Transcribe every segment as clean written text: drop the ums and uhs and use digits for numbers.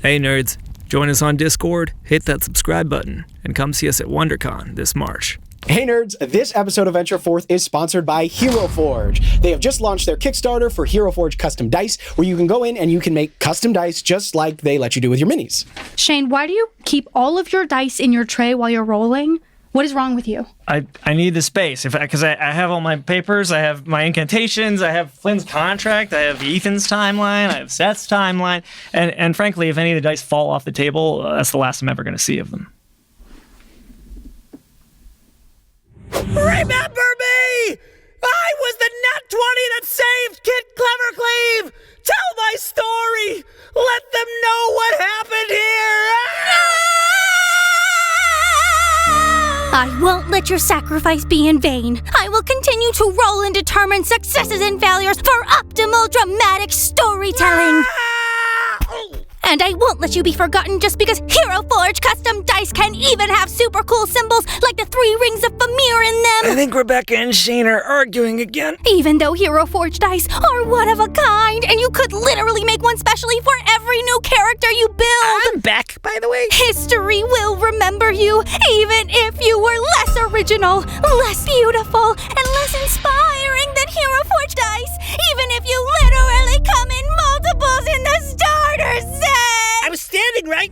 Hey nerds, join us on Discord, hit that subscribe button, and come see us at WonderCon this March. Hey nerds, this episode of Venture Forth is sponsored by Hero Forge. They have just launched their Kickstarter for Hero Forge Custom Dice, where you can go in and you can make custom dice just like they let you do with your minis. Shane, why do you keep all of your dice in your tray while you're rolling? What is wrong with you? I need the space because I have all my papers, I have my incantations, I have Flynn's contract, I have Ethan's timeline, I have Seth's timeline, and frankly, if any of the dice fall off the table, that's the last I'm ever going to see of them. Remember me! I was the nat 20 that saved Kid Clevercleave! Tell my story! Let them know what happened here! I won't let your sacrifice be in vain. I will continue to roll and determine successes and failures for optimal dramatic storytelling. And I won't let you be forgotten just because Hero Forge custom dice can even have super cool symbols like the 3 rings of Famir in them. I think Rebecca and Shane are arguing again. Even though Hero Forge dice are one of a kind, and you could literally make one specially for every new character you build. I'm back, by the way. History will remember you, even if you were less original, less beautiful, and less inspiring than Hero Forge dice. Even if you literally come in multiples in the starter set. I was standing right.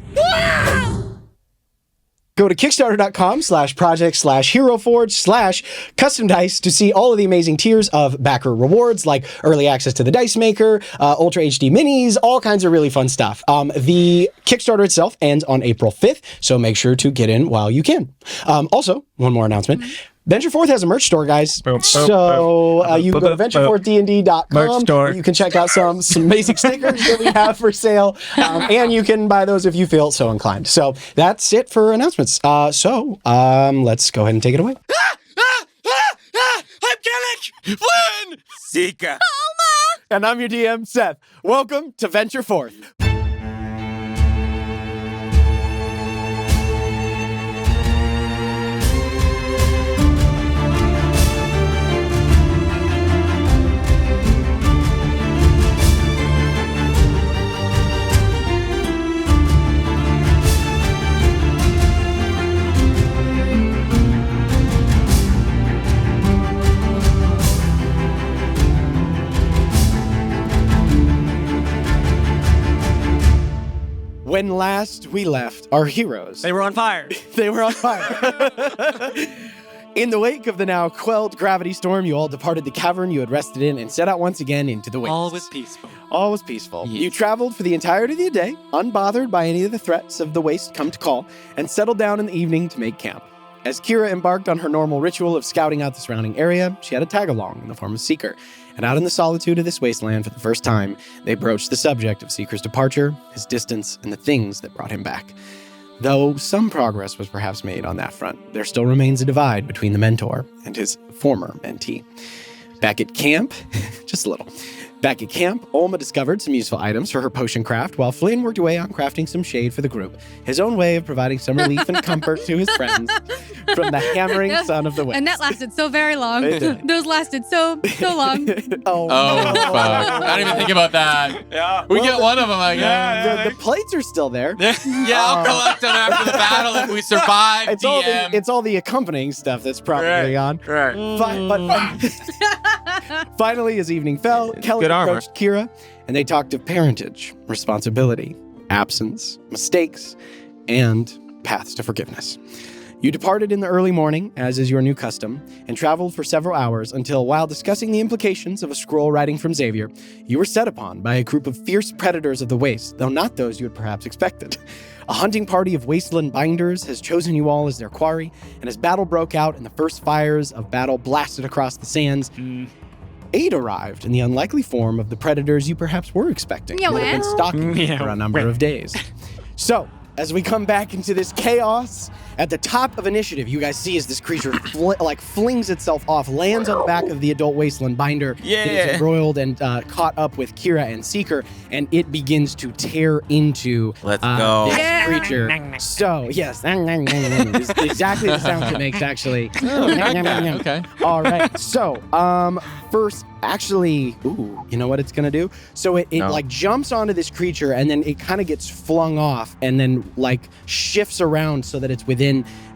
Go to kickstarter.com/project/heroforge/custom dice to see all of the amazing tiers of backer rewards like early access to the Dice Maker, Ultra HD Minis, all kinds of really fun stuff. The Kickstarter itself ends on April 5th, so make sure to get in while you can. Also, one more announcement. Venture Forth has a merch store, guys. So you can go to ventureforthdnd.com. Where you can check out some amazing stickers that we have for sale. And you can buy those if you feel so inclined. So that's it for announcements. Let's go ahead and take it away. I'm Kellic! Flynn! Zika! And I'm your DM, Seth. Welcome to Venture Forth. When last we left our heroes, They were on fire. they were on fire. In the wake of the now quelled gravity storm, you all departed the cavern you had rested in and set out once again into the wastes. All was peaceful. All was peaceful. Yes. You traveled for the entirety of the day, unbothered by any of the threats of the waste come to call, and settled down in the evening to make camp. As Kira embarked on her normal ritual of scouting out the surrounding area, she had a tag-along in the form of Seeker. And out in the solitude of this wasteland for the first time, they broached the subject of Seeker's departure, his distance, and the things that brought him back. Though some progress was perhaps made on that front, there still remains a divide between the mentor and his former mentee. Back at camp, just a little. Back at camp, Olma discovered some useful items for her potion craft, while Flynn worked away on crafting some shade for the group, his own way of providing some relief and comfort to his friends from the hammering sun of the waste. And that lasted so very long. It did. Those lasted so long. Oh, Oh, fuck. I didn't even think about that. Yeah. We get one of them, I guess. the plates are still there. Yeah, I'll collect them after the battle if we survive, DM. It's all the accompanying stuff that's probably on. Right. Finally, as evening fell, Kelly Good armor. approached Kira, and they talked of parentage, responsibility, absence, mistakes, and paths to forgiveness. You departed in the early morning, as is your new custom, and traveled for several hours until, while discussing the implications of a scroll writing from Xavier, you were set upon by a group of fierce predators of the waste, though not those you had perhaps expected. A hunting party of wasteland binders has chosen you all as their quarry, and as battle broke out and the first fires of battle blasted across the sands, aid arrived in the unlikely form of the predators you perhaps were expecting. Yeah, who had been well. stalking you for a number of days. So, as we come back into this chaos, At the top of initiative, you guys see as this creature flings itself off, lands on the back of the adult wasteland binder. Yeah. It is embroiled and caught up with Kira and Seeker, and it begins to tear into Let's go. this creature. So, yes, is exactly the sound it makes, actually. Okay. All right. So, first, actually, you know what it's gonna do? So it like jumps onto this creature, and then it kind of gets flung off, and then like shifts around so that it's within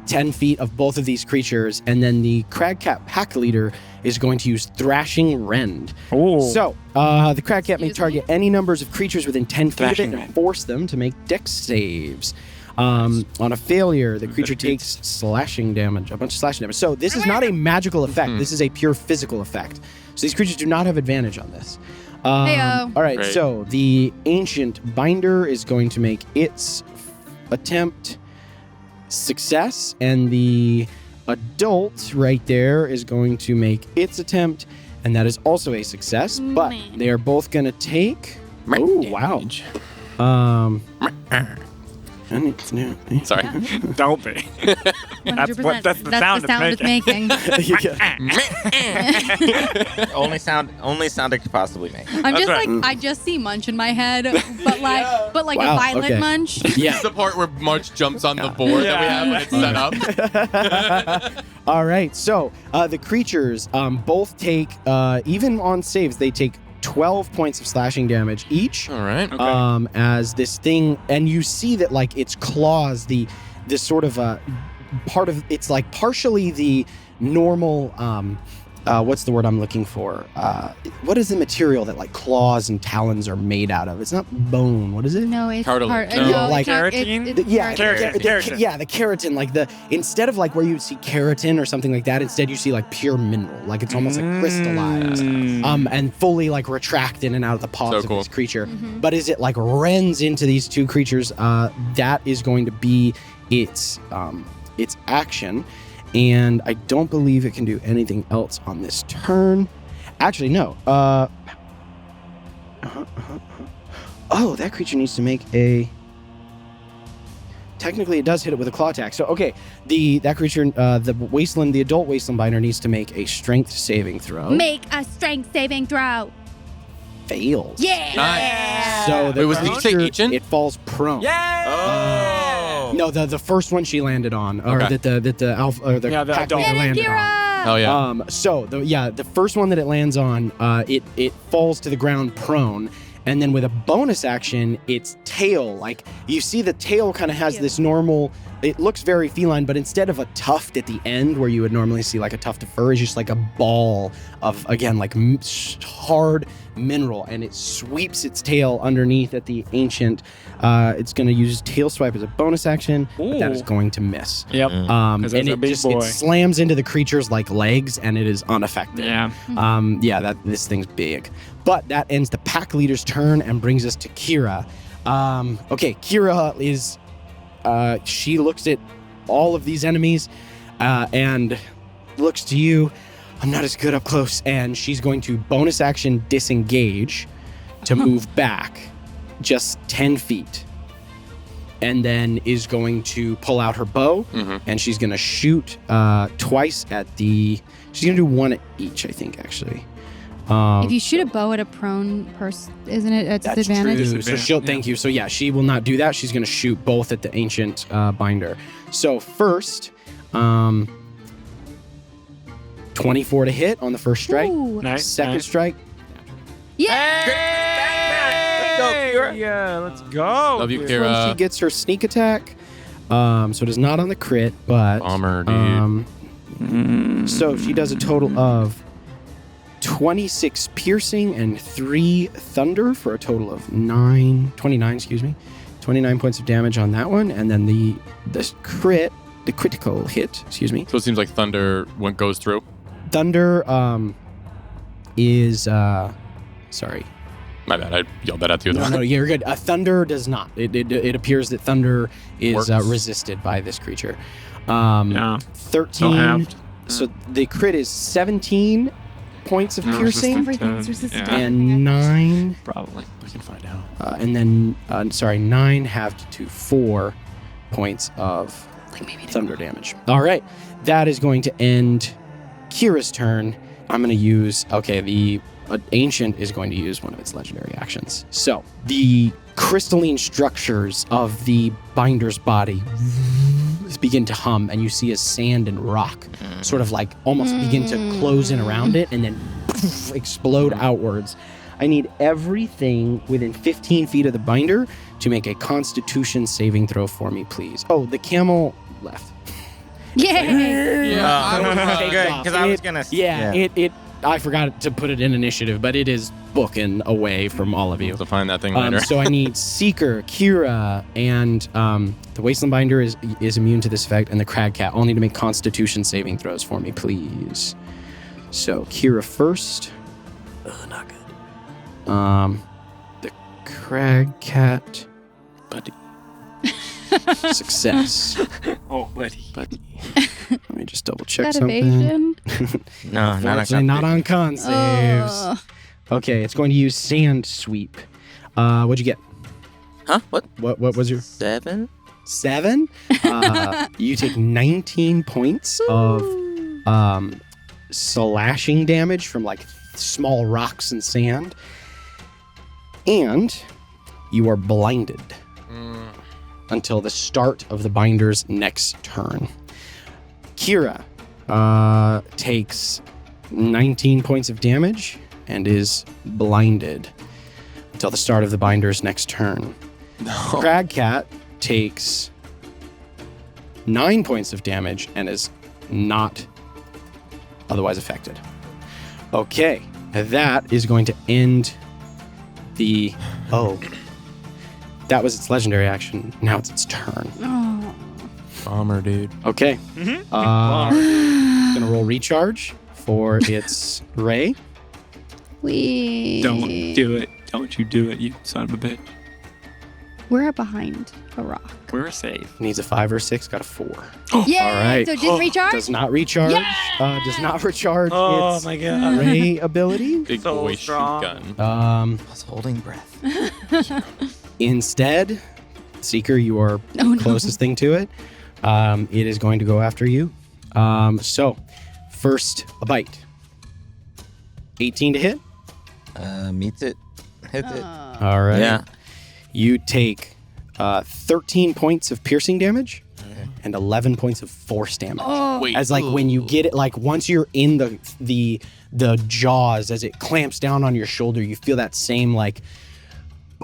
10 feet of both of these creatures, and then the Cragcat pack leader is going to use Thrashing Rend. So, the Cragcat may target any numbers of creatures within 10 feet of it and force them to make dex saves. On a failure, the creature takes slashing damage, a bunch of slashing damage. So this is not a magical effect. This is a pure physical effect. So these creatures do not have advantage on this. Heyo. All right, Great. so the Ancient Binder is going to make its attempt success, and the Adult right there is going to make its attempt, and that is also a success. But they are both going to take... Oh, wow. Sorry. Don't be. 100%. That's the sound it's making. Only sound it could possibly make. I'm just right. like, I just see Munch in my head, but like Wow, a violent okay. Munch. Yeah. The part where Munch jumps on the board that we have when it's set up. All right, so the creatures both take, even on saves, they take 12 points of slashing damage each. All right. Okay. As this thing, and you see that like its claws, this sort of part of it's like partially the normal. What's the word I'm looking for? What is the material that like claws and talons are made out of? It's not bone. What is it? No, it's Cartilage. part. No. Like keratin? It's Keratin. Yeah, the keratin, like instead of like where you would see keratin or something like that, instead you see like pure mineral, like it's almost like crystallized, and fully like retract in and out of the paws of this creature. But as it like rends into these two creatures, that is going to be its action. And I don't believe it can do anything else on this turn. Actually, no. Oh, that creature needs to make a... Technically, it does hit it with a claw attack. So, okay, that creature, the adult wasteland binder needs to make a strength saving throw. Make a strength saving throw. Fails. Yeah. Nice. So the Wait, did you say creature, ancient? it falls prone. Oh. No, the first one she landed on, or Okay. that the alpha or the Yeah, the pack adult. leader Get it, landed on. Kira. Oh yeah. So the first one that it lands on, it falls to the ground prone, and then with a bonus action, its tail, like you see the tail kind of has this normal. It looks very feline, but instead of a tuft at the end where you would normally see like a tuft of fur, is just like a ball of, again, like hard mineral, and it sweeps its tail underneath at the ancient. It's going to use tail swipe as a bonus action, but that is going to miss. Yep. And that's a it big just boy. it slams into the creature's like legs, and it is unaffected. Yeah. This thing's big. But that ends the pack leader's turn and brings us to Kira. Okay, Kira is she looks at all of these enemies and looks to you. I'm not as good up close, and she's going to bonus action disengage to move back just 10 feet. And then is going to pull out her bow, and she's going to shoot twice at she's going to do one at each, I think, actually. If you shoot a bow at a prone person, isn't it at That's disadvantage? true. So she'll, thank you. So yeah, she will not do that. She's going to shoot both at the ancient binder. So first, 24 to hit on the first strike. Ooh. Nice. Second strike, Yeah, let's go. Love you, This one, Kira. she gets her sneak attack. So it is not on the crit, but Bummer, dude. so she does a total of 26 piercing and 3 thunder for a total of 29 points of damage on that one, and then the critical hit, So it seems like thunder goes through. thunder is sorry. My bad. I yelled that at you. No, you're good. Thunder does not. It appears that thunder is Works. resisted by this creature. Yeah. 13. halved. So the crit is 17 points of piercing Everything's resistant. and 9. Probably. We can find out. And then, 9 halved to 4 points of thunder damage. All right. That is going to end Kira's turn. I'm going to use, the Ancient is going to use one of its legendary actions. So the crystalline structures of the binder's body begin to hum, and you see as sand and rock sort of like almost begin to close in around it and then explode outwards. I need everything within 15 feet of the binder to make a Constitution saving throw for me, please. Oh, the camel left. Yay! Good, because I was gonna. I forgot to put it in initiative, but it is booking away from all of you. To find that thing later. So I need Seeker, Kira, and the Wasteland Binder is immune to this effect, and the Crag Cat all need to make Constitution saving throws for me, please. So Kira first. Not good. The Crag Cat, buddy. Success. Oh, buddy. Let me just double check That something. evasion? No, Not on con saves. Okay, it's going to use Sand Sweep. What'd you get? Huh? What? What was your 7? 7? You take 19 points of slashing damage from like small rocks and sand, and you are blinded until the start of the binder's next turn. Kira takes 19 points of damage and is blinded until the start of the binder's next turn. Crag Cat takes 9 points of damage and is not otherwise affected. Okay, that is going to end the... Oh. That was its legendary action. Now it's its turn. Oh. Bummer, dude. Okay. Gonna roll recharge for its ray. We Don't do it. Don't you do it, you son of a bitch. We're behind a rock. We're safe. Needs a 5 or 6, got a 4. Yay! All right. So it didn't recharge? Does not recharge. Does not recharge Oh its my god. ray ability. Big So boy strong. shoot gun. I was holding breath. Instead, Seeker, you are closest thing to it. It is going to go after you. So, first, a bite. 18 to hit. Meets it. Hits it. All right. Yeah. You take 13 points of piercing damage and 11 points of force damage. Wait. As like when you get it, like once you're in the jaws, as it clamps down on your shoulder, you feel that same like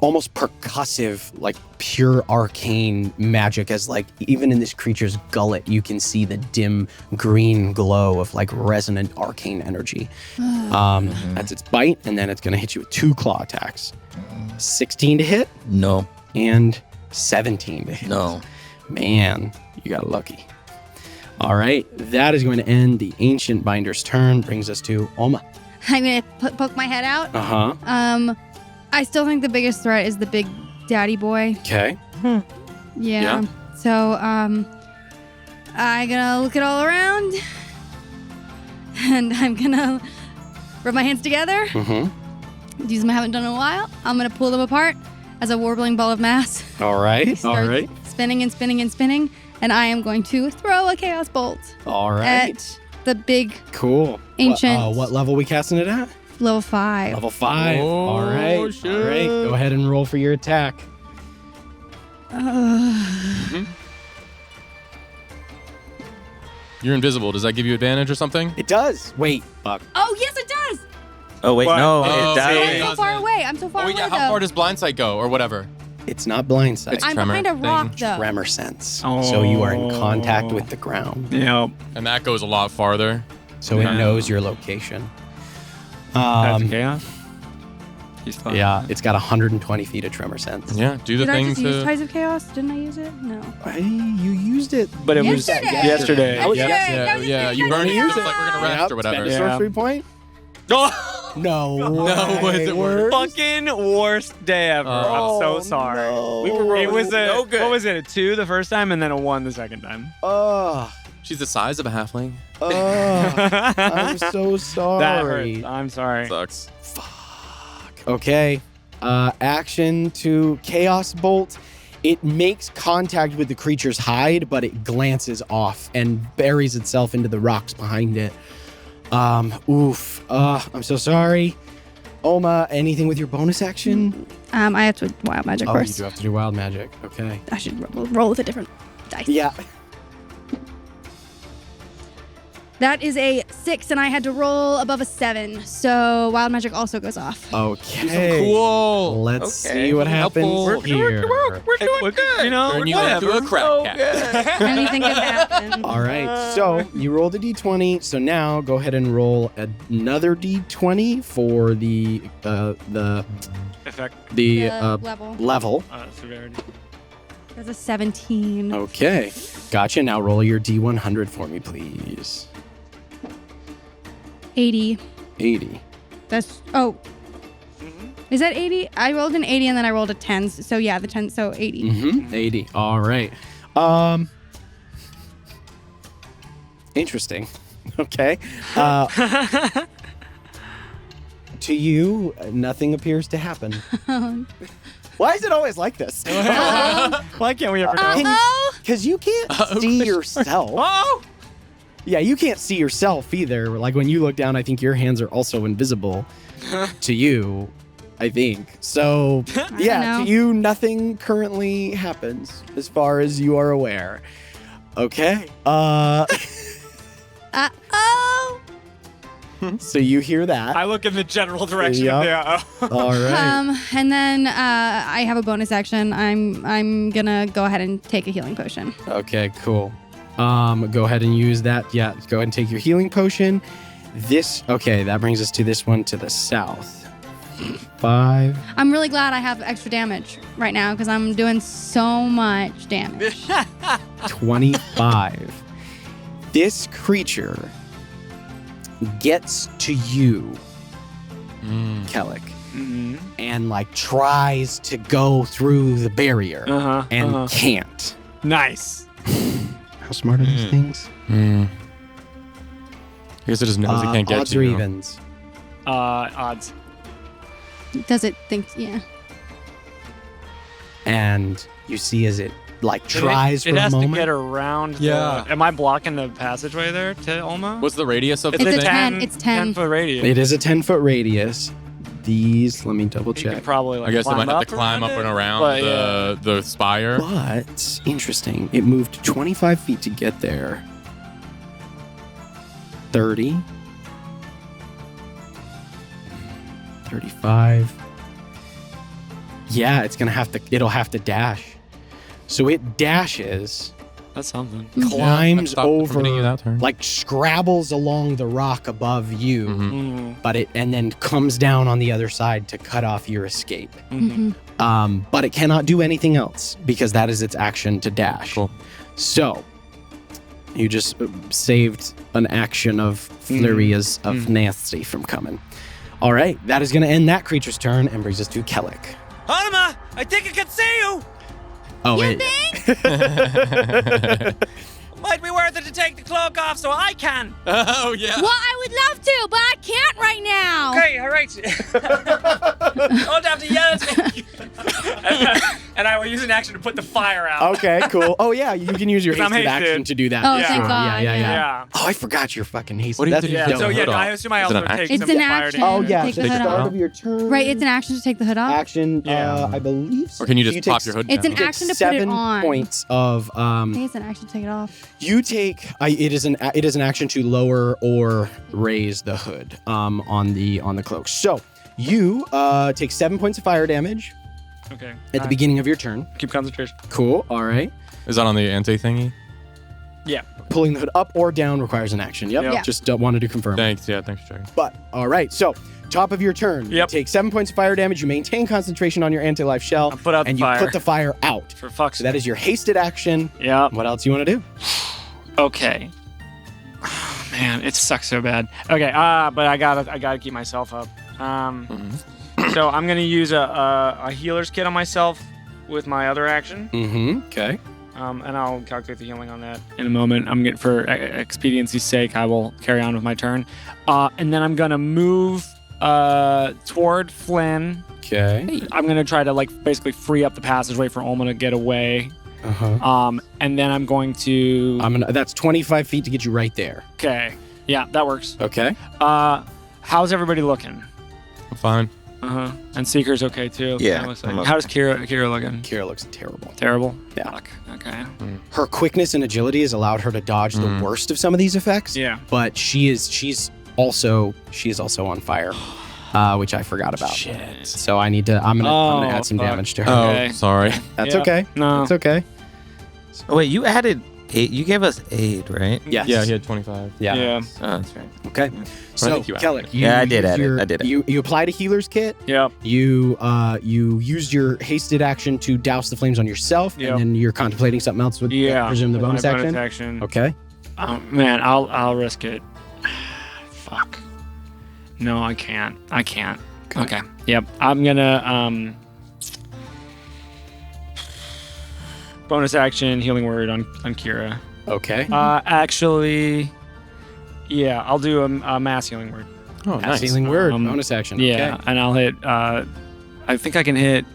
almost percussive, like pure arcane magic, as like even in this creature's gullet, you can see the dim green glow of like resonant arcane energy. That's its bite, and then it's gonna hit you with 2 claw attacks. 16 to hit No. and 17 to hit. No. Man, you got lucky. All right, that is going to end the Ancient Binder's turn. Brings us to Oma. I'm gonna poke my head out. Uh-huh. I still think the biggest threat is the big daddy boy. Okay. Yeah. So, I'm gonna look it all around, and I'm gonna rub my hands together. Do something I haven't done in a while. I'm gonna pull them apart as a warbling ball of mass. All right. Start spinning and spinning and spinning, and I am going to throw a chaos bolt All right. at the big Cool. Ancient. What level we casting it at? level 5. Level 5. All right. shit. All right. Go ahead and roll for your attack. You're invisible. Does that give you advantage or something? It does. Wait. Fuck. Oh yes, it does. Oh, wait, What? no. Oh, it okay. I'm doesn't. so far away. I'm so far Oh, away yeah. though. How far does blindsight go or whatever? It's not blindsight. It's I'm tremor behind a rock thing. though. Tremor sense. So you are in contact with the ground. Yeah. And that goes a lot farther. So it Yeah. knows your location. That's chaos. He's fine. Yeah, it's got 120 feet of tremor sense. Yeah. Do the Did I thing just use to. Tides of Chaos? Didn't I use it? No. You used it. But it was Yesterday. yesterday. That was Yep. yesterday. Yeah. That was Yeah. You burn it. Use It's like we're gonna rest or whatever. Spend a Yeah. sorcery point. Oh, No. No, was it worse? fucking worst day ever. I'm so sorry. No. We were rolling. It was a No good. what was it? A 2 the first time and then a 1 the second time. She's the size of a halfling. I'm so sorry. That hurts. I'm sorry. Sucks. Okay. Action to Chaos Bolt. It makes contact with the creature's hide, but it glances off and buries itself into the rocks behind it. I'm so sorry. Oma, anything with your bonus action? I have to wild magic You first. do have to do wild magic. Okay. I should roll with a different dice. Yeah. That is a 6, and I had to roll above a 7. So wild magic also goes off. Okay. Cool. Let's see what happens here. We're doing good. You know, Turn you into a crack cat. Anything can happen. All right. So you rolled a d20. So now go ahead and roll another d20 for the Effect. Level. Severity. That's a 17. Okay. Gotcha. Now roll your d100 for me, please. 80. 80. That's Is that 80? I rolled an 80 and then I rolled a 10. So yeah, the 10. So 80. Mm-hmm. 80. All right. Interesting. Okay. To you, nothing appears to happen. Why is it always like this? Why can't we ever know? Because you can't see yourself. Oh! Yeah, you can't see yourself either. Like when you look down, I think your hands are also invisible to you, I think. So, yeah, to you, nothing currently happens as far as you are aware. Okay. So you hear that. I look in the general direction Yep. of the All right. And then I have a bonus action. I'm gonna go ahead and take a healing potion. Okay, cool. Go ahead and use that. Yeah, go ahead and take your healing potion. That brings us to this one to the south. 5. I'm really glad I have extra damage right now because I'm doing so much damage. 25. This creature gets to you, Kellic, and like tries to go through the barrier and can't. Nice. How smart are these things? I guess it just knows it can't get odds you. or evens? Odds. Does it think? Yeah. And you see as it like tries It for a has moment. to get around. Yeah. Am I blocking the passageway there to Olma? What's the radius of It's the a thing? 10. It's 10. 10-foot radius. It is a 10-foot radius. These, let me double You could check. probably like I guess I might have to climb climb up and around But, the spire. But interesting, it moved 25 feet to get there. 30. 35. Yeah, it'll have to dash. So it dashes, That's something. climbs Stop from hitting you over, that turn. like scrabbles along the rock above you, Mm-hmm. and then comes down on the other side to cut off your escape. Mm-hmm. But it cannot do anything else because that is its action to dash. Cool. So you just saved an action of flurry of nasty from coming. All right, that is going to end that creature's turn and brings us to Kellic. Hanuma, I think I can see you. Oh, wait. Might be worth it to take the cloak off so I can. Oh, yeah. Well, I would love to, but I can't right now. Okay, all right. Don't have to yell at me. And I will use an action to put the fire out. Okay, cool. Oh, yeah, you can use your 'Cause I'm hasted hasted. action to do that. Oh, Yeah. thank Sure, God. Yeah. Yeah. Oh, I forgot you're fucking hasted. What do you That's do? Yeah. Take So the yeah, hood I off. assume I Is it also an take action? It's some an fire action. damage. Oh, yeah, Take so the hood start off. of your turn. Right, it's an action to take the hood off. Action, Yeah. I believe so. Or can you just take pop your hood It's down? an take action to put it 7 on. points of I think it's an action to take it off. you take it is an action to lower or raise the hood on the cloak. So you take 7 points of fire damage Okay. at the beginning of your turn. Keep concentration. Cool. All right. Is that on the anti-thingy? Yeah. Pulling the hood up or down requires an action. Yep. Yeah. Just wanted to confirm. Thanks. Yeah, thanks for checking. But all right. So top of your turn. You Yep. take 7 points of fire damage. You maintain concentration on your anti-life shell. I'll put out and the you fire. put the fire out. For fuck's So that is your hasted action. Yeah. What else you want to do? Okay. Oh, man, it sucks so bad. Okay, but I gotta keep myself up. So I'm gonna use a healer's kit on myself with my other action, Mm-hmm. Okay. and I'll calculate the healing on that in a moment. For expediency's sake, I will carry on with my turn, and then I'm gonna move toward Flynn. Okay. I'm gonna try to basically free up the passageway for Olma to get away. And then I'm going to. That's 25 feet to get you right there. Okay. Yeah, that works. Okay. How's everybody looking? I'm fine. And Seeker's okay too. Yeah, Looks I'm like. okay. How does Kira looking? Kira looks terrible. Terrible. Yeah. Fuck. Okay. Her quickness and agility has allowed her to dodge the worst of some of these effects. Yeah. But she is also on fire, which I forgot about. Shit. So I'm gonna add some fuck. damage to her. Okay. Oh, sorry. That's Yeah. okay. No. That's okay. Oh, wait, you added 8. You gave us 8, right? Yes. Yeah, he had 25. Yeah. Yeah. Oh, that's right. Okay. I So think you added Kellic, it. Yeah, I did add it. I did it. You applied a healer's kit. Yep. You used your hasted action to douse the flames on yourself, Yep. and then you're contemplating something else with Yeah. I presume the with bonus my action. Bonus action. Okay. Man, I'll risk it. Fuck. No, I can't. Okay. Yep. I'm gonna bonus action healing word on Kira. Okay. Actually, yeah, I'll do a mass healing word. Oh, nice. Healing word. Um, Bonus action. Yeah, Okay. and I'll hit. I think I can hit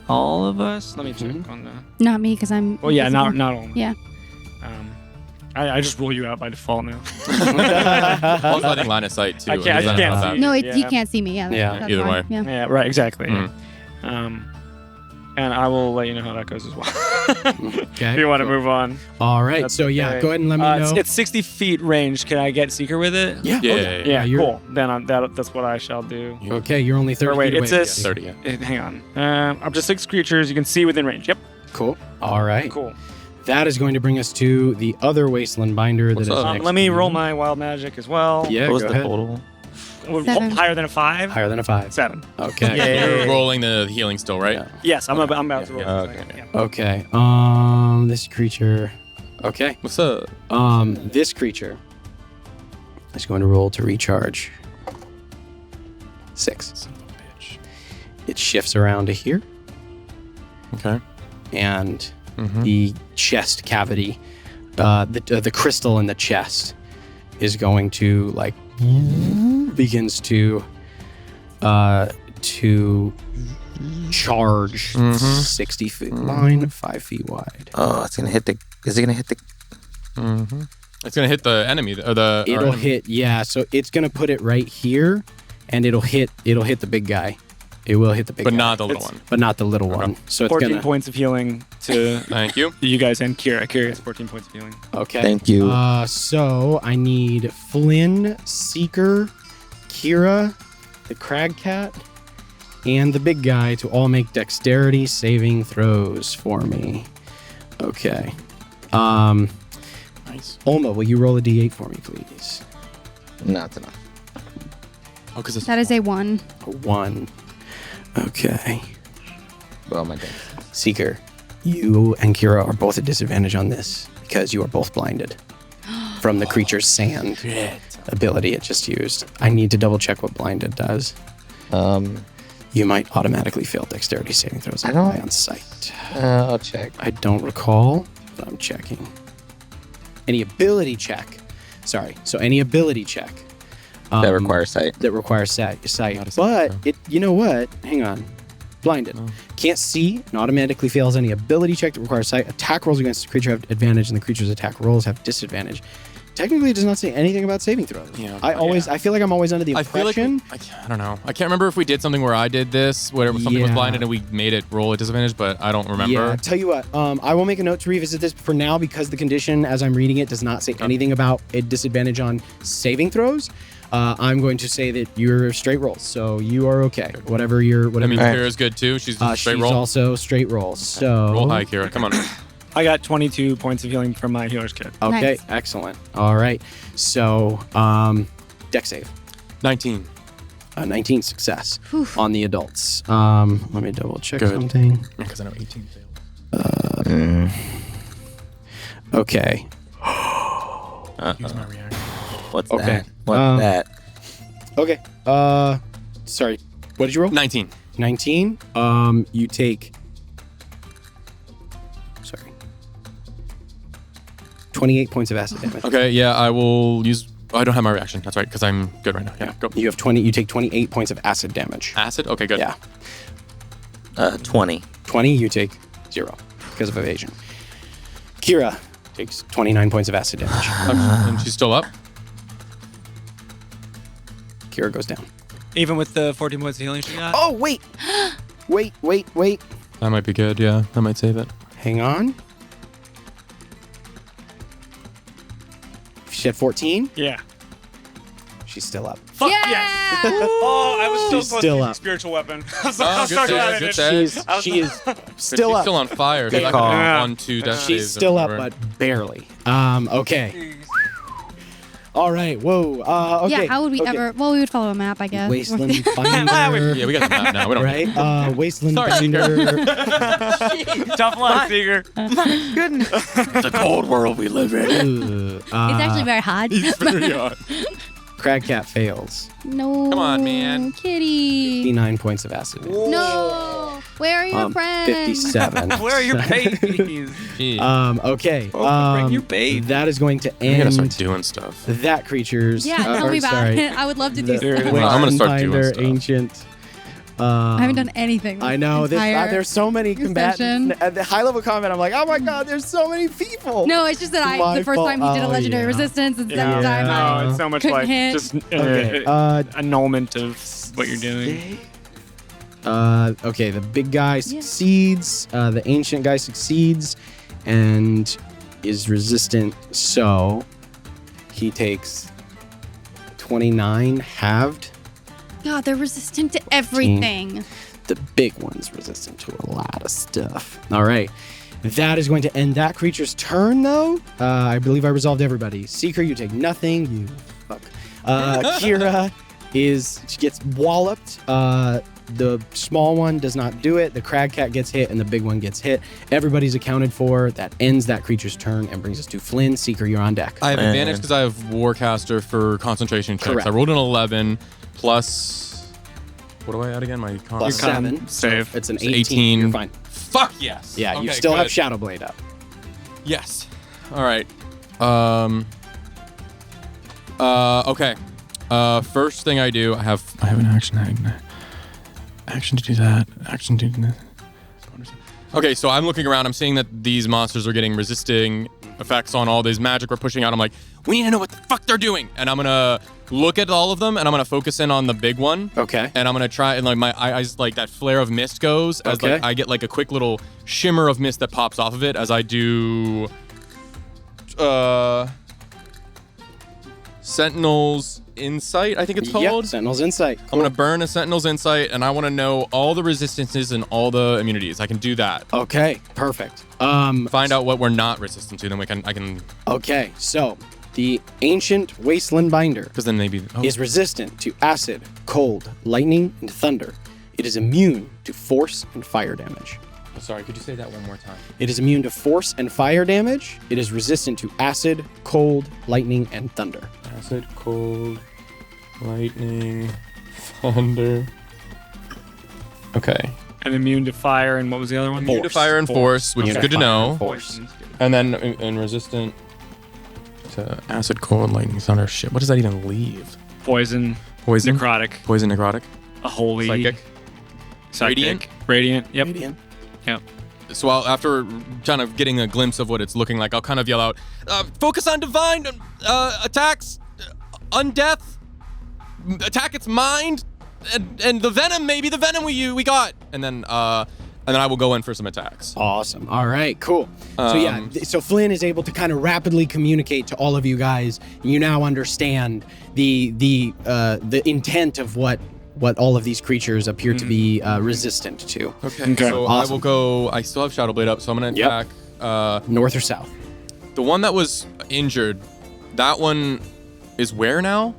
all of us. Let me check on the. Not me, because I'm. Oh yeah, invisible. not all. Yeah. I just rule you out by default now. Also, I think line of sight too. I just can't Doesn't see. No, Yeah. you can't see me. Yeah. Yeah. That's Either fine. way. Yeah. Yeah, right, exactly. Mhm. And I will let you know how that goes as well. Okay. If you want to move on. All right. That's So yeah, okay. go ahead and let me know. It's 60 feet range. Can I get Seeker with it? Yeah. Yeah. Yeah, you're- cool. Then that's what I shall do. Okay, you're only 30 Or wait, feet it away. says 30, yeah. Hang on. Up to 6 creatures you can see within range. Yep. Cool. All right. Cool. That is going to bring us to the other wasteland binder that What's is up? next Let me to you. roll my wild magic as well. Yeah, What was go the ahead. total? Seven. Higher than a 5? Higher than a 5. 7. Okay. You're rolling the healing still, right? Yeah. Yes, I'm about to roll. Yeah. this Okay. second, yeah. Okay. This creature. Okay. What's up? This creature is going to roll to recharge. 6. Son of a bitch. It shifts around to here, Okay. and Mhm. the chest cavity, the crystal in the chest, is going to begins to charge 60 feet line, 5 feet wide. Oh, it's gonna hit the. Is it gonna hit the? Mm-hmm. It's gonna hit the enemy or the. our It'll enemy. hit, yeah. So it's gonna put it right here, and it'll hit the big guy. It will hit the big but guy, not the little one. but not the little one. So it's 14 gonna. points of healing to Thank you. you guys and Kira. Kira gets 14 points of healing. Okay. Thank you. So I need Flynn, Seeker, Kira, the Crag Cat, and the big guy to all make dexterity saving throws for me. Okay. Nice. Olma, will you roll a d8 for me, please? Not enough. Oh, because it's That is a 1. A 1. Okay. Well, my God. Seeker, you and Kira are both at disadvantage on this because you are both blinded from the creature's sand ability it just used. I need to double check what blinded does. You might automatically fail dexterity saving throws I don't- on sight. I'll check. I don't recall, but I'm checking. Any ability check. Sorry. So any ability check. That requires sight. That requires sight. Not a sight, But though. it, you know what? Hang on. Blinded. Can't see and automatically fails any ability check that requires sight. Attack rolls against the creature have advantage, and the creature's attack rolls have disadvantage. Technically, it does not say anything about saving throws. Yeah, I feel like I'm always under the I feel like impression. I don't know. I can't remember if we did something where I did this, where something was Yeah. blinded and we made it roll at disadvantage, but I don't remember. Yeah, tell you what, I will make a note to revisit this for now because the condition, as I'm reading it, does not say anything about a disadvantage on saving throws. I'm going to say that you're straight rolls, so you are okay. Whatever you're, I whatever. mean, Alright. Kira's good too. She's straight she's roll. also straight rolls. So Roll high, Kira. Come on. I got 22 points of healing from my healer's kit. Okay, Nice. excellent. All right, so dex save. 19. 19 success Whew. on the adults. Let me double check Good. something. Because I know 18 failed. Okay. Use my reaction. What's Okay. that? What's that? Okay. Sorry. What did you roll? 19. 19. You take. Sorry. 28 points of acid damage. Okay, yeah, I will use Oh, I don't have my reaction. That's right, because I'm good right now. Yeah, go. You have 20. You take 28 points of acid damage. Acid? Okay, good. Yeah. 20. 20. You take 0 because of evasion. Kira takes 29 points of acid damage. And she's still up? Kira goes down. Even with the 14 points of healing she got? Oh, wait. Wait. That might be good, yeah. That might save it. Hang on. She had 14. Yeah. She's still up. Fuck Yeah! yes! Oh, I was still She's supposed still to up. use spiritual weapon. I was Oh, so good glad I save, good did. save. She is still She's up. still on fire. So Good I call. can have 1, 2 death She's saves still or up, whatever. but barely. Okay. All right. Whoa. Okay. Yeah, how would we okay. ever? Well, we would follow a map, I guess. Wasteland Finder. Yeah, we got the map now. We don't Right? Wasteland Sorry, Finder. Tough luck, Seeger. The cold world we live in. It's actually very hard. very hard. Cragcat fails. No. Come on, man. Kitty. 59 points of acid damage. No. Where are your friends? 57. Where are your babies? Gee. Okay. Bring your babe. That is going to we gotta start end doing stuff. that creature's. Yeah, tell or me about sorry, it. I would love to do the stuff. Well, I'm gonna start doing Finder stuff. Ancient. I haven't done anything. I know. There's so many combatants. session. At the high level combat, I'm like, oh my god, there's so many people. No, it's just that My the first fault. time he did a Oh, legendary yeah. resistance, and the Yeah. second time I No, it's so much couldn't like hit. just Okay, annulment of what you're doing. Okay, the big guy succeeds. The ancient guy succeeds, and is resistant. So he takes 29 halved. God, they're resistant to everything. The big one's resistant to a lot of stuff. All right. That is going to end that creature's turn, though. I believe I resolved everybody. Seeker, you take nothing. You fuck. Kira she gets walloped. The small one does not do it. The Cragcat gets hit, and the big one gets hit. Everybody's accounted for. That ends that creature's turn and brings us to Flynn. Seeker, you're on deck. I have advantage because I have Warcaster for concentration checks. Correct. I rolled an 11 plus. What do I add again? My con. Plus 7. Save. It's an It's 18. You're fine. Fuck yes. Yeah, you Okay, still have good. Shadow Blade up. Yes. All right. Okay. First thing I do, I have an action. Action to do that. Action to do that. Okay, so I'm looking around. I'm seeing that these monsters are getting resisting effects on all this magic we're pushing out. I'm like, we need to know what the fuck they're doing. And I'm gonna look at all of them, and I'm gonna focus in on the big one. Okay. And I'm gonna try, and like my eyes, like that flare of mist goes as Okay. like I get like a quick little shimmer of mist that pops off of it as I do. Sentinel's Insight, I think it's called. Yep, Sentinel's Insight. I'm gonna burn a Sentinel's Insight, and I want to know all the resistances and all the immunities. I can do that. Okay, perfect. Find out what we're not resistant to, then I can. Okay, so the ancient Wasteland Binder Because then maybe. Oh. is resistant to acid, cold, lightning, and thunder. It is immune to force and fire damage. Sorry, could you say that one more time? It is immune to force and fire damage. It is resistant to acid, cold, lightning, and thunder. Acid, cold, lightning, thunder. Okay. And immune to fire, and what was the other one? Immune to fire and force, which is Immune good to to fire and know. force. And then and resistant to acid, cold, lightning, thunder. Shit, what does that even leave? Poison, Poison, necrotic, poison, necrotic, a holy, psychic. psychic, radiant. Yep. Radiant. Yep. So after kind of getting a glimpse of what it's looking like, I'll kind of yell out, focus on divine attacks, undeath, attack its mind, and the venom, maybe the venom we got. And then I will go in for some attacks. Awesome. All right, cool. So Flynn is able to kind of rapidly communicate to all of you guys. You now understand the intent of what all of these creatures appear to be resistant to. Okay. So Awesome. I will go. I still have Shadow Blade up, so I'm gonna Yep. attack North or south? the one that was injured. That one is where now?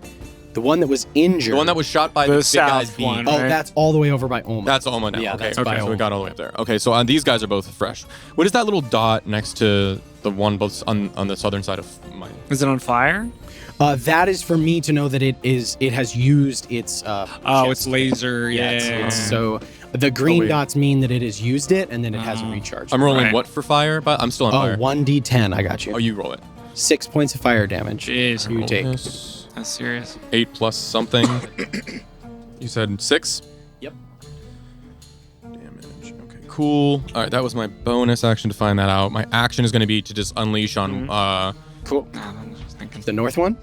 The one that was injured. The one that was shot by The the big guy's south beam. one. Oh, right? that's all the way over by Oma. That's Oma now. Yeah, okay. that's Okay. by So we Oma. got all the way up there. Okay. So these guys are both fresh. What is that little dot next to the one both on the southern side of my? Is it on fire? That is for me to know that it has used its. It's laser. Yeah. it's so the green wait. dots mean that it has used it, and then it hasn't recharged. I'm rolling Right. what for fire? But I'm still on fire. 1d10. I got you. Oh, you roll it. 6 points of fire damage. Jeez. You Roll take. this. That's serious. 8 plus something. You said 6? Yep. Damage. Okay, cool. All right, that was my bonus action to find that out. My action is going to be to just unleash on. Cool. I was just thinking. The north one?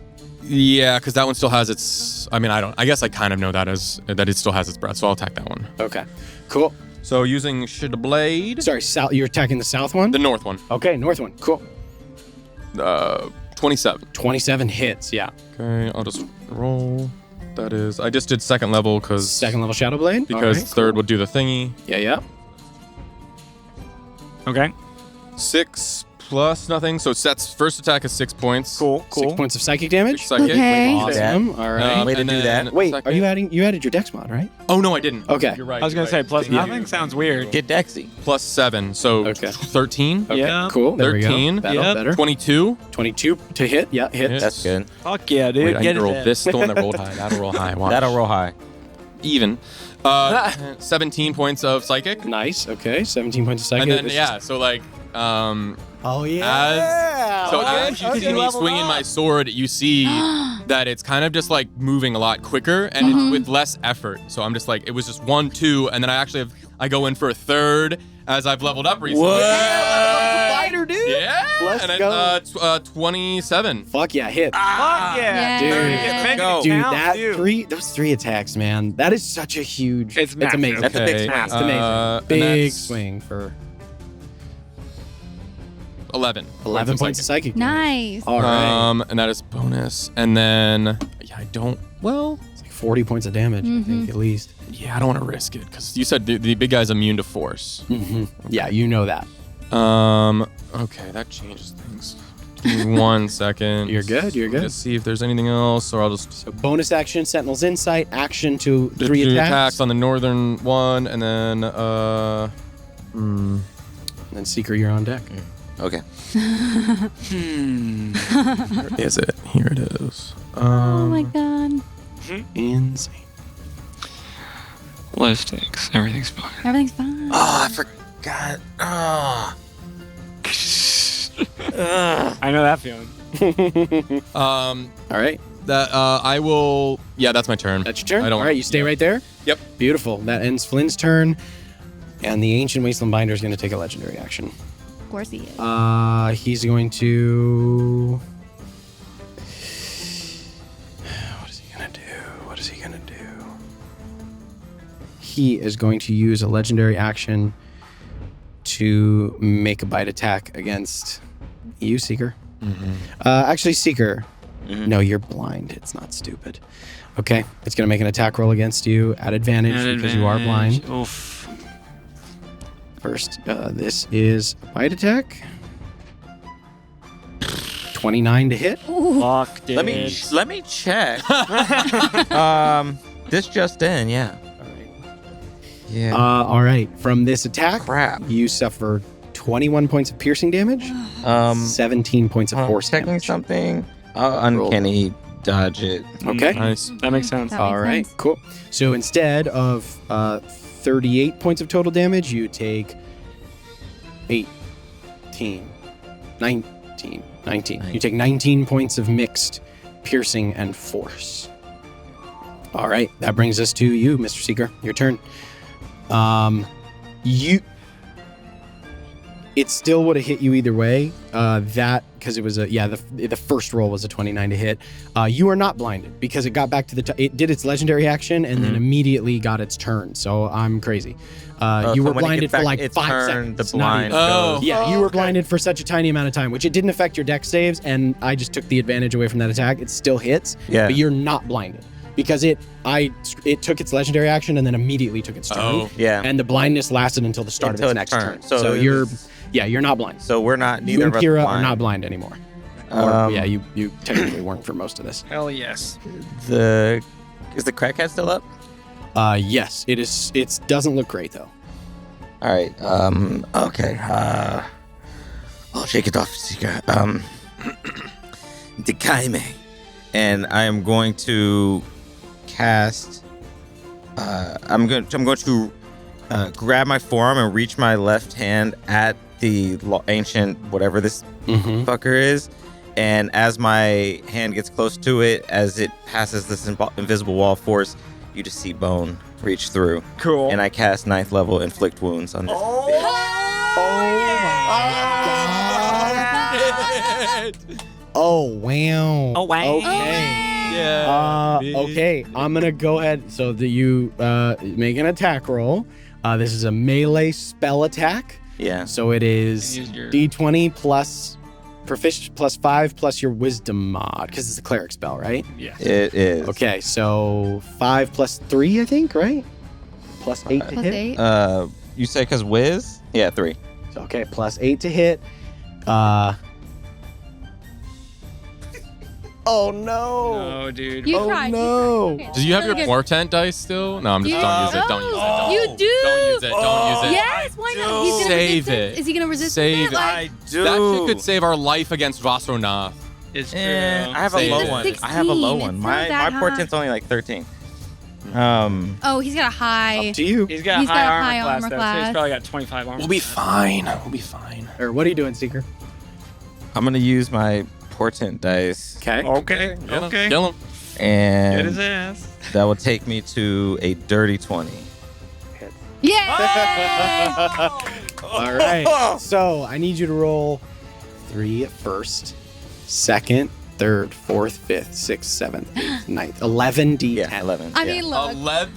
Yeah, because that one still has its. I mean, I guess I kind of know that that it still has its breath, so I'll attack that one. Okay. Cool. So using Shida Blade. Sorry, you're attacking the south one? The north one. Okay, north one. Cool. 27. 27 hits, yeah. Okay, I'll just roll. That is. I just did second level because. Second level Shadow Blade? Because Alright, third would do the thingy. Yeah. Okay. 6 plus nothing. So Set's first attack is 6 points. Cool. 6 points of psychic damage. Psychic. Okay. Awesome. All right. Way to and do then that. Wait, second- are you added your dex mod, right? Oh no, I didn't. Okay. You're right. I was gonna say plus nothing sounds weird. Get Dexy. Plus 7, so Okay. 13. Okay, Yeah. cool. There 13. we go. That'll better. 22. 22 to hit. Yeah, hit. Hit. That's good. Fuck yeah, dude. Wait, I need Get to it. roll in. this. The one that rolled high. That'll roll high. Watch. That'll roll high. Even. 17 points of psychic. Nice. Okay, 17 points of psychic. And then It's yeah, so like Oh yeah. as you see me swinging my sword, you see that it's kind of just like moving a lot quicker and it's with less effort. So I'm just like, it was just 1, 2, and then I go in for a third as I've leveled up recently. Fighter, dude. Yeah. Let's and go. 27. Fuck yeah, hit. Fuck yeah, Dude. Make Go. it Dude, count, that dude. those 3 attacks, man. That is such a huge. It's massive. amazing. That's a big Okay, swing. It's amazing. and Big that's swing for 11. 11 points of psychic. damage. Nice. All right. And that is bonus. And then yeah, I don't. Well, It's like 40 points of damage, I think, at least. yeah, I don't want to risk it because you said the big guy's immune to force. Yeah, you know that. Okay, that changes things. Give me 1 second. You're good. You're good. Just see if there's anything else, or I'll just So bonus action, Sentinel's Insight, action to do 3 two attacks. on the northern one, and then And then Seeker, you're on deck. Okay. where is it? Here it is. Oh my god. Insane. Low stakes. Everything's fine. Everything's fine. Oh, I forgot. Oh. I know that feeling. All right. That I will. Yeah, that's my turn. That's your turn. I don't. All right, you stay right there. Yep. Beautiful. That ends Flynn's turn. And the Ancient Wasteland Binder is going to take a legendary action. Of course he is. He's going to. What is he going to do? What is he going to do? He is going to use a legendary action to make a bite attack against you, Seeker. Actually, Seeker. No, you're blind. It's not stupid. Okay. It's going to make an attack roll against you at advantage because you are blind. Oof. First, this is a bite attack. 29 to hit. Fuck, dude. Let me check. This just in, yeah. All right. Yeah. All right. From this attack, Crap. you suffer 21 points of piercing damage, 17 points of force checking damage. something. Uncanny dodge it. Okay. Nice. That makes sense. That All makes right. sense. Cool. So instead of 38 points of total damage, you take 19. You take 19 points of mixed piercing and force. All right. That brings us to you, Mr. Seeker. Your turn. It still would have hit you either way. Because it was the first roll was a 29 to hit. You are not blinded because it got back to it did its legendary action and then immediately got its turn. So I'm crazy. You were blinded for like 5 seconds. The not blind even. goes. Yeah, you were blinded for such a tiny amount of time, which it didn't affect your dex saves, and I just took the advantage away from that attack. It still hits, Yeah. but you're not blinded because it took its legendary action and then immediately took its turn. Oh. Yeah. And the blindness lasted until the start Until of its its next turn. turn. So it you're was- you're not blind. So we're not. You Neither and of us Kira blind. are not blind anymore. You technically weren't for most of this. Hell yes. Is the crackhead still up? Yes, it is. It doesn't look great though. All right. Okay. I'll shake it off, Seeker. Dekaime, and I am going to cast. I'm going to grab my forearm and reach my left hand at the ancient whatever this fucker is, And as my hand gets close to it, as it passes this invisible wall of force, you just see bone reach through. Cool. And I cast 9th level inflict wounds on this. Oh wow. Oh, wow. Okay. Yeah. Okay, I'm gonna go ahead. So that you make an attack roll. This is a melee spell attack. Yeah. So it is Use your- D20 plus proficient plus 5 plus your wisdom mod because it's a cleric spell, right? Yes. It is. Okay, so 5 plus 3, I think, right? Plus 8 to Plus hit. 8. You say because whiz? Yeah, 3. So, okay, plus 8 to hit. Oh no! Oh, dude. You Oh, tried. no. You tried. Do you have your Really good. portent dice still? No, I'm just You don't use it. Don't do. use it. Don't You use it. do. Don't use it. Don't use it. Yes, why not? He's gonna Save resist it. Is he gonna resist Save it? it. Like, do. That shit could save our life against Vasronath. It's true. I have a Save low it. one. It's I have a low 16. one. It's My not that high. portent's only like 13. oh, he's got a high. Up to you. He's got He's a high got a armor high class, armor though, so class. he's probably got 25 armor. We'll be fine. We'll be fine. Or what are you doing, Seeker? I'm gonna use my portent dice, Okay. Okay. Kill Okay. him. Kill him. Get his and ass. that will take me to a dirty 20. Yeah. All right. So I need you to roll 3 at first, 2nd, 3rd, 4th, 5th, 6th, 7th, 8th, 9th, 11 D10. Yeah, 11. I yeah. mean, look. 11.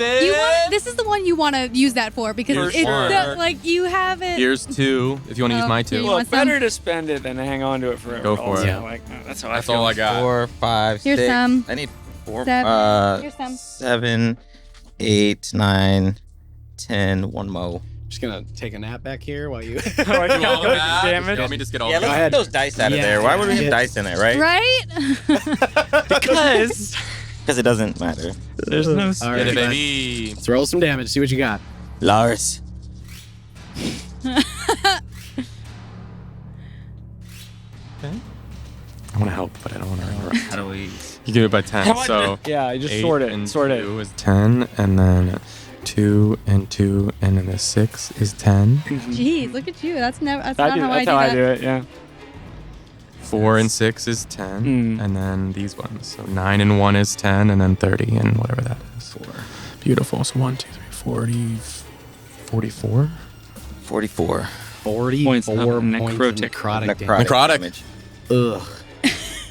This is the one you want to use that for because For it's sure. like you have it. Here's 2. If you want to use Oh, my here 2. you Well, want some? better to spend it than to hang on to it forever. Go for also. it. Yeah. Like, that's how I That's feel. all I got. 4, 5, Here's 6. some. I need 4. 7. Here's some. 7, 8, 9, 10. One mo. Just gonna take a nap back here while you. Do all of that? Damage. Let me just get all Yeah, of let's it. ahead. get those dice out of Yeah, there. Why would we yeah. have dice in there, right? Right? Because Because it doesn't matter. there's no. All Get right, it, guys. baby. Let's roll some damage. See what you got. Lars. I want to help, but I don't want to interrupt. How do we? You give it by 10. So Yeah, you just 8 sort it. and Sort it. 2 is 10, and then 2 and 2, and then the 6 is 10. Jeez, look at you. That's never. That's I not do, how that's I how do I do it. Yeah. 4 and 6 is 10, Mm. and then these ones. So 9 and 1 is 10, and then 30, and whatever that is. 4. Beautiful. So 1, 2, 3, 40, 44. 44. 44 Points points of of necrotic. necrotic damage. Necrotic. damage. Ugh.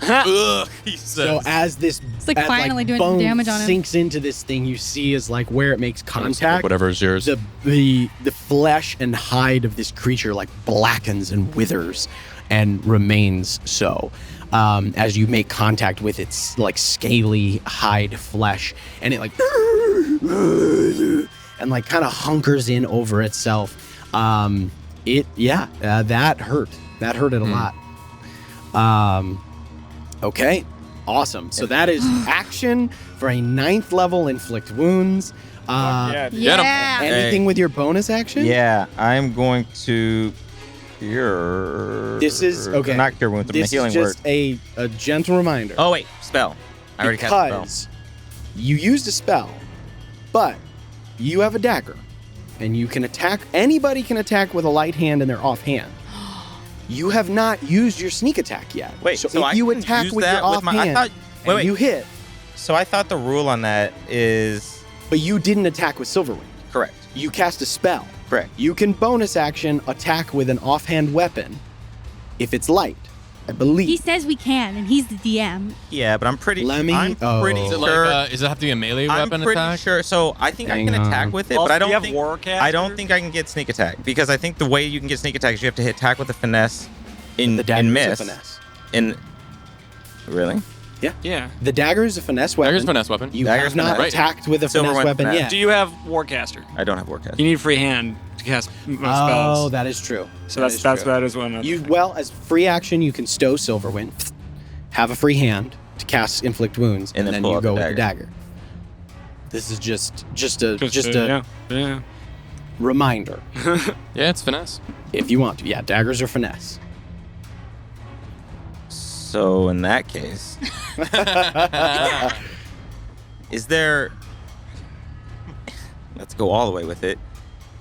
Ugh, he So says. as this like as, finally doing bone damage on him. sinks into this thing, you see is like where it makes contact. Whatever is yours. The flesh and hide of this creature like blackens and withers and remains so as you make contact with its like scaly hide flesh, and it like and like kind of hunkers in over itself. That hurt it a lot. Okay, awesome. So that is action for a 9th level inflict wounds. Yeah. Get 'em. Yeah. Anything with your bonus action? Yeah, I'm going to cure. This is okay. Not cure wounds. I'm This healing is just word. a gentle reminder. Oh wait, spell. I already cast a spell. Because you used a spell, but you have a dagger, and you can attack. Anybody can attack with a light hand and their off hand. You have not used your sneak attack yet. Wait, so so if I you can attack use with that your with off my- I hand thought- and wait. you hit, So I thought the rule on that is but you didn't attack with Silverwind. correct. You cast a spell. Correct. You can bonus action attack with an offhand weapon if it's light, I believe. He says we can, and he's the DM. Yeah, but I'm pretty. Let me- I'm pretty oh. Is it sure. like, does it have to be a melee I'm weapon pretty attack? sure. So I think I Hang can attack on. with it, Also, but I do you don't have think Warcaster? I don't think I can get sneak attack because I think the way you can get sneak attack is you have to hit attack with a finesse in The dagger is a miss. finesse. In really? Yeah. The dagger is a finesse weapon. Dagger's a finesse weapon. You Dagger's have not finesse. attacked with a Silverwind finesse weapon finesse. yet. Do you have Warcaster? I don't have Warcast. You need free hand to cast most Oh, spells. that is true. So That that's is that's true. that is one. You as free action, you can stow Silverwind, have a free hand to cast inflict wounds, And and then then pull you out go the with the dagger. This is just a yeah. reminder, Yeah, it's finesse. if you want to. Yeah, daggers are finesse. So in that case, is there? Let's go all the way with it.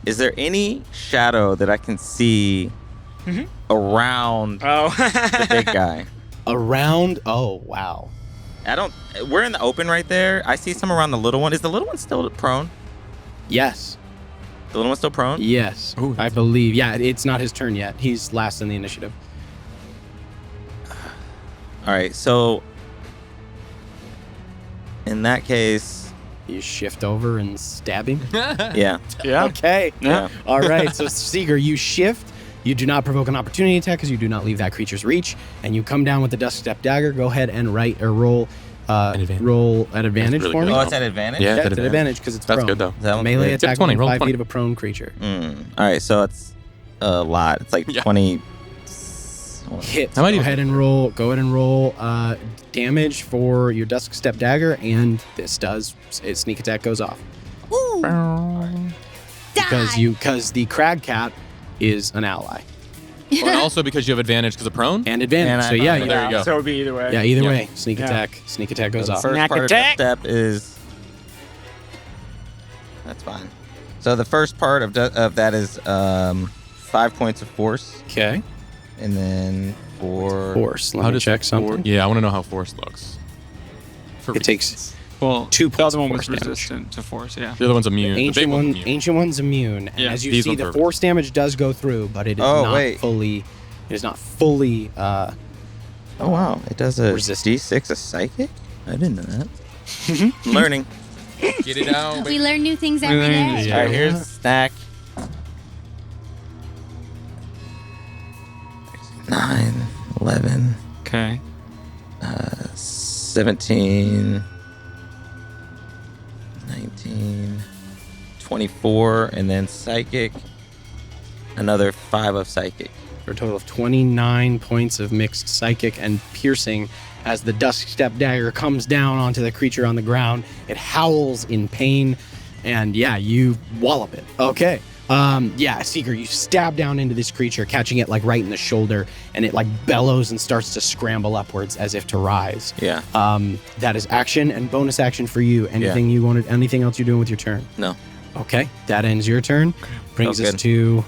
Is there any shadow that I can see around Oh. the big guy? Around. Oh, wow. We're in the open right there. I see some around the little one. Is the little one still prone? Yes. The little one's still prone? Yes. Ooh. I believe. Yeah, it's not his turn yet. He's last in the initiative. All right, so in that case, You shift over and stab him. yeah. Yeah. Okay. Yeah. All right. So, Seeger, you shift. You do not provoke an opportunity attack because you do not leave that creature's reach, and you come down with the Dusk Step Dagger. Go ahead and roll roll at advantage really for good. me. Oh, it's at advantage? Yeah. Yeah, it's at advantage because it's That's prone. good, though. That one's Melee good. attack 20, within roll 5 20. feet of a prone creature. All right, so that's a lot. It's like Yeah. 20. Hit. I might Go even- ahead and roll. Go ahead and roll damage for your Dusk Step Dagger, and this does sneak attack goes off because the Crag Cat is an ally Oh, and also because you have advantage because of prone? and advantage. And So I- yeah, there you go. So it would be either way. yeah. Either Yeah. way, sneak Yeah. attack goes off. First Snack part attack. of that step is that's fine. So the first part of that is 5 points of force, Okay. and then for Force. Let How me does check for- something. Yeah, I want to know how force looks. For It takes Well, 2 the points other of one was force damage. resistant to force. Yeah. the other one's immune. The big one's immune. Ancient one's immune. And Yeah, as you these see, ones the are- force damage does go through, but it is Oh, not wait. fully. It is not fully. oh wow, it does a Resist. D6 a psychic. I didn't know that. I'm learning. Get it out. We learn new things every day. All right, here's the stack. 9, 11, Okay. 17, 19, 24, and then psychic. Another 5 of psychic. For a total of 29 points of mixed psychic and piercing as the Dusk Step Dagger comes down onto the creature on the ground. It howls in pain, and yeah, you wallop it. Okay. Yeah, Seeker, you stab down into this creature, catching it like right in the shoulder, and it like bellows and starts to scramble upwards as if to rise. Yeah. That is action and bonus action for you. Anything you wanted? Anything else you're doing with your turn? No. Okay, that ends your turn. Brings Oh, us good. to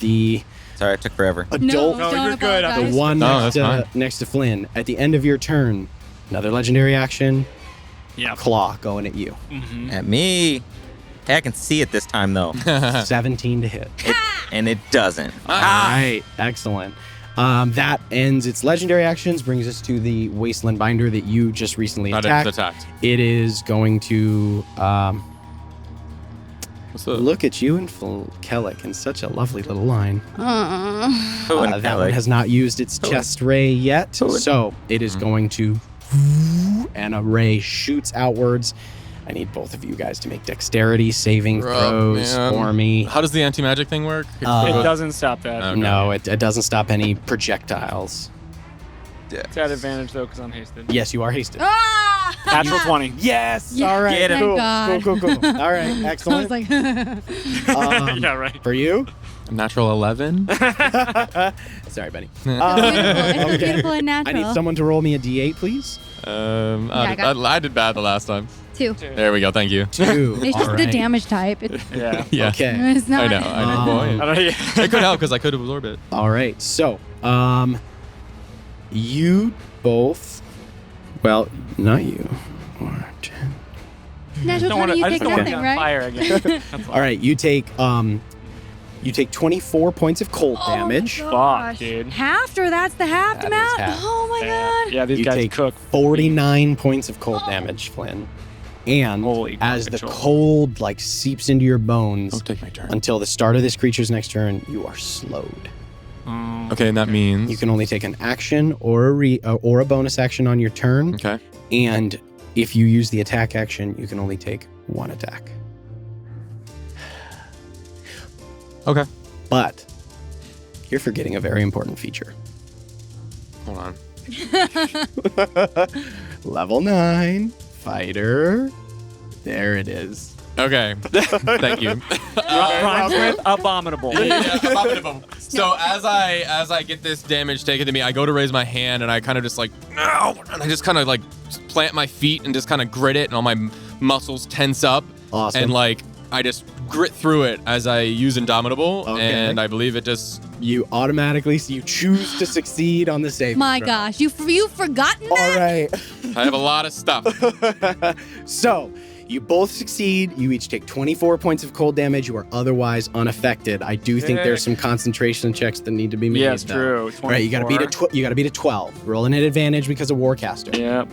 the Sorry, it took forever. adult. No, don't you're good. apologize. The one No, next, that's next to Flynn. At the end of your turn, another legendary action, Yeah. claw going at you. At me. Hey, I can see it this time though, 17 to hit. and it doesn't. All right, excellent. That ends its legendary actions, brings us to the Wasteland Binder that you just recently Not attacked. attacked. It is going to What's the look at you and Kellic in such a lovely little line. Oh, and That one has not used its chest ray yet, so it Mm-hmm. is going to, and a ray shoots outwards. I need both of you guys to make dexterity saving throws man. for me. How does the anti-magic thing work? It doesn't stop that. Okay. No, it doesn't stop any projectiles. It's at advantage though because I'm hasted. Yes, you are hasted. Ah! Natural 20. Yes. Yeah. All right. Get him. Cool. Thank Cool. Cool. Cool. All right. I was Excellent. like, Yeah, right. For you. Natural 11. Sorry, Benny. beautiful. It's okay. beautiful and I natural. need someone to roll me a D8, please. I did bad the last time. 2. There we go. Thank you. 2. It's just All the right. damage type. Yeah. Yeah. Okay. It's not. I know. Boy. I don't know. Yeah. It could help because I could absorb it. All right. So, you both. Well, not you. 4, 10. Natural Don't wanna, 20, you I take just don't want to nothing, be on right? fire again. That's all. All right. You take 24 points of cold damage. Oh my gosh. Fuck, dude. Half, or that's the half That is amount? half. Oh my god. Yeah, these You guys take cook. 49 points of cold damage, Flynn. And Holy as the control. cold like seeps into your bones Don't take my turn. until the start of this creature's next turn, you are slowed. Okay, and that means You can only take an action or a bonus action on your turn. Okay. And if you use the attack action, you can only take one attack. Okay. But you're forgetting a very important feature. Hold on. Level 9, fighter. There it is. Okay. Thank you. Rhymes with abominable. So as I get this damage taken to me, I go to raise my hand and I kind of just like no, and I just kind of like plant my feet and just kind of grit it, and all my muscles tense up. Awesome. And like I just grit through it as I use Indomitable, Okay. and I believe it just. You choose to succeed on the save. My gosh, you've forgotten that? All right. I have a lot of stuff. So, you both succeed. You each take 24 points of cold damage. You are otherwise unaffected. I do think there's some concentration checks that need to be made. Yeah, it's though. true. All right, you got to beat a 12. Rolling at advantage because of Warcaster. Yep.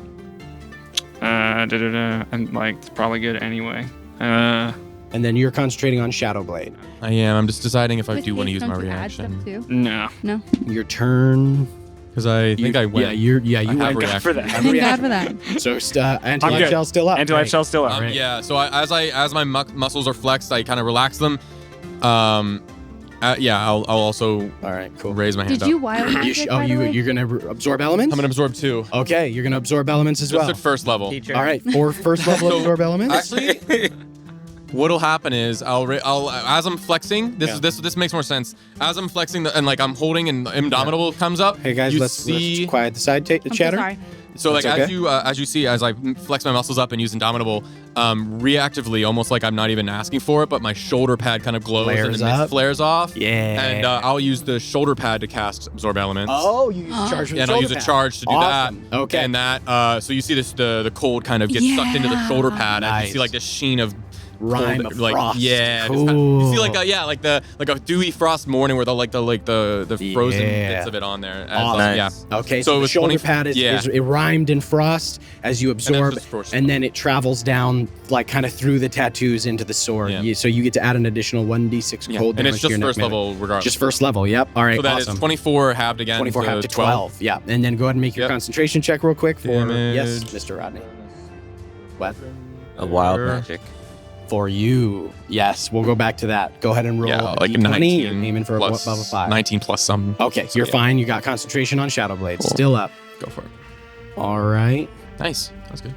And like it's probably good anyway. And then you're concentrating on Shadowblade. I am. I'm just deciding if I With do want to haste, use my don't you add stuff reaction. too? No. No. Your turn. Because I think I win. You I have went. reaction. For that. Thank God for that. So anti-life good. shell's still up. Anti-life right? shell's still up. Right. Yeah. So as my muscles are flexed, I kind of relax them. I'll also All right, cool. raise my hand Did up. you wild magic, by the way? You're gonna absorb elements? I'm gonna absorb 2. Okay, you're gonna absorb elements as Just well. at first level. Teacher. All right, for first level So, absorb elements. Actually, what'll happen is I'll as I'm flexing. This makes more sense. As I'm flexing and like I'm holding and Indomitable comes up. Hey guys, you let's see. quiet the side I'm so chatter. sorry. So like That's as you see as I flex my muscles up and use Indomitable, reactively, almost like I'm not even asking for it, but my shoulder pad kind of glows Flares and the mist up. flares off. Yeah. And I'll use the shoulder pad to cast absorb elements. Oh, you use charge with And the I'll shoulder use a pad. charge to do Awesome. that. Okay. And that so you see this the cold kind of gets sucked into the shoulder pad, and you see like this sheen of Rime cold, of like frost. yeah, Cool. you see like a dewy frost morning where the frozen Yeah. bits of it on there. As, Awesome. Yeah. Okay, So so it the was shoulder 20 pad is yeah. it rhymed in frost as you absorb, just frost. and then it travels down like kind of through the tattoos into the sword. Yeah. So you get to add an additional 1d6 Yeah. cold And damage it's to just your first next level regardless. Just first level. Yep. All right. So that awesome. is 24 halved again. 24 half to 12. Yeah, and then go ahead and make your Yep. concentration check real quick for Damage. yes, Mr. Rodney. What? A wild magic. For you, yes. We'll go back to that. Go ahead and roll Yeah, a like a D20. 19 You're aiming for plus above a 5. 19 plus some. Okay, you're yeah. fine. You got concentration on Shadowblade. Cool. Still up. Go for it. All right. Nice. That's good.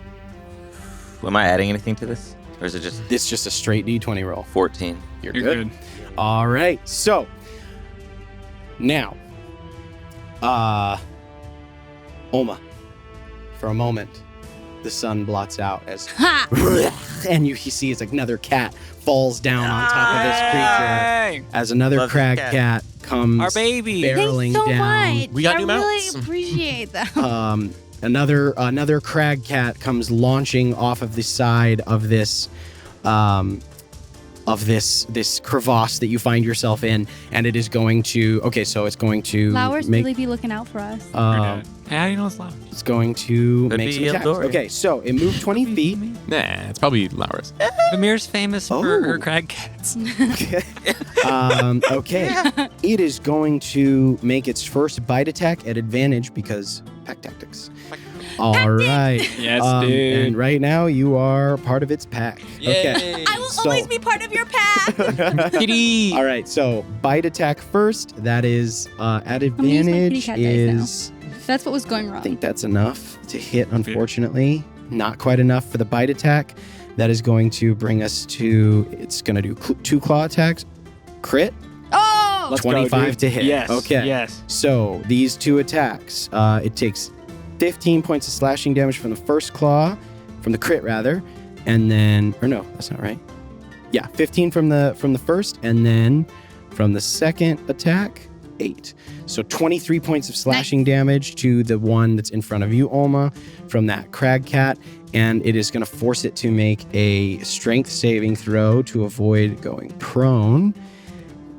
Am I adding anything to this? Or is it just This is just a straight D20 roll. 14? You're You're good. good. All right. So now, Oma, for a moment, the sun blots out as Ha! and you see as another cat falls down on top of this creature as another Love this crag cat. cat comes Our baby. barreling Thanks so down. much. We got new I really mounts. appreciate that. Another crag cat comes launching off of the side of this this crevasse that you find yourself in, and it is going to it's going to Flowers make really be looking out for us. Hey, how do you know it's loud? it's going to Could make be some attacks. Elbor. Okay, so it moved 20 feet. Nah, it's probably Laura's. Vamir's famous for Oh. her crag cats. Okay. It is going to make its first bite attack at advantage because pack tactics. All right. Yes, And right now you are part of its pack. Okay. I will So- always be part of your pack. Kitty. All right. So bite attack first. That is at use my kitty advantage cat dice now. is. That's what was going I wrong. think that's enough to hit. Unfortunately, not quite enough for the bite attack. That is going to bring us to. It's going to do 2 claw attacks. Crit. Oh! Let's go, 25 dude. to hit. Yes. Okay. Yes. So these 2 attacks, it takes 15 points of slashing damage from the first claw, from the crit rather, and then no, that's not right. Yeah, 15 from the first, and then from the second attack, 8. So 23 points of slashing damage to the one that's in front of you, Olma, from that crag cat, and it is going to force it to make a strength saving throw to avoid going prone.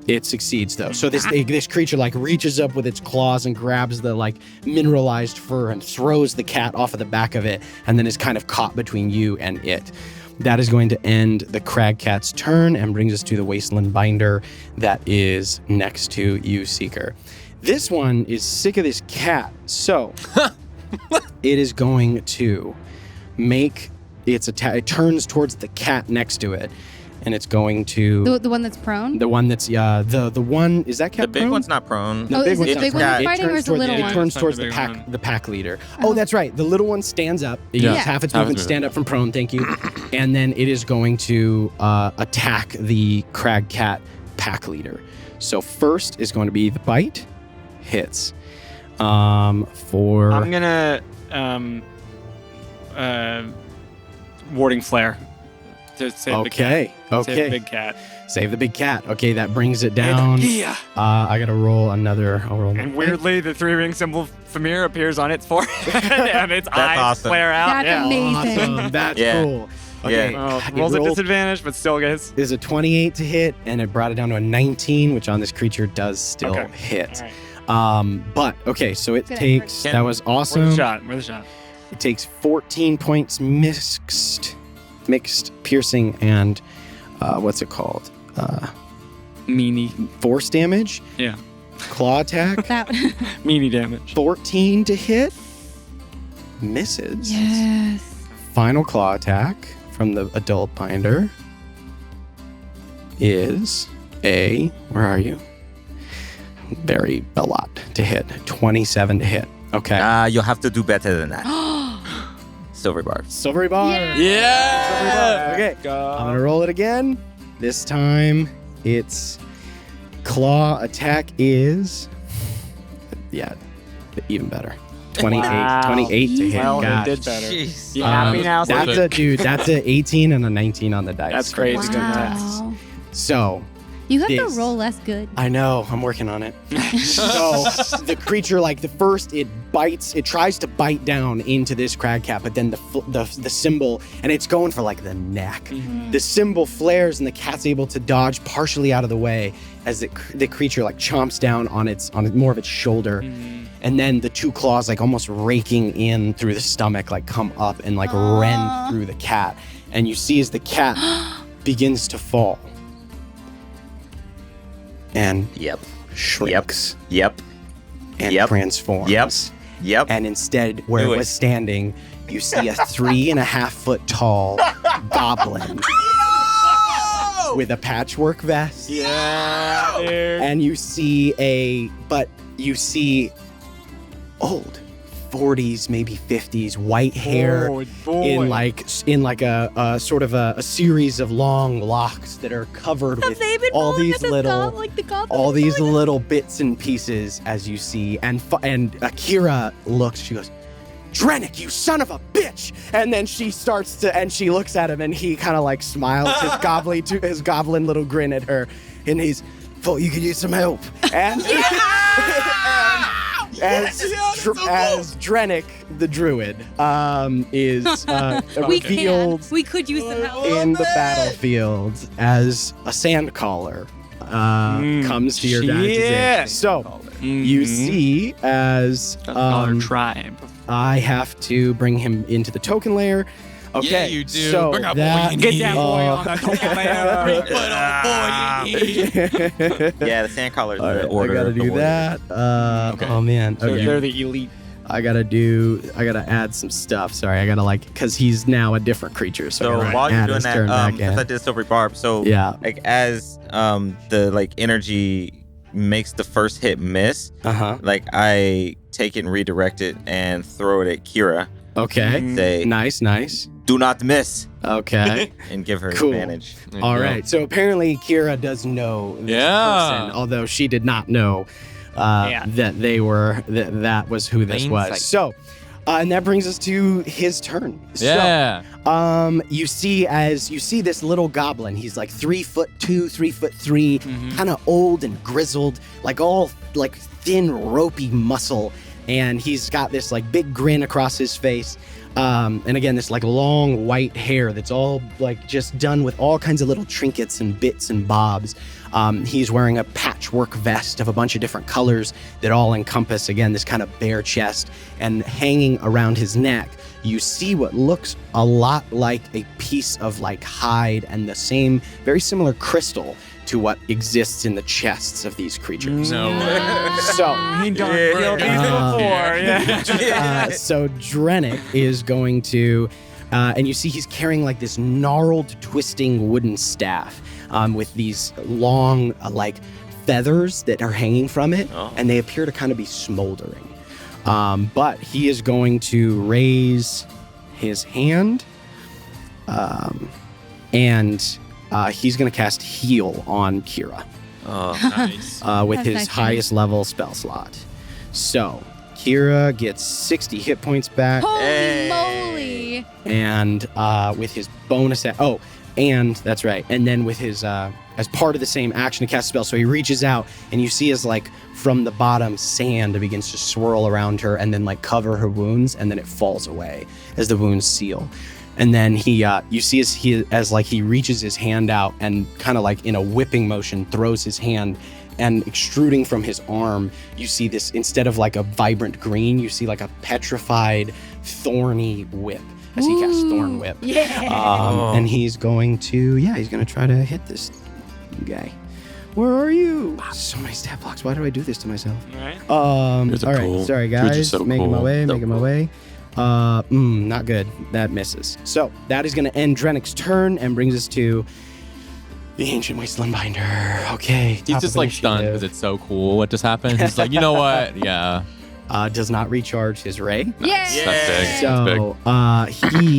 It succeeds though. So this creature like reaches up with its claws and grabs the like mineralized fur and throws the cat off of the back of it, and then is kind of caught between you and it. That is going to end the crag cat's turn and brings us to the wasteland binder that is next to you, Seeker. This one is sick of this cat, so it is going to make its attack. It turns towards the cat next to it, and it's going to The one that's prone? the one that's the one is that cat The big prone? one's not prone. The Oh, big is it one's the not big prone. one that's It fighting or turns is the towards- little It one? turns It's towards the the big pack one. the pack leader. Oh, that's right. The little one stands up. It uses Yeah. half its Half movement its to stand up from prone. Thank you. And then it is going to attack the crag cat pack leader. So first is going to be the bite. Hits. For I'm gonna warding flare to save the cat. okay. Okay. Save the big cat. Save the big cat. Okay, that brings it down. Yeah. I gotta roll another. I'll roll. And weirdly, the 3-ring symbol Famir appears on its forehead, and its eyes awesome. flare out. That's amazing. Awesome. That's Yeah. cool. Okay. Yeah. it Rolls at rolled- disadvantage, but still gets. is a 28 to hit, and it brought it down to a 19, which on this creature does still Okay. hit. All right. But okay, so it Good takes. effort. That was Worth a awesome. shot. Worth a shot. It takes 14 points mixed piercing, and what's it called? Meanie. Force damage. Yeah. Claw attack. That. Meanie damage. 14 to hit. Misses. Yes. Final claw attack from the adult binder is where are you? A lot to hit. 27 to hit. Okay. You'll have to do better than that. Silver bar. Silvery bar. Yeah. Okay. I'm gonna roll it again. This time its claw attack is even better. 28. Wow. 28 to hit. Well, Gosh. it did better. Jeez. You happy now? That's Steve? that's a 18 and a 19 on the dice. That's crazy. Good maths. Wow. So You have to This. roll less good. I know, I'm working on it. So the creature, like the first, it tries to bite down into this crag cat, but then the symbol, and it's going for like the neck. The symbol flares, and the cat's able to dodge partially out of the way as the creature like chomps down on more of its shoulder, and then the two claws like almost raking in through the stomach, like come up and like rend through the cat, and you see as the cat begins to fall. And shrinks. Yep. And Yep. transforms. Yep. And instead, where Do it it. was standing, you see a 3.5 foot tall goblin with a patchwork vest. Yeah, dude. And you see old 40s, maybe 50s, white hair. Oh, boy. In like a sort of a series of long locks that are covered with all these little little bits and pieces, as you see. And Akira looks. She goes, "Drennick, you son of a bitch!" And then she she looks at him, and he kind of like smiles his goblin little grin at her, and he's, "Thought you could use some help." And as Drennick, the druid, is revealed We could use some help. in the battlefield as a sand caller comes to your guys' aid. So you see as Our tribe. I have to bring him into the token layer. Okay, Yeah, you do. So Bring that that, boy in Get here. that boy on that token layer. Yeah, the sand collar is All the right, order. I gotta of the do warriors. that. Okay. Oh man. So Okay. they're the elite. I gotta add some stuff. Sorry, I gotta because he's now a different creature. So, So I gotta while you're add doing his that, turn back because I in. did silver barb, so Yeah. like as the like energy makes the first hit miss, like I take it and redirect it and throw it at Kira. Okay. Say, Nice. "Do not miss," Okay. and give her Cool. advantage. There you All go. right. So apparently Kira does know this Yeah. person, although she did not know that they were that was who this Plain was. sight. So, and that brings us to his turn. Yeah. So, you see this little goblin. He's like 3'2", 3'3", kind of old and grizzled, like all like thin, ropey muscle, and he's got this like big grin across his face. And again, this like long white hair that's all like just done with all kinds of little trinkets and bits and bobs. He's wearing a patchwork vest of a bunch of different colors that all encompass, again, this kind of bare chest. And hanging around his neck, you see what looks a lot like a piece of like hide and the same, very similar crystal to what exists in the chests of these creatures. No way. So, He done killed these before. Yeah. so Drennick is going to, and you see he's carrying like this gnarled, twisting wooden staff with these long, like feathers that are hanging from it, and they appear to kind of be smoldering. But he is going to raise his hand, and he's going to cast Heal on Kira. Nice. With That's his nice. highest level spell slot. So, Kira gets 60 hit points back, Holy Hey. moly! and with his bonus, And that's right. And then with his, as part of the same action to cast a spell, so he reaches out and you see as like from the bottom sand begins to swirl around her and then like cover her wounds, and then it falls away as the wounds seal. And then you see as he reaches his hand out and kind of like in a whipping motion throws his hand, and extruding from his arm, you see this, instead of like a vibrant green, you see like a petrified, thorny whip as he casts Thorn Whip. Yeah. And he's going to try to hit this guy. Where are you? So many stat blocks. Why do I do this to myself? All right. Cool. Sorry, You're guys. just so making cool. my way. Not good. That misses. So that is going to end Drennick's turn and brings us to the Ancient Wasteland Binder. Okay. He's top just of like stunned initiative. because it's so cool what just happened. He's like, you know what? Yeah. Does not recharge his ray. Nice. That's big. So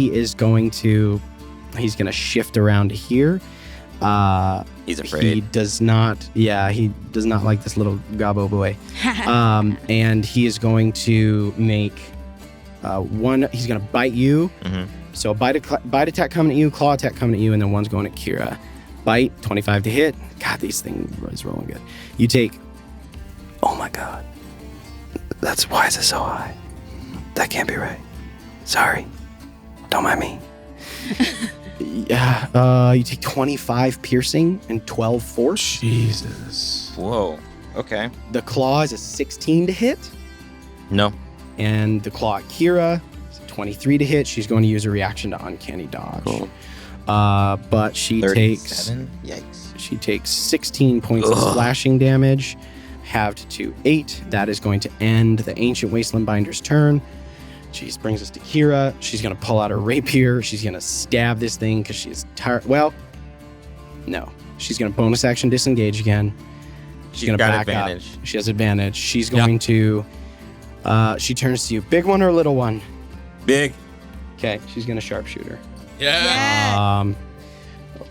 he's going to shift around here. He's afraid. He does not like this little gobbo boy. And he is going to make he's going to bite you. Mhm. So bite attack coming at you, claw attack coming at you, and then one's going at Kira. Bite, 25 to hit. God, these things is rolling good. You take, oh my God. Why is it so high? That can't be right. Sorry. Don't mind me. Yeah, you take 25 piercing and 12 force. Jesus. Whoa. Okay. The claw is a 16 to hit. No. And the claw at Kira is a 23 to hit. She's going to use a reaction to uncanny dodge. Cool. But she takes 37? Yikes. She takes 16 points of slashing damage, halved to 8. That is going to end the Ancient Wasteland Binder's turn. She brings us to Kira. She's going to pull out her rapier. She's going to stab this thing because she's tired. Well, no. She's going to bonus action disengage again. She's going to got back advantage. up. She has advantage. She's going to... she turns to you. Big one or little one? Big. Okay, she's going to sharpshooter. Yeah.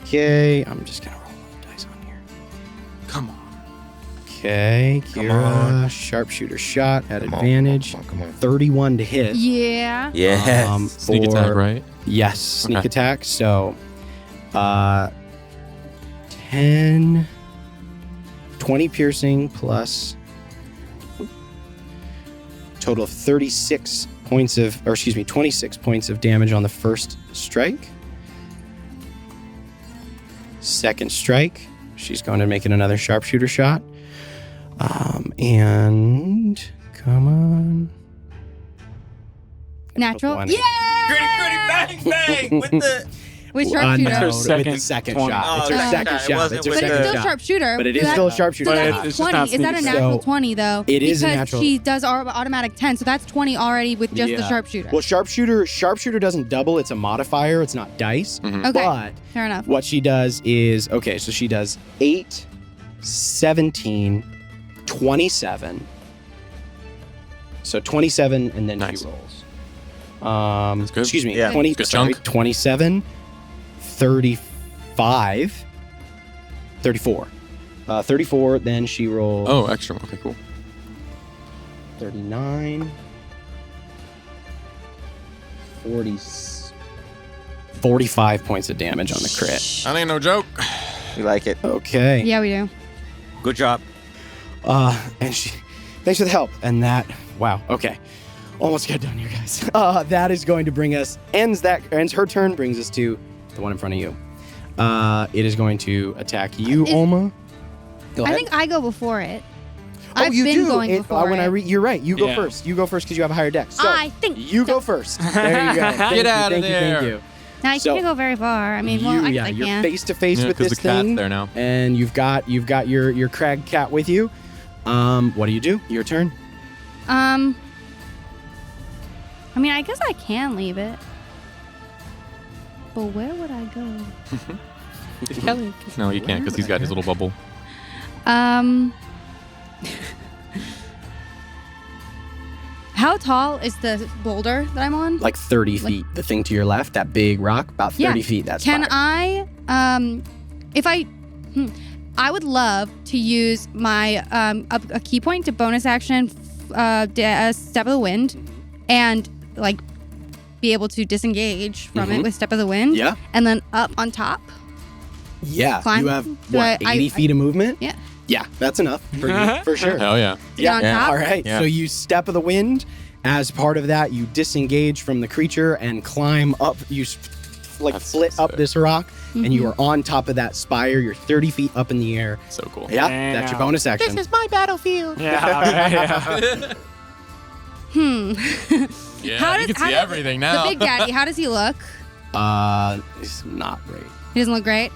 Okay, I'm just going to roll the dice on here. Come on. Okay, Come Kira, on. sharpshooter shot at Come on, advantage. Come on. 31 to hit. Yeah. Yes. Sneak attack, right? Yes, sneak Okay. attack. So, 10, 20 piercing plus total of 26 points of, 26 points of damage on the first strike. Second strike, she's going to make it another sharpshooter shot. And come on. Natural. One. Yeah. Gritty, bang, bang with the. With No, sharpshooter. Her second with the second 20. shot. It's her Oh, second okay. It shot. wasn't It's her with But it's second still shot. sharpshooter. But it is So still a that- sharpshooter. So But that it's means just 20. not Is that a sneak natural attack. 20 though? It is a because natural. she does automatic 10, so that's 20 already with just the Yeah. sharpshooter. Well, sharpshooter doesn't double. It's a modifier. It's not dice. okay, But fair enough. what she does is, okay, so she does 8, 17, 27. So 27, and then Nice. she rolls. That's good. Excuse me, Yeah. 20, Good sorry, chunk. 27, 35, 34. 34, then she rolls Oh, extra. Okay, cool. 39, 40, 45 points of damage on the crit. That ain't no joke. We like it. Okay. Yeah, we do. Good job. And she, thanks for the help. And that, wow, okay. Almost got done here, guys. That is going to bring us, ends her turn, brings us to the one in front of you. It is going to attack you, Alma. Go I ahead. think I go before it. Oh, I've you been do. going before when it. you're right. You go Yeah. first. You go first because you have a higher dex. So I think you go first. There you go. Thank Get you, out of thank you, there. Thank you. Now, I So- can't go very far. I mean, well, I guess I you're can. face to face Yeah, with because this the cat's thing, there now. and you've got your crag cat with you. What do you do? Your turn. I mean, I guess I can leave it. But where would I go? No, you can't because he's got his little bubble. How tall is the boulder that I'm on? Like 30 feet. The thing to your left, that big rock, about 30 feet. That's Can fine. I, if I, I would love to use my, a key point to bonus action, step of the wind, and like be able to disengage from it with Step of the Wind. Yeah. And then up on top. Yeah. Climb. You have, Do what, 80 feet of movement? Yeah. Yeah, that's enough for you, for sure. Hell yeah. To get on top. All right. Yeah. So you Step of the Wind. As part of that, you disengage from the creature and climb up. You flit up this rock, and you are on top of that spire. You're 30 feet up in the air. So cool. Yeah, Damn. that's your bonus action. my battlefield. Yeah. Yeah, How you does- can how see does- everything The now. big daddy, how does he look? It's not great. He doesn't look great.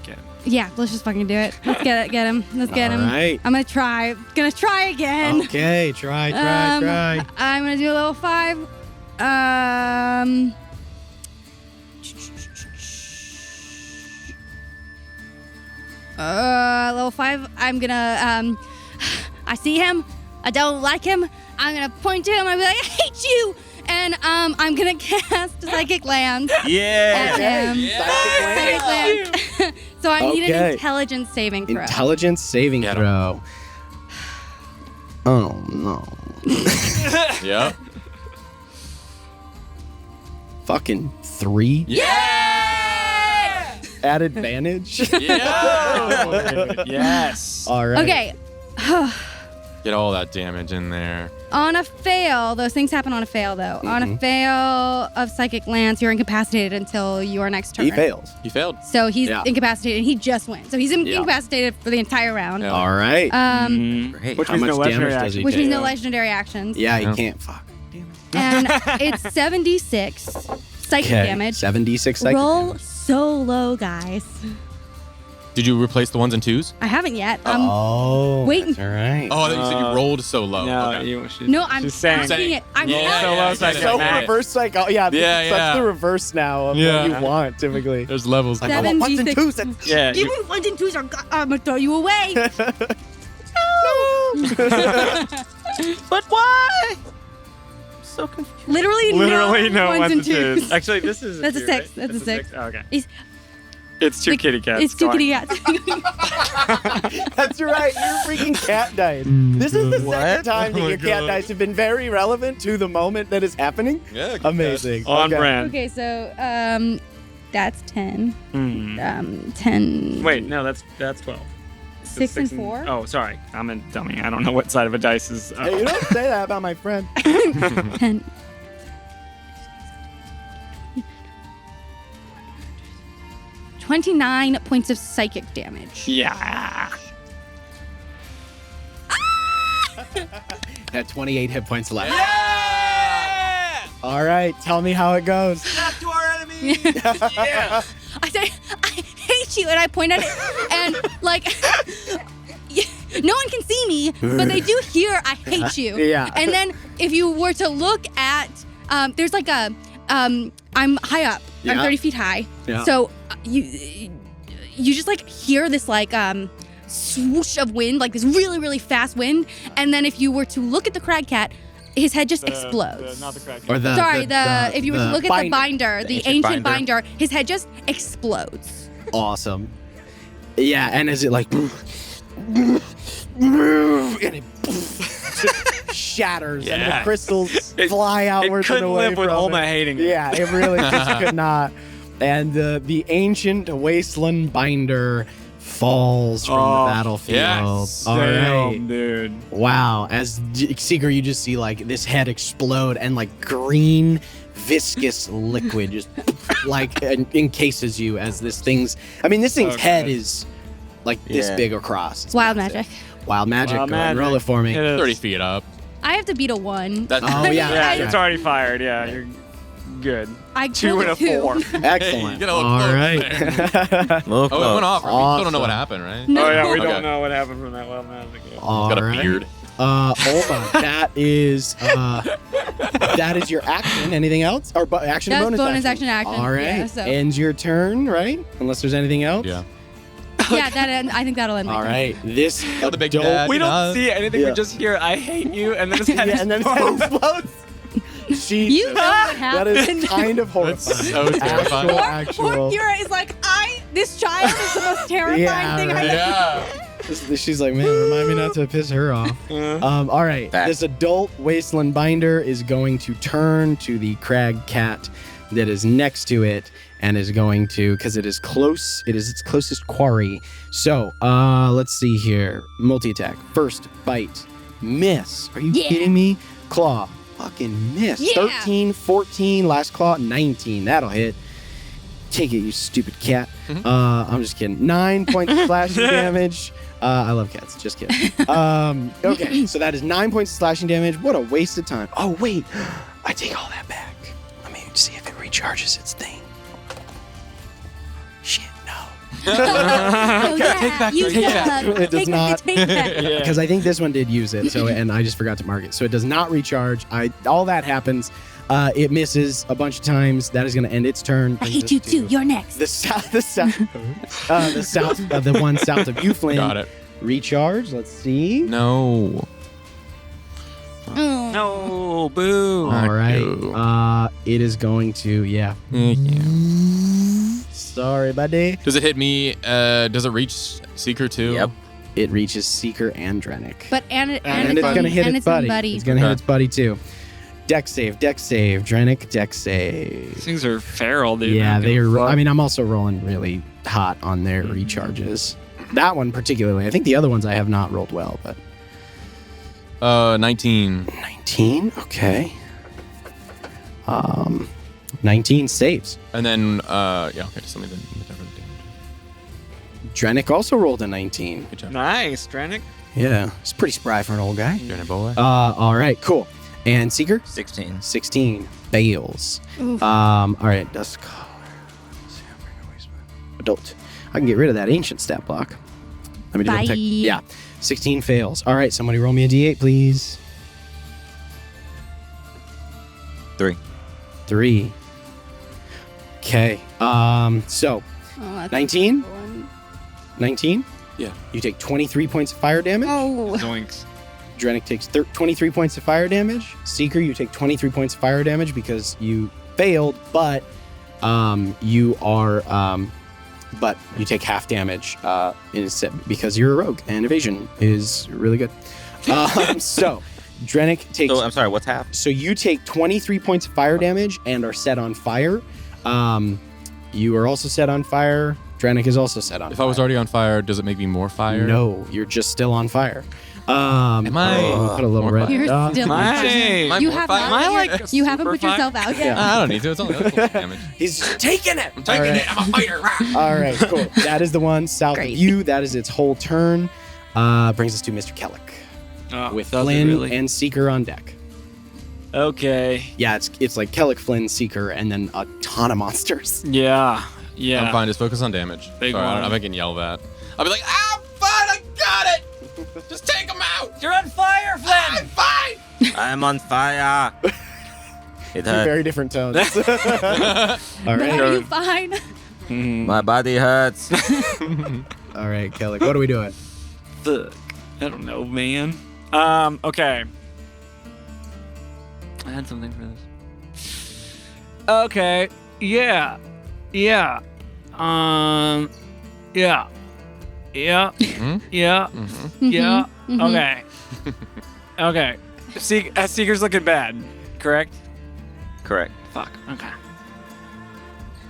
Get him. Yeah, let's just fucking do it. Let's get him. Let's get him. All right. I'm gonna try. Gonna try again. Okay, try. I'm gonna do a level 5. Level 5. I'm gonna I see him. I don't like him. I'm gonna point to him. I'm gonna be like, I hate you. And I'm gonna cast Psychic Lance at him. Psychic Lance. So I need an Okay. intelligence saving throw. Intelligence saving Get 'em. throw. Oh no. Yep. Fucking 3. Yeah. At advantage. Yeah. Yes. All right. Okay. Get all that damage in there. On a fail, those things happen on a fail though. On a fail of Psychic Lance, you're incapacitated until your next turn. He fails. He failed. So he's Yeah. incapacitated and he just went. So he's incapacitated for the entire round. Yeah. All right. Great. Which How means much no legendary damage does he action. Which means take? no legendary actions. Yeah, he Yeah. can't. Fuck. And it's 76 psychic Okay. damage. 76 psychic Roll damage. so low, guys. Did you replace the ones and twos? I haven't yet. Oh, waiting. that's all right. Oh, I thought you said you rolled so low. No, Okay. you should. No, I'm she's saying. asking it. I'm Yeah, asking so yeah, low I psychic get it. damage. reverse psycho. Yeah, Yeah, that's yeah. the reverse now of Yeah. what you want typically. There's levels. Like, I want ones and 76. twos. That's Yeah. Even ones and twos are. I'm gonna throw you away. But why? So confused. Literally No ones and twos. Actually, this is. That's a two, 6. right? That's a 6. Oh, okay. It's- It's two kitty cats. It's two Sorry. kitty cats. That's right. You're freaking cat dice. This is the second time that Oh my your cat God. dice have been very relevant to the moment that is happening. Yeah. good Amazing. On Okay. brand. Okay, so that's 10. Hmm. 10. Wait, no, that's 12. 6 and 4. Oh, sorry. I'm a dummy. I don't know what side of a dice is. Hey, you don't say that about my friend. 10. 29 points of psychic damage. Yeah. Had 28 hit points left. Yeah! All right, tell me how it goes. Yeah. I say, I hate you, and I point at it, and like, no one can see me, but they do hear I hate you. Yeah. And then if you were to look at, there's like a, I'm high up. I'm Yeah. 30 feet high. Yeah. So you just like hear this like swoosh of wind, like this really, really fast wind. And then if you were to look at the crag cat, his head just explodes. Not the crack. Or the Sorry, if you were to look at the binder, the ancient ancient binder. binder, his head just explodes. Awesome. Yeah, and is it like and it shatters and the Yeah. crystals fly outwards It and couldn't away live with from Olma it. hating it. Yeah, it really just could not. And the ancient wasteland binder falls from Oh, the battlefield. yes. All Damn, right. dude. Wow. As Seeker, you just see like this head explode and like green viscous liquid just like encases you as this thing's. I mean, this thing's Okay. head is like this Yeah. big across. It's Wild massive. magic. Wild magic. Wild Go ahead and roll it magic. for me. It is. 30 feet up. I have to beat a 1. That's Oh, yeah. Yeah, Okay. it's already fired. Yeah, you're good. I 2 rolled and a 2. 4. Excellent. you get a little All close right. Oh, it went off. Right? We still don't know what Awesome. happened, right? No. Oh yeah, we Okay. don't know what happened from that wild magic. Yeah. All He's got a right. beard. Olma, that is your action. Anything else? Or action That's bonus bonus action. action. All right. Yeah, so. Ends your turn, right? Unless there's anything else. Yeah. Yeah, I think that'll end my All turn. right. This the big adult- dad. We don't Yeah. see anything. Yeah. We just hear "I hate you," and then his head Yeah, and then his head explodes. You know what That happened. is kind of horrifying. That's so terrifying. Poor Actual. Kira is like, this child is the most terrifying Yeah, thing right. I've Yeah. She's like, man, remind me not to piss her off. All right. Back. This adult wasteland binder is going to turn to the crag cat that is next to it and is going to, because it is its closest quarry. So, let's see here. Multi-attack. First bite. Miss. Are you kidding me? Claw. Fucking miss. Yeah. 13, 14, last claw, 19. That'll hit. Take it, you stupid cat. I'm just kidding. 9 points of slashing damage. I love cats. Just kidding. Okay, so that is 9 points of slashing damage. What a waste of time. Oh, wait. I take all that back. Let me see if it recharges its thing. Shit, no. Oh, yeah. Take back, You take suck. back. It does not. Take that. Because I think this one did use it, so and I just forgot to mark it. So it does not recharge. All that happens. It misses a bunch of times. That is going to end its turn. I hate you too. You're next. The south, the one south of you, Flynn. Got it. Recharge. Let's see. No. Mm. No, boo. All right. It is going to. Yeah. Sorry, buddy. Does it hit me? Does it reach Seeker too? Yep. It reaches Seeker and Drenick. But and it's going to hit its buddy. It's going to hit its buddy too. Dex save. Drenick, dex save. These things are feral, dude. Yeah, I don't they give a are. fuck. I mean, I'm also rolling really hot on their recharges. That one particularly. I think the other ones I have not rolled well, but 19. 19. Okay. 19 saves. And then okay, just let me then. Drenick also rolled a 19. Good job. Nice, Drenick. Yeah, it's pretty spry for an old guy. Johnny boy. All right, cool. And Seeker? 16. 16 fails. Oof. All right, Dust Collar. Adult. I can get rid of that ancient stat block. Let me do Bye. a tech. Yeah, 16 fails. All right, somebody roll me a d8, please. 3. 3. Okay. So Oh, that's 19. one. 19. Yeah. You take 23 points of fire damage. Oh. Zoinks. Drenick takes 23 points of fire damage. Seeker, you take 23 points of fire damage because you failed, but you take half damage instead because you're a rogue and evasion is really good. So Drenick takes. So I'm sorry. What's half? So you take 23 points of fire damage and are set on fire. You are also set on fire. Drenick is also set on If fire. I was already on fire, does it make me more fire? No, you're just still on fire. Am I? Put a little More red fire? You're dot. still Nice. Am I You more have fire? not. Am I like You haven't super put yourself out yet. I don't need to. It's only damage. He's taking it. I'm taking it. I'm a fighter. All right, cool. That is the one south Great. of you. That is its whole turn. Brings us to Mr. Kellick Oh, with does it Flynn really? and Seeker on deck. Okay. Yeah, it's like Kellick, Flynn, Seeker, and then a ton of monsters. Yeah. Yeah. I'm fine. Just focus on damage. Big Sorry, I one. don't know if I can yell that. I'll be like, ah, fine, I got it. Just take them out. You're on fire, Flynn. I'm fine. I'm on fire. It Two hurt. very different tones. All right, Are you fine? My body hurts. all right, Kellick. What are we doing? Fuck. I don't know, man. Okay. I had something for this. Okay. Yeah. Yeah. Yeah. Yeah. Mhm. Yeah. Mm-hmm. Yeah. Mhm. Okay. Okay. Seeker's looking bad, correct? Correct. Fuck. Okay.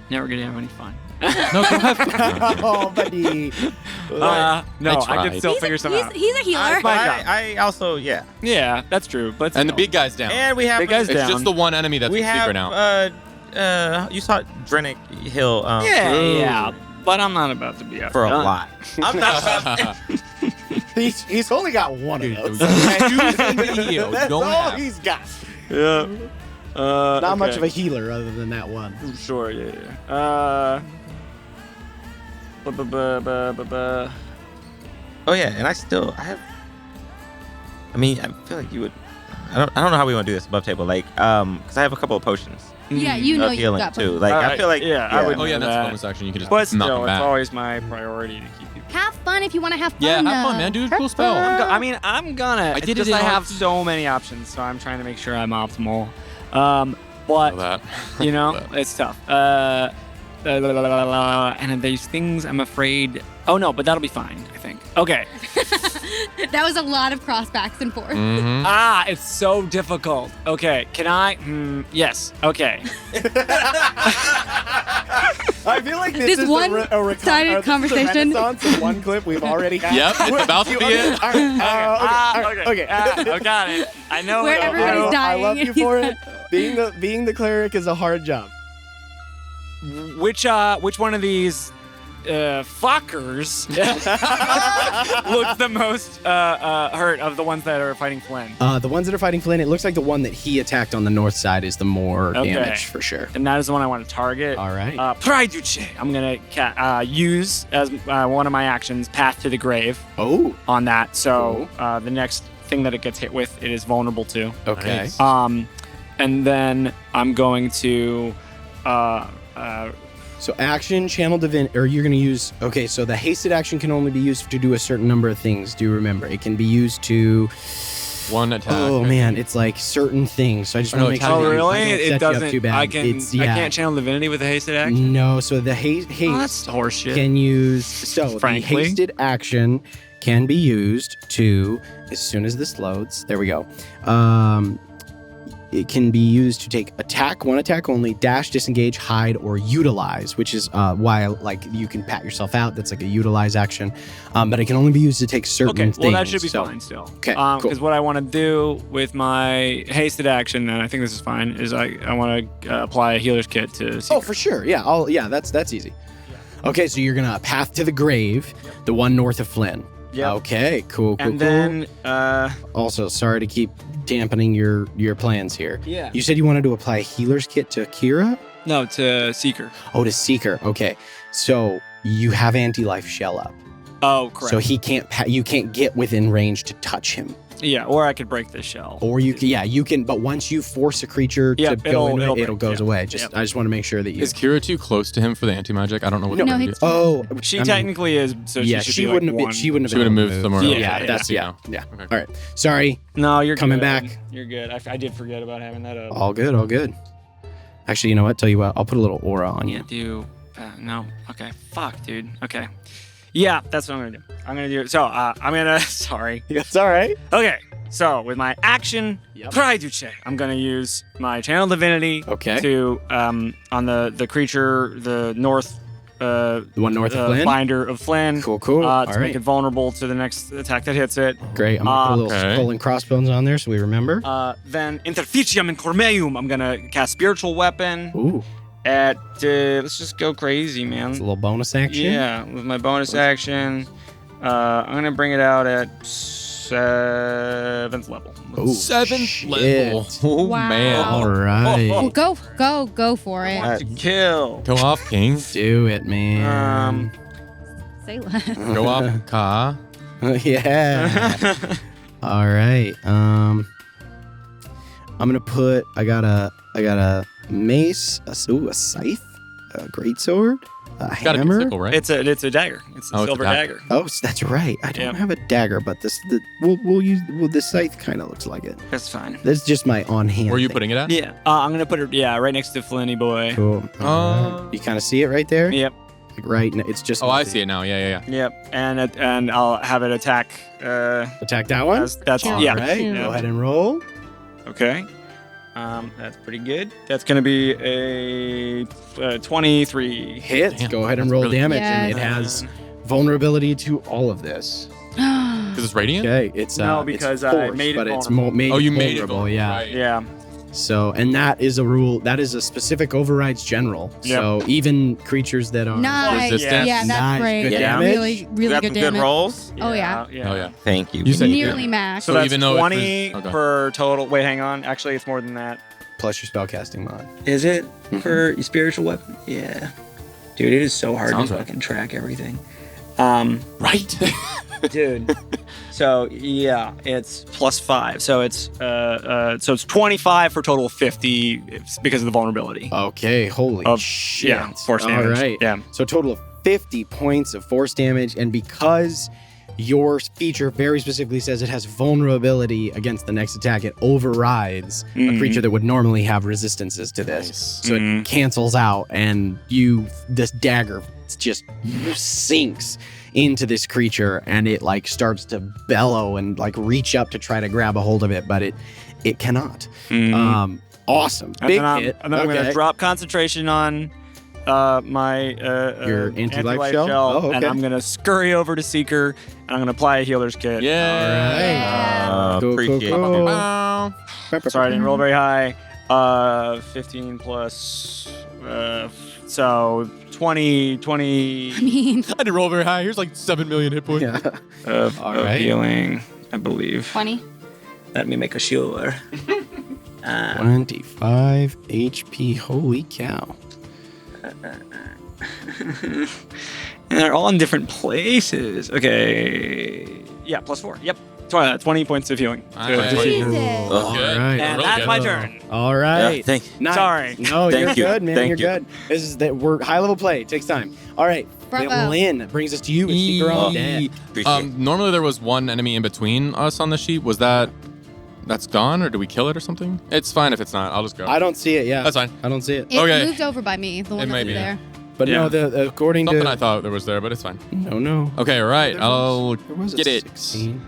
Never gonna have any fun. No, go have fun. Oh, buddy. No, I I tried. can still figure something out. He's a healer. my job. I also, yeah. Yeah, that's true. But And the big guy's down. And we have. Big guy's It's down. just the one enemy that's we the have. secret now. You saw Drenick Hill. yeah, but I'm not about to be out For a done. lot. I'm not about He's only got one of those. You That's don't all have. he's got. Yeah. Not much of a healer other than that one. Sure, yeah. Oh yeah, and I have. I mean, I feel like you would. I don't know how we want to do this above table. Like, because I have a couple of potions Yeah, you know of you've healing got too. Like, I feel like. yeah, I would. Oh yeah, know that's a that. bonus action. You can just But knock still, him it's back. always my priority to keep people. Have fun if you want to have fun. Yeah, have fun, man. Do a cool spell. I'm gonna. I did it's it just in I have RP. so many options, so I'm trying to make sure I'm optimal. Know But that. you know, But- it's tough. and these things, I'm afraid. Oh no, but that'll be fine, I think. Okay. That was a lot of cross backs and forth. It's so difficult. Okay, can I? Yes. Okay. I feel like This is one-sided conversation. One clip we've already had. Yep, it's about to be it. Okay. I got it. I know Where it'll everybody's do. dying. I love you for it. Being the cleric is a hard job. Which one of these fuckers looks the most hurt of the ones that are fighting Flynn? The ones that are fighting Flynn, it looks like the one that he attacked on the north side is the more Okay. damage for sure. And that is the one I want to target. All right. Praiduce. I'm gonna use as one of my actions Path to the Grave Oh. on that. So the next thing that it gets hit with, it is vulnerable to. Okay. Nice. And then I'm going to So action, channel divinity, or you're going to use, okay, so the hasted action can only be used to do a certain number of things. Do you remember? It can be used to, One attack. oh man, it's like certain things. So I just want to make sure Oh, that really? I don't It set you up doesn't. too bad. I can. It's, I yeah. can't channel divinity with a hasted action. No, so the haste Oh, that's horseshit. can use, so Frankly. the hasted action can be used to, as soon as this loads, there we go. It can be used to take attack, one attack only, dash, disengage, hide, or utilize, which is why like you can pat yourself out. That's like a utilize action, but it can only be used to take certain Okay, things. well that should be So- fine still. Okay, cool. Because what I want to do with my hasted action, and I think this is fine, is I want to apply a healer's kit to. Oh, for sure. Yeah. That's easy. Okay, so you're gonna path to the grave, the one north of Flynn. Yep. Okay. Cool. And then Also, sorry to keep dampening your plans here. Yeah. You said you wanted to apply a healer's kit to Kira? no, to Seeker. Oh, to Seeker. Okay. So you have anti-life shell up. Oh, correct. So he can't. You can't get within range to touch him. Yeah, or I could break this shell. Or you can. Yeah, you can. But once you force a creature to Yep, go into it'll it, break, goes yeah. away. Yep. I just want to make sure that you. Is Kira too close to him for the anti-magic? I don't know what No, you're he's- Oh, She I mean, technically is, so yeah, she should she be like wouldn't have been. one. She wouldn't have She would been have able to moved move. somewhere else. Yeah, Yeah, that's yeah. yeah. Okay. All right. Sorry. No, you're Coming good. back. You're good. I did forget about having that up. All good. All good. Actually, you know what? Tell you what. I'll put a little aura on you. Do no. Okay. Fuck, dude. Okay. Yeah, that's what I'm gonna do. I'm gonna do. So I'm gonna. Sorry. That's all right. Okay. So with my action, Yep. Praiduce, I'm gonna use my channel divinity Okay. to on the creature, the north The one north of Flynn. binder of Flynn. Cool. Cool. To All make right. it vulnerable to the next attack that hits it. Great. I'm gonna put a little Okay. skull and crossbones on there so we remember. Then Interficium and Cormeum, I'm gonna cast Spiritual Weapon Ooh, at. Let's just go crazy, man. it's a little bonus action. Yeah, with my bonus action, I'm gonna bring it out at 7th level. Ooh, 7th shit. level. Oh Wow. man. All right. Well, go for it. To kill. Go off, King. Do it, man. Say less. Go off, Ka. Yeah. All right. I'm gonna put. I got a mace. A scythe. A greatsword. A Got a hammer. sickle, right? It's a dagger. It's a Oh, it's a silver dagger. dagger. Oh, that's right. I don't Yep. have a dagger, but we'll use the scythe. Kind of looks like it. That's fine. That's just my on hand. Where are you thing. putting it at? Yeah, I'm gonna put it right next to Flinny boy. Cool. All right. You kind of see it right there. Yep, Like right. It's just. Oh, I see it now. Yeah. yep, and I'll have it attack. Attack that one. That's All yeah. All right. Yeah. Go ahead and roll. Okay. That's pretty good. That's gonna be a 23. Hit. Damn, Go ahead and that's roll really- damage, and Yes. it has vulnerability to all of this. Because it's radiant? Okay, it's No, it's because I force, made it but it's vulnerable. made Oh, you made it vulnerable, vulnerable, yeah. right. Yeah. So, and that is a rule. That is a specific overrides general. Yep. So even creatures that are Nice. Resistance. Yeah, that's Nice. great. Good Yeah, damage. really, really good damage. rolls. Oh, yeah. Yeah. Oh, yeah. Thank you. You said Nearly you max. So So that's even though it 20 was- okay. per total. Wait, hang on. Actually, it's more than that. plus your spellcasting mod. Is it for your spiritual weapon? Yeah. Dude, it is so hard Sounds to right. fucking track everything. Right? Dude. So yeah, it's +5. So it's 25 for total of 50 because of the vulnerability. Okay, holy Of- shit. yeah, force All damage. right. Yeah. So a total of 50 points of force damage, and because your feature very specifically says it has vulnerability against the next attack. It overrides a creature that would normally have resistances to this. Nice. So it cancels out, and this dagger just sinks into this creature, and it like starts to bellow and like reach up to try to grab a hold of it, but it cannot. Awesome. Big hit. And then I'm going to drop concentration on my your anti-life shell. Oh, okay. And I'm going to scurry over to Seeker, and I'm going to apply a healer's kit. Yeah. Cool, Appreciate cool. Sorry, I didn't roll very high. 15 plus, so 20. I mean, I didn't roll very high. Here's like 7 million hit points. Yeah. of right. healing, I believe. 20. Let me make a sure. 25 HP. Holy cow. And they're all in different places. Okay. Yeah, +4. Yep. 20 points of healing. Nice. Jesus. All Good. right. And Really that's good. my turn. All right. Yeah, thank Nice. Sorry. No, Thank you're you. good, man. Thank you're you. good. This is that we're high level play. It takes time. All right. Bravo. Lynn brings us to you with Seeker on deck. Appreciate Normally there was one enemy in between us on the sheet. Was that's gone, or do we kill it or something? It's fine if it's not. I'll just go. I don't see it. Yeah, That's fine. I don't see it. It Okay. moved over by me, the one It may that's be. there. But Yeah. no, according Something to I thought there was there, but it's fine. no. Okay, all right. There I'll was a get it. 16.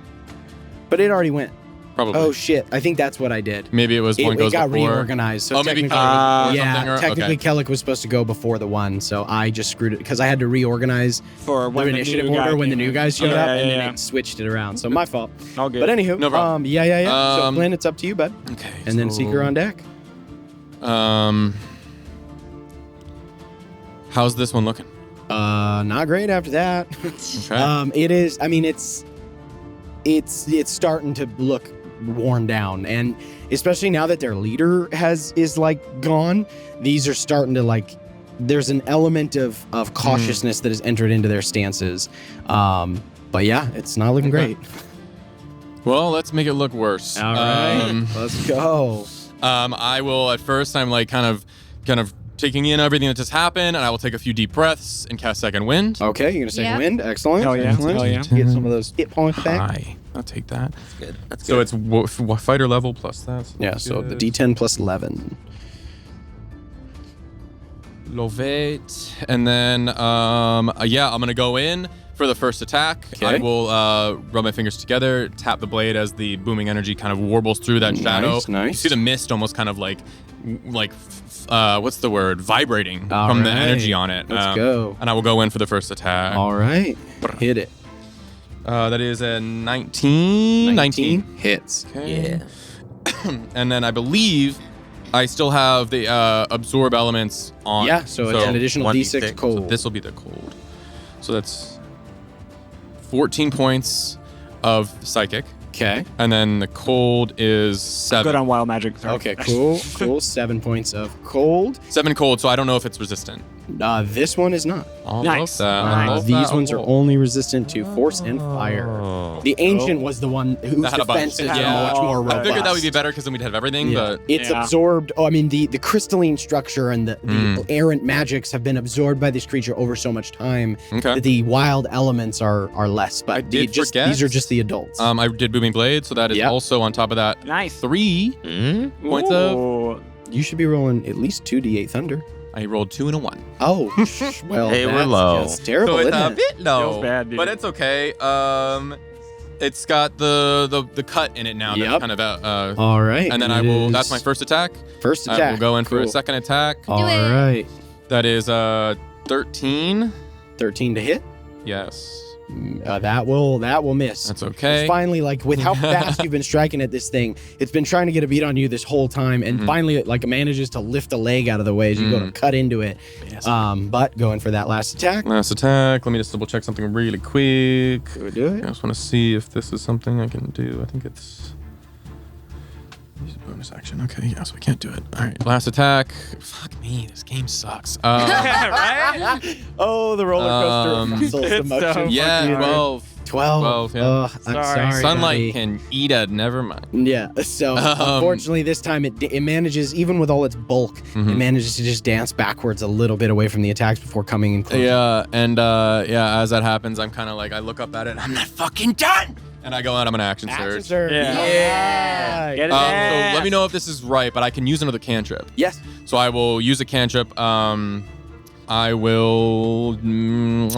But it already went. Probably. Oh shit! I think that's what I did. Maybe it was one It goes got before. reorganized. So Maybe technically, Kellic or yeah, something, or- technically okay. Kellic was supposed to go before the one, so I just screwed it because I had to reorganize For the when initiative new guy order when the came new in. guys showed Yeah, up, yeah, and yeah. then it switched it around. So my fault. All good. But anywho, No problem. yeah. So Um, Flynn, it's up to you, bud. Okay. And then Seeker on deck. How's this one looking? Not great after that. Okay. It is. I mean, it's starting to look worn down, and especially now that their leader is like gone, these are starting to like. There's an element of cautiousness that has entered into their stances. But yeah, it's not looking great. Well, let's make it look worse. All right, let's go. I will at first. I'm like kind of taking in everything that just happened, and I will take a few deep breaths and cast Second Wind. Okay, you're gonna take Yeah. wind. Excellent. Hell yeah, Excellent. hell yeah. Get some of those hit points back. High. I'll take that. That's good. That's So good. it's fighter level plus that. Yeah. So the good. D10 plus 11. Lovate. And then, I'm going to go in for the first attack. Okay. I will rub my fingers together, tap the blade as the booming energy kind of warbles through that shadow. Nice. You see the mist almost kind of like what's the word? Vibrating All from the right. energy on it. Let's go. And I will go in for the first attack. All right. Hit it. That is a 19. 19 hits. Okay. Yeah. And then I believe I still have the absorb elements on. Yeah, so it's an additional 1d6. D6 cold. So this will be the cold. So that's 14 points of psychic. Okay. And then the cold is 7. Good on wild magic. Sorry. Okay, cool. 7 points of cold. 7 cold, so I don't know if it's resistant. This one is not. I'll Nice. love that. I'll love These that. ones are only resistant to force and fire. The ancient was the one whose That had a bunch. defenses Yeah. are much more robust. I figured that would be better because then we'd have everything, Yeah. but It's Yeah. absorbed. Oh, I mean, the crystalline structure and the errant magics have been absorbed by this creature over so much time okay. that the wild elements are less. But I did forget. these are just the adults. I did Booming Blade, so that is Yep. also on top of that. Nice. 3 Mm-hmm. points of. Ooh. You should be rolling at least 2d8 thunder. I rolled 2 and a 1. Oh, well, Hey, we're that's low. just terrible, So it's isn't a it? bit low, Feels bad, dude. but it's okay. It's got the cut in it now. Yep. That's kind of All right. and then I it will. is That's my first attack. first I attack. will go in for a Cool. second attack. All it. right. That is 13. 13 to hit. Yes, That will miss. that's okay. Finally, like with how fast you've been striking at this thing, it's been trying to get a beat on you this whole time, and Mhm. finally, it like manages to lift a leg out of the way as you go to cut into it. Yes. But going for that last attack. Last attack. Let me just double check something really quick. Go do I it. just want to see if this is something I can do. I think it's use a bonus action. Okay, yeah, so I can't do it. All right, last attack. Fuck me, this game sucks. Right? Oh, the roller coaster of Um, muscles, It's emotions. so Yeah, fucking hard. 12. 12, yeah. I'm sorry. Sunlight buddy. can eat a never mind. Yeah. So unfortunately, this time it manages, even with all its bulk, it manages to just dance backwards a little bit away from the attacks before coming in close. Yeah, and as that happens, I'm kind of like, I look up at it, I'm not fucking done! And I go out, I'm an action surge. Yeah. Get it So back. let me know if this is right, but I can use another cantrip. Yes. So I will use a cantrip. I will.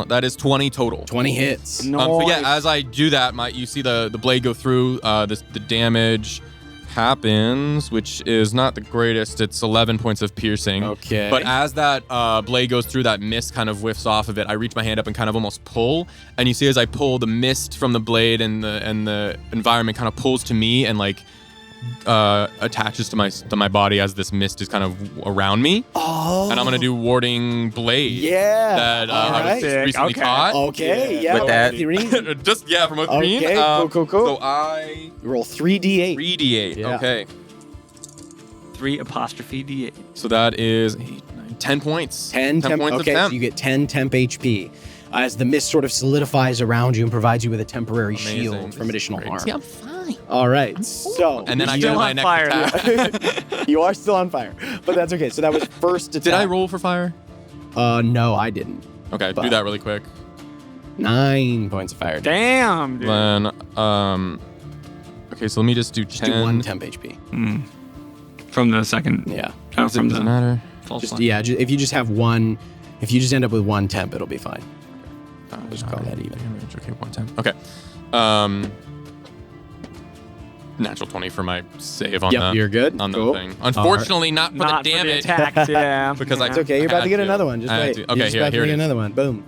That is 20 total. 20 hits. No. As I do that, you see the blade go through. The damage happens, which is not the greatest. It's 11 points of piercing. Okay. But as that blade goes through, that mist kind of whiffs off of it. I reach my hand up and kind of almost pull, and you see as I pull, the mist from the blade and the environment kind of pulls to me and like attaches to my body as this mist is kind of around me. Oh. And I'm gonna do warding blade. Yeah. That All I was right. recently caught. Okay. Yeah. With that- Just from a green. Okay, cool. So I Roll 3d8. 3d8. Yeah. Okay. 3'D8. So that is 10 points. 10 temp. points Okay, of temp. so you get 10 temp HP. As the mist sort of solidifies around you and provides you with a temporary Amazing. shield from additional Great. harm. Yeah, I'm fine. All right. So And then I you- get Still my on next fire. attack. you are still on fire, but that's okay. So that was first attack. Did I roll for fire? No, I didn't. Okay, But- do that really quick. 9 points of fire. Damn, dude. Then, okay, so let me just do 10. Just do 1 temp HP. From the second. Yeah. Oh, from Doesn't the matter. false Just one. if you just have one, if you just end up with 1 temp, it'll be fine. I'll just call that even. Okay, 110. Okay. Natural 20 for my save on Yep, you're good. on Cool. the thing. Unfortunately, not for Not the for the damage. attacks, yeah. Because I It's okay. You're about to get another one. Just I had wait. to. You're Okay, just about here to it get is. another one. Boom.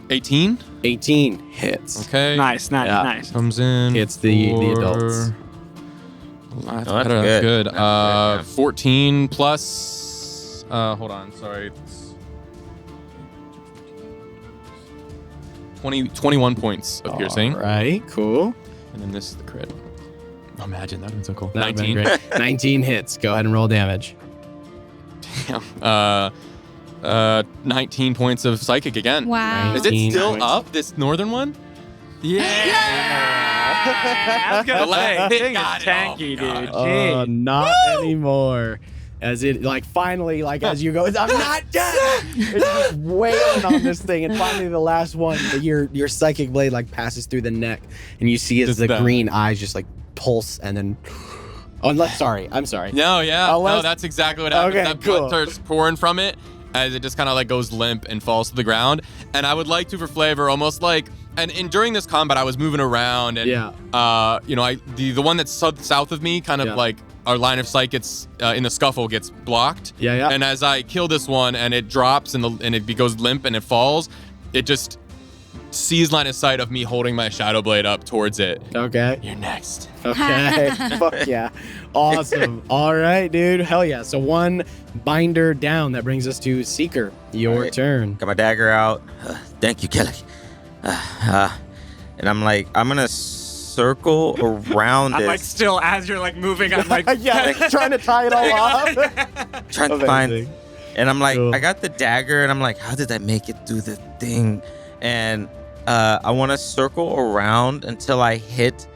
18. 18 hits. Okay. Nice. Yeah. Comes in. It's the for- adults. That's Oh, that's better, good. good. That's good, yeah. 14 plus. Hold on. Sorry. It's 21 points of piercing. All right. Cool. And then this is the crit. Imagine that would be so cool. That'd been 19. great. 19 hits. Go ahead and roll damage. Damn. 19 points of psychic again. Wow. Is it 19 still points. up, this northern one? Yeah. I was gonna The say, leg. this thing is Got it. tanky, Oh, dude. God. Jeez. Not anymore. As it finally as you go, I'm not done. It's just wailing on this thing, and finally the last one, your psychic blade passes through the neck, and you see as Just the that. green eyes just pulse, and then I'm sorry. No, yeah. Unless- No, that's exactly what happened. Okay, That cool. blood starts pouring from it as it just kind of goes limp and falls to the ground. And I would like to, for flavor, almost and during this combat, I was moving around, and the one that's south of me, kind of Yeah. our line of sight gets in the scuffle gets blocked. Yeah. And as I kill this one, and it drops and it goes limp and it falls, it just sees line of sight of me holding my shadow blade up towards it. Okay. You're next. Okay. Fuck yeah. Awesome. All right, dude. Hell yeah. So 1 binder down. That brings us to Seeker. Your All right. turn. Got my dagger out. Thank you, Kelly. And I'm gonna circle around I'm this, still, as you're moving, I'm yeah, trying to tie it all off. trying to find. Amazing. And I'm Cool. I got the dagger, and I'm how did I make it through the thing? And I want to circle around until I hit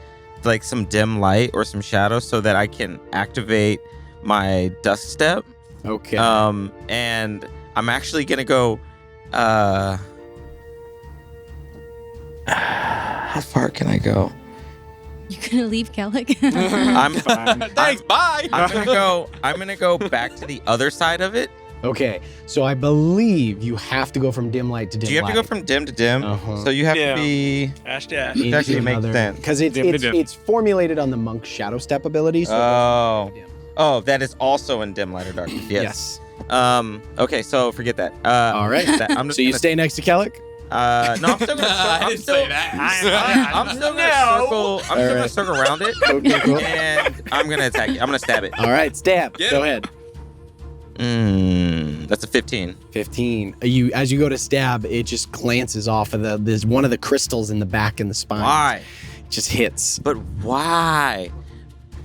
some dim light or some shadow, so that I can activate my dust step. Okay. And I'm actually gonna go. How far can I go? You gonna leave Kellic? Thanks. Bye. I'm gonna go back to the other side of it. Okay, so I believe you have to go from dim light to dim light. Do you have to go from dim to dim? Uh-huh. So you have Yeah. to be. Dash dash. It actually makes sense. Because Dim to dim. it's formulated on the monk's shadow step ability. So Oh, that is also in dim light or darkness. Yes. Okay, so forget that. All right. I'm just So you gonna- stay next to Kellic? No, I'm still gonna. I didn't say that. I'm still gonna circle. I'm still gonna circle around it, Okay, cool. and I'm gonna attack it. I'm gonna stab it. All right, stab. Get Go him. ahead. That's a 15. 15. As you go to stab, it just glances off of there's one of the crystals in the back and the spine. Why? It just hits. But why?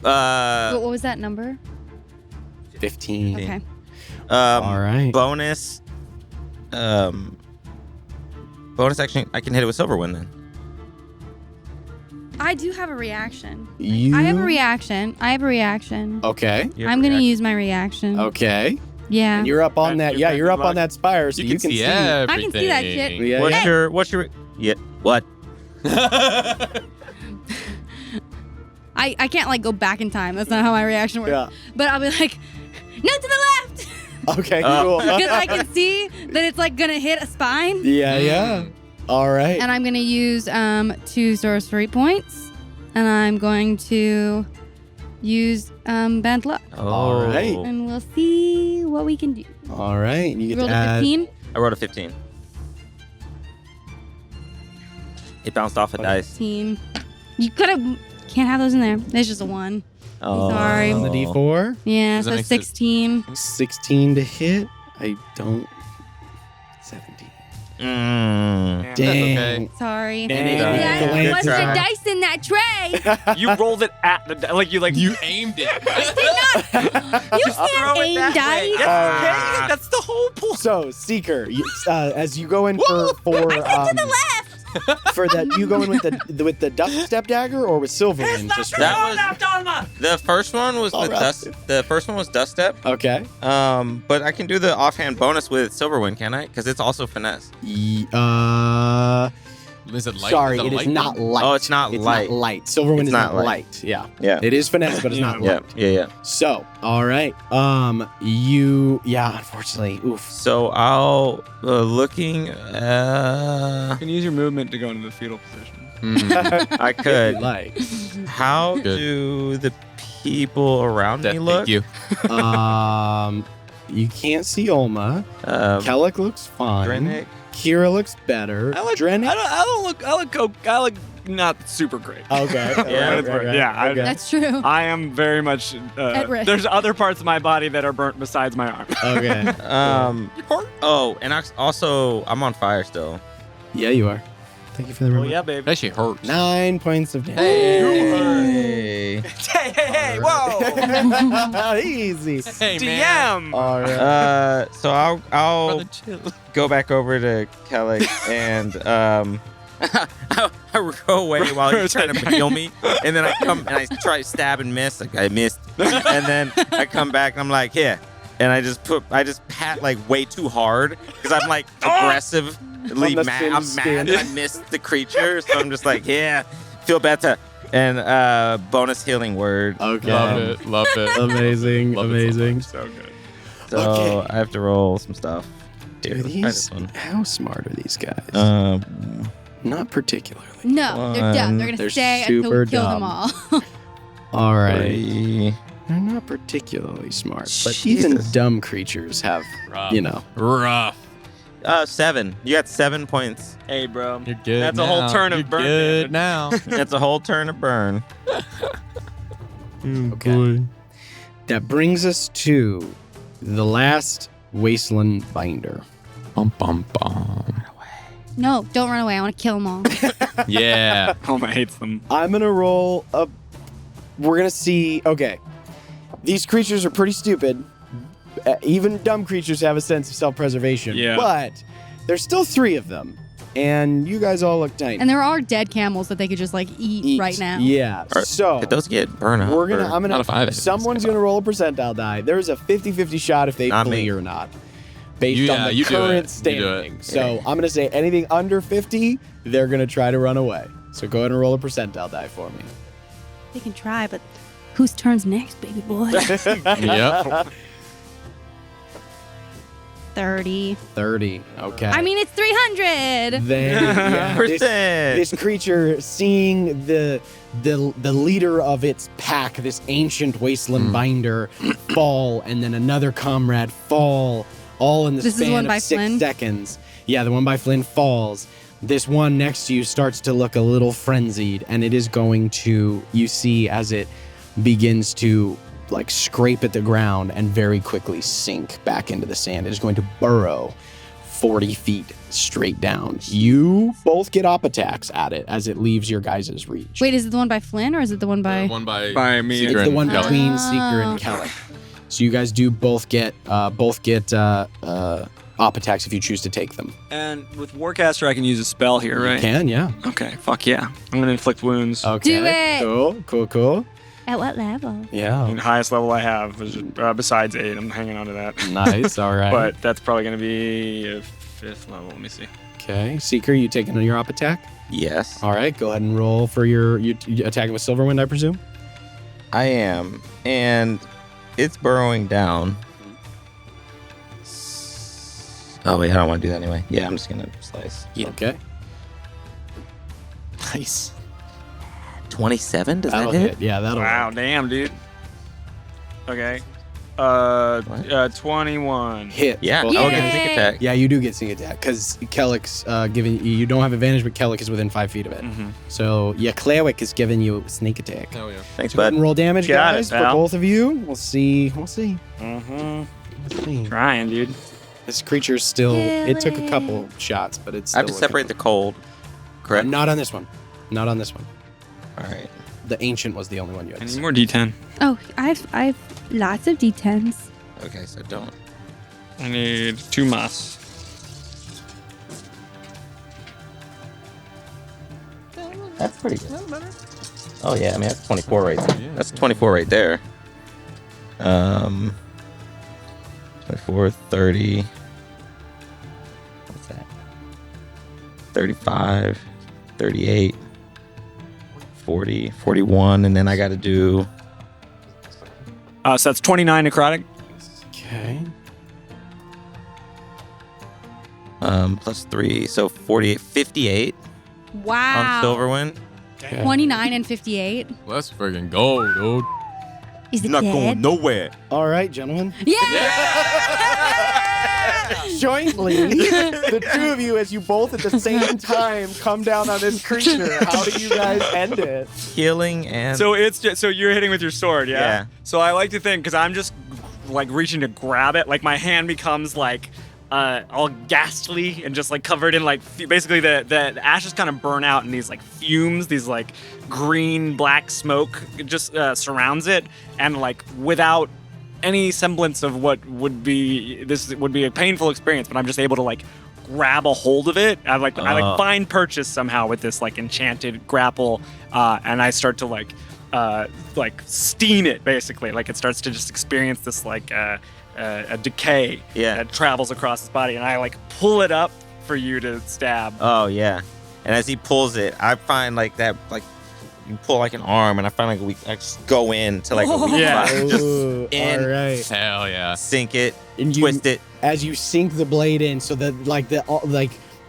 What was that number? 15. Okay. All right. Bonus. Bonus action. I can hit it with Silverwind then. I do have a reaction. You. I have a reaction. Okay. I'm gonna use my reaction. Okay. Yeah. And you're up on that. Yeah, you're up on that spire, so you can see. I can see that shit. Yeah, What's your yeah? What? I can't like go back in time. That's not how my reaction works. Yeah. But I'll be like, no, to the left, Okay, cool. because I can see that it's like gonna hit a spine. Yeah. All right. And I'm gonna use 2 sorcery points, and I'm going to use bad luck, All right. and we'll see what we can do. All right. You get Rolled to a add. 15. I rolled a 15. It bounced off a dice. 15. You can't have those in there. There's just a 1. Oh. Sorry. On the D4. Yeah, Does that so make 16. 16 to hit. I don't. 17. Mm. Dang. okay. Sorry. Dang. Yeah, Good there was try. the dice in that tray. You rolled it at the You aimed it. You can't aim dice. That's the whole point. So, Seeker, as you go in for To the left. for that, you go in with the dust step dagger or with Silverwind to strike? That was the first one was All with right. dust. The first one was dust step. Okay. But I can do the offhand bonus with Silverwind, can I? Because it's also finesse. Is it light? Sorry, Is it is light? not light. Oh, it's not light. Not light. Silverwind It's is not not light. light. Yeah. Yeah. It is finesse, but it's not light. Yeah. So, all right. Unfortunately, oof. So I'll looking. You can use your movement to go into the fetal position. I could. Like, How Good. do the people around me look? Thank you. you can't see Olma. Kellic looks fine. Drennick. Kira looks better. Drennick? I look not super great. Okay. Yeah, Okay. That's true. I am very much At risk. There's other parts of my body that are burnt besides my arm. Okay. Oh, and I'm on fire still. Yeah, you are. Thank you for the reminder. yeah, baby. That shit hurts. 9 points of damage. Hey. Hey, whoa. Easy. Hey, man. DM. All right. So I'll Brother, chill. go back over to Kelly and I go away while he's trying to heal me, and then I come and I try to stab and miss. Like I missed, and then I come back and I'm like, here, and I just pat like way too hard because I'm like aggressively On the mad. thin I'm skin. mad. I missed the creature, so I'm just like, yeah, feel better. And bonus healing word. Okay. Love it. Amazing. Love it so amazing. much. So good. So Okay. I have to roll some stuff. Dude, Try these, this one. how smart are these guys? Not particularly. No, they're dumb. They're They're gonna stay until super we kill dumb. them all. All right. 3. They're not particularly smart, but Jesus. even dumb creatures have, Rough. Rough. 7. You got 7 points. Hey, bro. You're good. That's a whole now. turn of You're burn good damage. now. That's a whole turn of burn. Okay. That brings us to the last Wasteland Binder. Bum bum bum. No, don't run away. I want to kill them all. Yeah. Homa hates them. I'm gonna roll a. We're gonna see. Okay, these creatures are pretty stupid. Even dumb creatures have a sense of self-preservation. Yeah. But there's still 3 of them, and you guys all look tiny. And there are dead camels that they could just like eat right now. Yeah. So Did those get burned up? we're gonna. or- I'm gonna. Not if I have it. Someone's gonna roll a percentile die. There's a 50-50 shot if they Not flee me. or not, based on the you do current it. You do standing. it. So I'm gonna say anything under 50, they're gonna try to run away. So go ahead and roll a percentile die for me. They can try, but whose turn's next, baby boy? Yep. 30. 30. Okay. I mean, it's 300. Then yeah, this creature, seeing the leader of its pack, this ancient wasteland binder, fall, and then another comrade fall, all in the This is the span one of by 6 Flynn? seconds. Yeah, the one by Flynn falls. This one next to you starts to look a little frenzied, and it is going to, you see as it begins to like scrape at the ground and very quickly sink back into the sand. It is going to burrow 40 feet straight down. You both get op attacks at it as it leaves your guys' reach. Wait, is it the one by Flynn or is it the one by? One by me. Seeker It's the and one Kelly. between Seeker and Kelly. So you guys do both get op attacks if you choose to take them. And with Warcaster, I can use a spell here, right? You can, yeah. Okay, fuck yeah. I'm gonna inflict wounds. Okay. Do it. Cool. At what level? Yeah. The highest level I have is besides 8. I'm hanging on to that. Nice. All right. But that's probably gonna be a 5th level. Let me see. Okay. Seeker, you taking your op attack? Yes, All right. Go ahead and roll for you attacking with Silverwind, I presume. I am, and it's burrowing down. Oh wait, I don't want to do that anyway. Yeah, I'm just gonna slice. Yeah. Okay. Nice. 27? Does That'll that hit? Yeah, that'll Wow, work. damn, dude. Okay. 21. Hit. Yeah, Both I'll guys. get a sneak attack. Yeah, you do get sneak attack because Kellick's giving you don't have advantage, but Kellick is within 5 feet of it. Mm-hmm. So yeah, Cleric is giving you sneak attack. Hell yeah. Thanks, Go ahead bud. and roll damage, Got it, guys, for pal. both of you. We'll see. Mm-hmm. Let's see. Trying, dude. This creature's still. It took a couple shots, but it's. I have to still separate the cold. Correct? Not on this one. Not on this one. All right. The ancient was the only one you I had. need more D10. Oh, I have lots of D10s. Okay, so don't. I need 2 moss. That's pretty good. Oh yeah, I mean that's 24 right there. That's 24 right there. 24, 30. What's that? 35, 38, 40, 41, and then I got to do. So that's 29 necrotic. Okay. Plus 3, so 48, 58 Wow. on Silverwind. 29 and 58. Let's freaking go, dude. Is it dead? nowhere. All right, gentlemen. Yeah! Jointly, the two of you, as you both at the same time come down on this creature. How do you guys end it? Healing and. So it's just, so you're hitting with your sword, yeah? Yeah. So I like to think, because I'm just like reaching to grab it, like my hand becomes like all ghastly and just like covered in like basically the ashes kind of burn out and these like fumes, these like green black smoke just surrounds it, and like without any semblance of what would be a painful experience, but I'm just able to like grab a hold of it. I find purchase somehow with this like enchanted grapple, and I start to like steam it basically. Like it starts to just experience this like a decay that travels across his body, and I like pull it up for you to stab. Oh yeah, and as he pulls it, I find like that like you pull like an arm, and I find like I just go into like a weak spot. Ooh, in. all right. Hell yeah. Sink it, And you- twist it. As you sink the blade in, so that like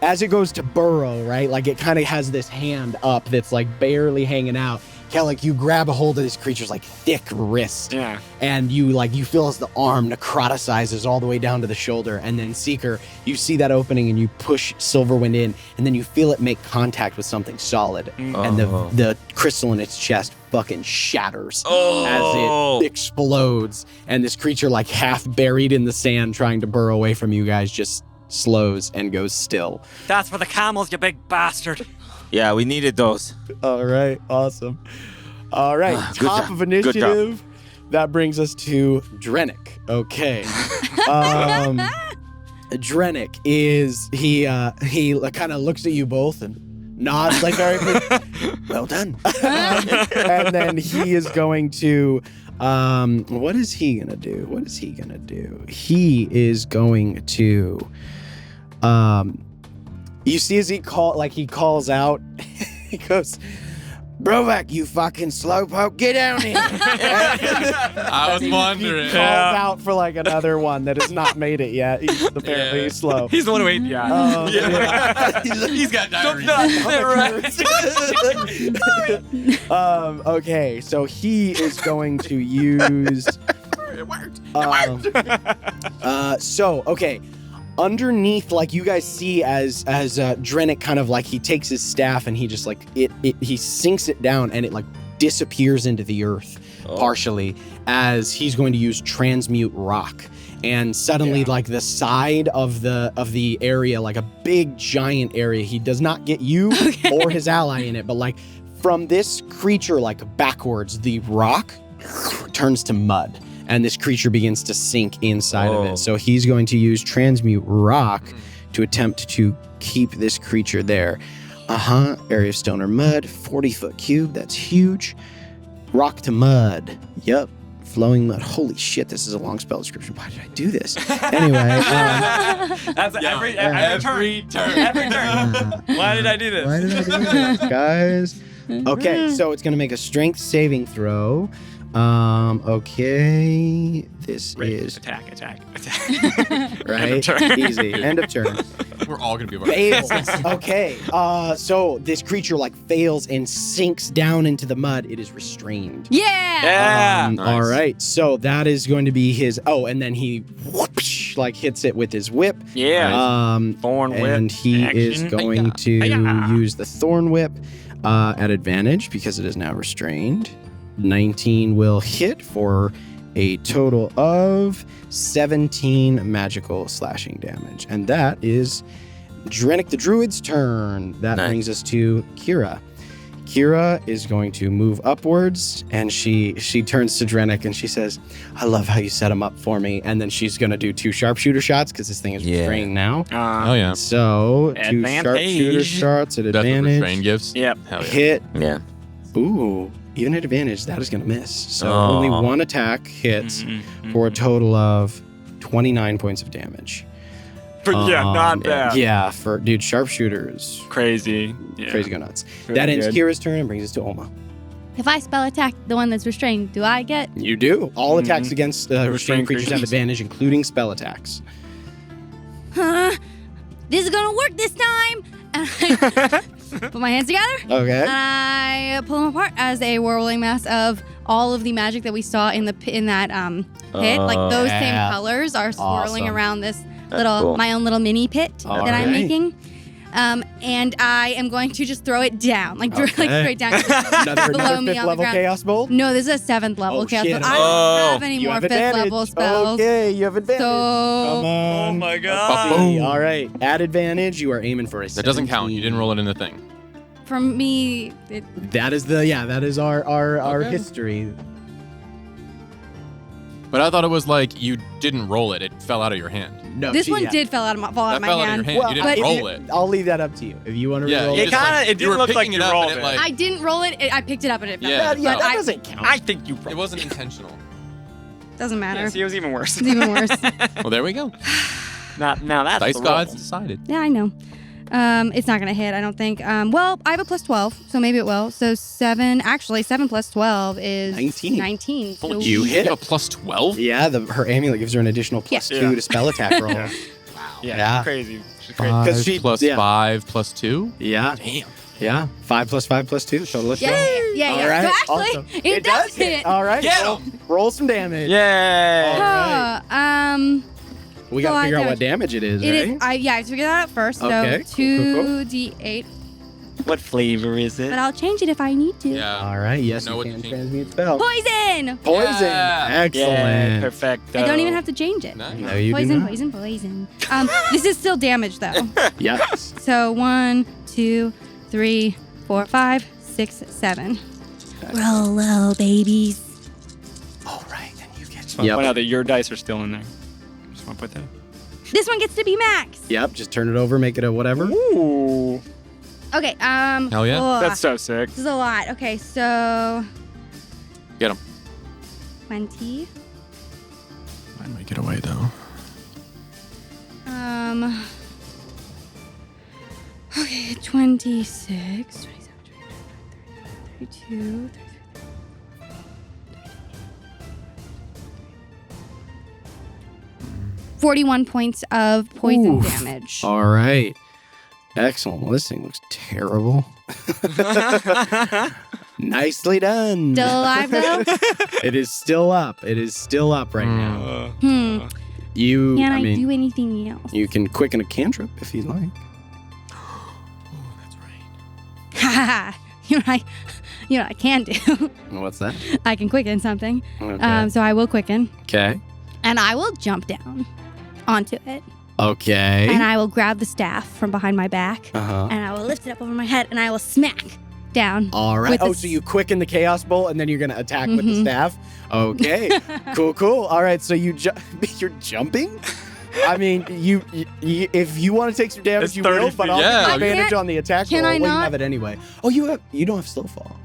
as it goes to burrow, right? Like it kind of has this hand up that's like barely hanging out. Kellic, you grab a hold of this creature's like thick wrist. Yeah. And you feel as the arm necroticizes all the way down to the shoulder. And then Seeker, you see that opening and you push Silverwind in, and then you feel it make contact with something solid. And the crystal in its chest fucking shatters as it explodes. And this creature, like half buried in the sand trying to burrow away from you guys, just slows and goes still. That's for the camels, you big bastard. Yeah, we needed those. All right, awesome. All right, Good top job. of Good initiative. That brings us to Drennick. Okay. Drennick is he kind of looks at you both and nods like very well done. And then he is going to what is he gonna do? He is going to you see as he calls out, he goes, Brovak, you fucking slowpoke, get down here. I was wondering. He calls out for like another one that has not made it yet. He's apparently slow. He's the one who ate. Yeah. He's got diarrhea. Okay, so he is going to use. It worked. Okay. Underneath, like you guys see as Drennick kind of like he takes his staff and he just like he sinks it down and it like disappears into the earth partially as he's going to use transmute rock. And suddenly like the side of the area, like a big giant area, he does not get you or his ally in it, but like from this creature like backwards, the rock turns to mud. and this creature begins to sink inside of it. So he's going to use Transmute Rock to attempt to keep this creature there. Area of stone or mud, 40-foot cube. That's huge. Rock to mud. Yep. Flowing mud. Holy shit, this is a long spell description. Why did I do this? Anyway. That's every turn. Why did I do this? Why did I do this, guys? Okay, so it's going to make a strength saving throw. Okay. This is... Attack. Right? End of turn. Easy. End of turn. We're all gonna be able Fails. Okay. So this creature fails and sinks down into the mud. It is restrained. Yeah. Nice. All right. So that is going to be his. Oh, and then he whoosh, hits it with his whip. Yeah. Thorn whip. And he is action. going to use the thorn whip at advantage because it is now restrained. 19 will hit for a total of 17 magical slashing damage. And that is Drennick the Druid's turn. That brings us to Kira. Kira is going to move upwards, and she turns to Drennick and she says, I love how you set him up for me. And then she's going to do 2 sharpshooter shots because this thing is restrained now. Oh, yeah. So, 2 Advantage. sharpshooter shots at That's what advantage. restrain gives? Yep. Hell yeah. Hit. Yeah. Ooh, even at advantage, that is going to miss. So only 1 attack hits for a total of 29 points of damage. But not bad. Yeah, for sharpshooters. Crazy. Yeah. Crazy go nuts. Really that ends good. Kira's turn and brings us to Oma. If I spell attack the one that's restrained, do I get? You do. All attacks against restrained Restrained creatures have creatures. advantage, including spell attacks. This is gonna work this time. And I put my hands together. Okay. And I pull them apart as a whirling mass of all of the magic that we saw in that pit. Like those same colors are swirling Awesome. around this little cool. my own little mini pit All that I'm right. making. And I am going to just throw it down, like straight down. Another below me 5th on the level ground. Chaos Bolt? No, this is a 7th level Oh, chaos. shit. But I don't have any You more have 5th advantage. level spells. Okay, you have advantage. So Come on. Oh my god. Boom. All right. At advantage, you are aiming for a That doesn't count. You didn't roll it in the thing. for me, That is our Okay. history. But I thought it was like you didn't roll it. It fell out of your hand. No, this she one had- did fall out of That my fell hand. out of your hand. Well, you but didn't if roll it. I'll leave that up to you. If you want to Yeah, roll you it. just, kinda- it you didn't were look like picking you it up rolled and it. like, I didn't roll it. I picked it up and it fell. Yeah. Yeah, But that I- doesn't count. I think you it wasn't intentional. Doesn't matter. Yeah, see, it was even worse. It's even worse. Well, there we go. Now that's Dice the gods roll. decided. Yeah, I know. It's not gonna hit, I don't think. Well, I have a plus 12, so maybe it will. So 7 plus 12 is 19. So You hit You it. have a plus 12? Yeah, her amulet gives her an additional +2 Yeah. to spell attack roll. Yeah, crazy. She's crazy. 'Cause she- 5 plus yeah. 5 plus 2? Yeah. Damn. Yeah. 5 plus 5 plus 2. Total of 12. yeah. All right. So actually, Awesome. it does hit. All right. Get roll, 'em. roll some damage. Yay! Alright. We got So to figure out damage. what damage it is, It right? is. I have to figure that out first. Okay, So cool. 2d8, What flavor is it? but I'll change it if I need to. Yeah. All right. Yes, Know you what can to transmute spell. Poison. Poison. Yeah. Excellent. Yeah, perfect. I don't even have to change it. Nice. No, you do Poison, not. poison, poison. This is still damage though. Yes. So 1, 2, 3, 4, 5, 6, 7. Roll low, babies. All right. And you get. Just want to point out that your dice are still in there. Just want to put that. This one gets to be max. Yep. Just turn it over. Make it a whatever. Ooh, Okay. Hell yeah. ugh, that's so sick. this is a lot. Okay, so Get him. 20. Might make it away, though. Okay, 26, 27, 32, 41 points of poison Oof. damage. All right. Excellent. Well, this thing looks terrible. Nicely done. Still alive though? It is still up. It is still up right now. You, Can I mean, do anything else? you can quicken a cantrip if you'd like. That's right. Haha. you know what I can do? What's that? I can quicken something. Okay. So I will quicken, Okay. and I will jump down onto it, Okay. and I will grab the staff from behind my back, Uh-huh. and I will lift it up over my head, and I will smack down. All right. With Oh, the so you quicken the chaos bolt and then you're gonna attack with the staff. Okay. Cool. All right. So you're jumping. I mean, you if you want to take some damage, It's you 30 will. But feet. I'll Yeah. give you advantage on the attack Can roll. I Well, you not? have it anyway. Oh, you don't have slow fall.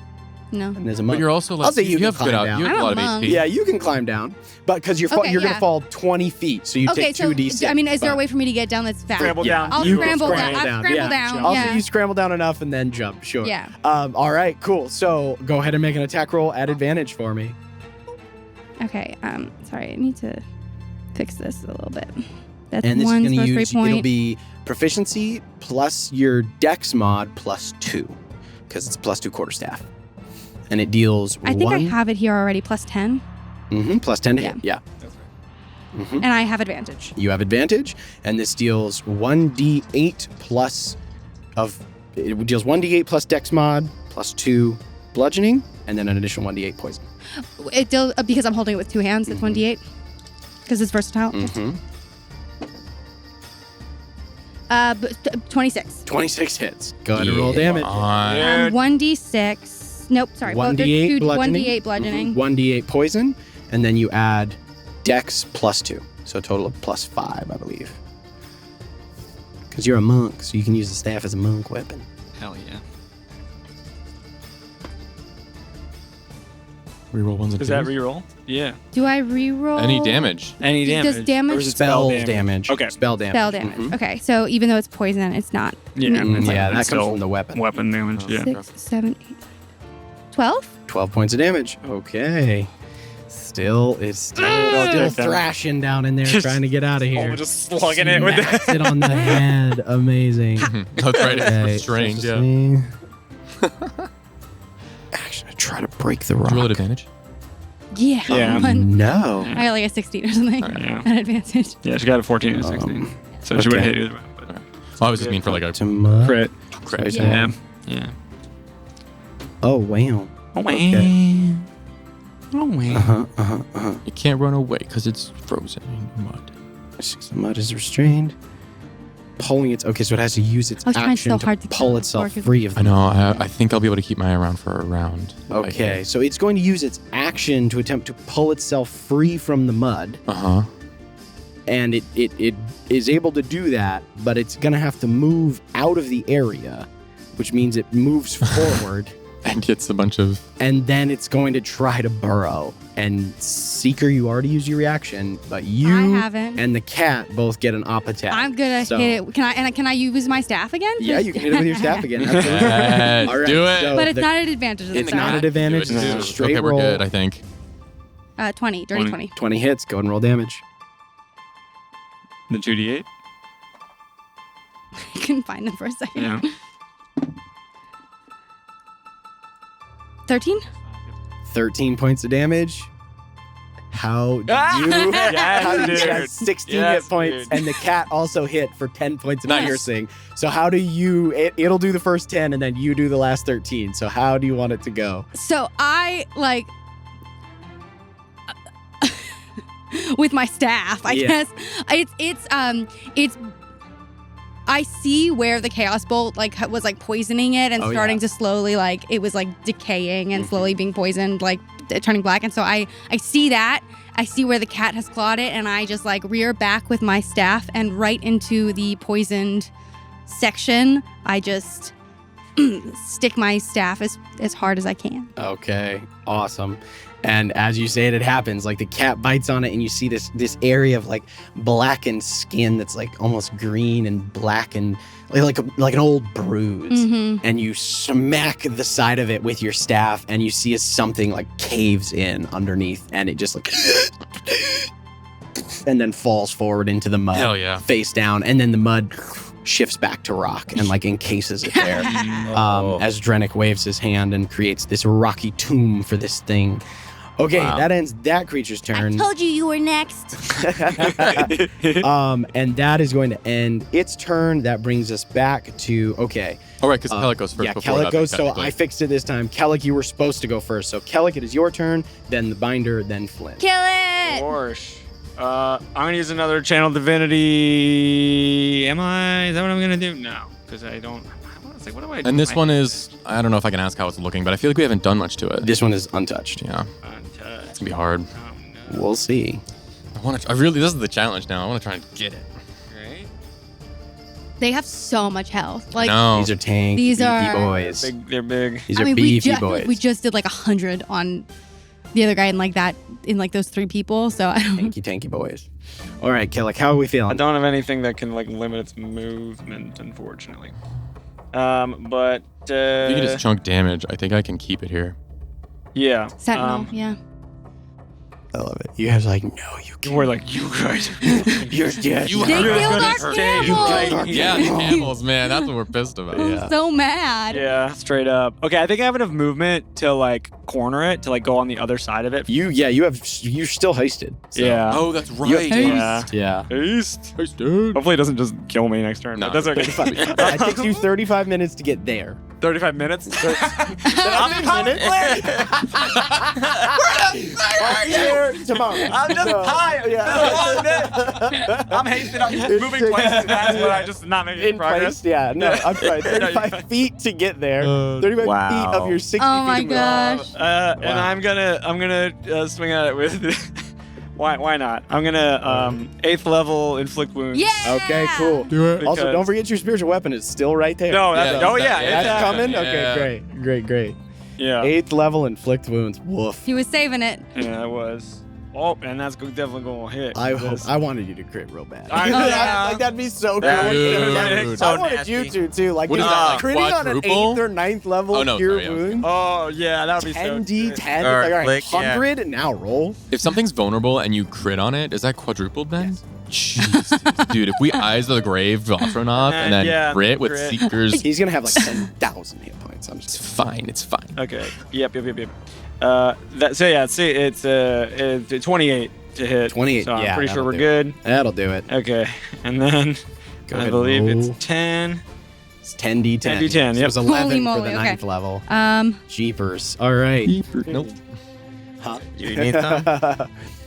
No. And there's a But monk. you're also like I'll say you can have good climb down. you have I'm a lot a of monk. HP. Yeah, you can climb down, but because you're Okay, you're gonna yeah. fall 20 feet, so you Okay, take so 2d6. I mean, is there a but- way for me to get down that's fast? Scramble down. I'll You scramble can down. I'll yeah. scramble down. Also, Yeah. you scramble down enough and then jump. Sure. Yeah. All right. Cool. So go ahead and make an attack roll at advantage for me. Okay. Sorry, I need to fix this a little bit. That's And this is one going to first use. 3 point. It'll be proficiency plus your Dex mod plus 2, because it's plus 2 quarterstaff, and it deals. I think I 1 have it here already. Plus 10, plus 10 to Yeah. hit. Yeah. and I have advantage. You have advantage, and this deals 1d8 plus of. It deals 1d8 plus Dex mod plus 2 bludgeoning, and then an additional 1d8 poison. It because I'm holding it with 2 hands. It's 1d8 because it's versatile. Mm-hmm. 26. 26 hits. Go ahead and roll damage. 1d6. Nope, sorry. 1d8 bludgeoning. 1d8 bludgeoning. 1d8 poison, and then you add Dex plus 2, so a total of plus 5, I believe. Because you're a monk, so you can use the staff as a monk weapon. Hell yeah. Reroll ones and Does that twos. reroll? Yeah. Do I reroll? Any damage? Any damage? Does damage- Or is it Spell damage. Okay. Spell damage. Spell damage. Mhm. Okay, so even though it's poison, it's not. Yeah. Mm, Yeah, that It's comes still from the weapon. weapon damage. Yeah. 6, 7, 8, 12? 12 points of damage. Okay. Still thrashing down in there, trying to get out of here. Oh, just slugging it with Smacks it on the head. Amazing. That's right. Okay, It's restrained. Yeah. see. Actually, I try to break the rock. Roll at advantage. Yeah. Yeah. No. I got like a 16 or something Yeah. at advantage. Yeah, she got a 14 and a 16. So she would have okay. hit either way. But Oh, I was just mean for like a To mud. crit. crit. Yeah. Yeah. Oh, wow. Oh, Okay. man. Oh, man. You can't run away because it's frozen in mud. The mud is restrained. Pulling its. Okay, so it has to use its I was trying action so to hard to pull get itself Orchid. free of I the know. I think I'll be able to keep my eye around for a round. Okay, so it's going to use its action to attempt to pull itself free from the mud, Uh huh. and it is able to do that, but it's going to have to move out of the area, which means it moves forward, And gets a bunch of. and then it's going to try to burrow. And Seeker, you already used your reaction, but you I haven't. and the cat both get an op attack. I'm gonna So- hit it. Can I use my staff again? Yeah, you can hit it with your staff again. Absolutely. Yes, All right, do it. so But it's the- not an advantage. It's sorry. not an advantage. Do it, It's do a it. straight Okay, we're roll. good, I think. 20. Dirty 20. 20 hits. Go ahead and roll damage. The 2d8? I couldn't find them for a second. Yeah. 13? 13 points of damage. How do you? Yes, how do you dude. got 16 Yes, hit points, dude. and the cat also hit for 10 points of Nice. piercing. So how do you? It'll do the first 10, and then you do the last 13. So how do you want it to go? So I like with my staff, I Yeah. guess. It's I see where the chaos bolt was like poisoning it and Oh, starting yeah. to slowly it was like decaying and slowly being poisoned, like turning black. And so I see that. I see where the cat has clawed it, and I just like rear back with my staff and right into the poisoned section. I just stick my staff as hard as I can. Okay, awesome. And as you say it happens. Like the cat bites on it, and you see this area of like blackened skin that's like almost green and black and like an old bruise. Mm-hmm. And you smack the side of it with your staff, and you see as something like caves in underneath, and it just like and then falls forward into the mud, Hell yeah. face down, and then the mud shifts back to rock and like encases it there. As Drennick waves his hand and creates this rocky tomb for this thing. Okay, Wow. that ends that creature's turn. I told you you were next. And that is going to end its turn. That brings us back to okay. All right, because Kellic goes first. Yeah, before Kellic that, goes. So technically. I fixed it this time. Kellic, you were supposed to go first. So Kellic, it is your turn. Then the binder. Then Flynn. Kill it! Gorsh. I'm gonna use another channel divinity. Am I? Is that what I'm gonna do? No, because I don't. It's like, what do I do? And this one is, I don't know if I can ask how it's looking, but I feel like we haven't done much to it. This one is untouched. Yeah, Untouched. it's gonna be hard. Oh, no. We'll see. This is the challenge now. I want to try and get it. Right? They have so much health. Like, No. These are tank, These beefy are- boys. They're big. These are beefy boys. we just did like 100 on the other guy in like those 3 people. So I don't. tanky boys. All right, Killick, how are we I feeling? don't have anything that can like limit its movement, unfortunately. But If you can just chunk damage, I think I can keep it here. yeah. Sentinel, yeah. I love it. You guys are like, no, you can't. We're like, you guys. You're dead. They killed our camel. Yeah, the camels, man. That's what we're pissed about. I'm so mad. Yeah, straight up. Okay, I think I have enough movement to like corner it to like go on the other side of it. You're still hasted. So. Yeah. Oh, that's right. Yeah. Yeah. Haste. Haste, dude. Hopefully it doesn't just kill me next turn. No. But that's okay. It takes you 35 minutes to get there. 35 minutes? I'm here tomorrow. I'm just tired. Yeah. I'm hasted. I'm moving twice as fast, but I just not making In progress. place, yeah. No, I'm sorry. No, you're 35 fine. feet to get there. 35 Wow. feet of your 60 Oh feet my of movement. gosh. And I'm gonna swing at it with. Why not? I'm gonna 8th level inflict wounds. Yeah. Okay, cool. Do it. Also, Because- don't forget your spiritual weapon is still right there. No, that's, Yeah, oh yeah, that's That's coming? Yeah. Okay, great. Yeah. 8th level inflict wounds. Woof. He was saving it. Yeah, it was. Oh, and that's definitely gonna hit. I wanted you to crit real bad. I know. Like, that'd be so cool. Yeah, dude. I wanted you to too. Like, What is dude, that, like, critting on an quadruple? 8th or 9th level Oh, no, cure sorry, yeah, okay. wound. Oh yeah, that would be so. 10d10. Or Like, all right, click, yeah. 100 and now roll. If something's vulnerable and you crit on it, is that quadrupled then? Jeez, dude. If we Eyes of the Grave Vothronoth and then Yeah, crit with crit. Seekers, He's gonna have like 10,000 hit points. I'm it's just fine. It's fine. Okay. Yep. It's 28 to hit. 28, So I'm yeah, pretty sure that'll we're do good. that'll do it. Okay. And then Go I ahead, believe roll. it's 10. It's 10d10. 10d10, So yep. it was 11 Holy for moly, the okay. 9th level. Jeepers. All right. Nope. Huh? You need some?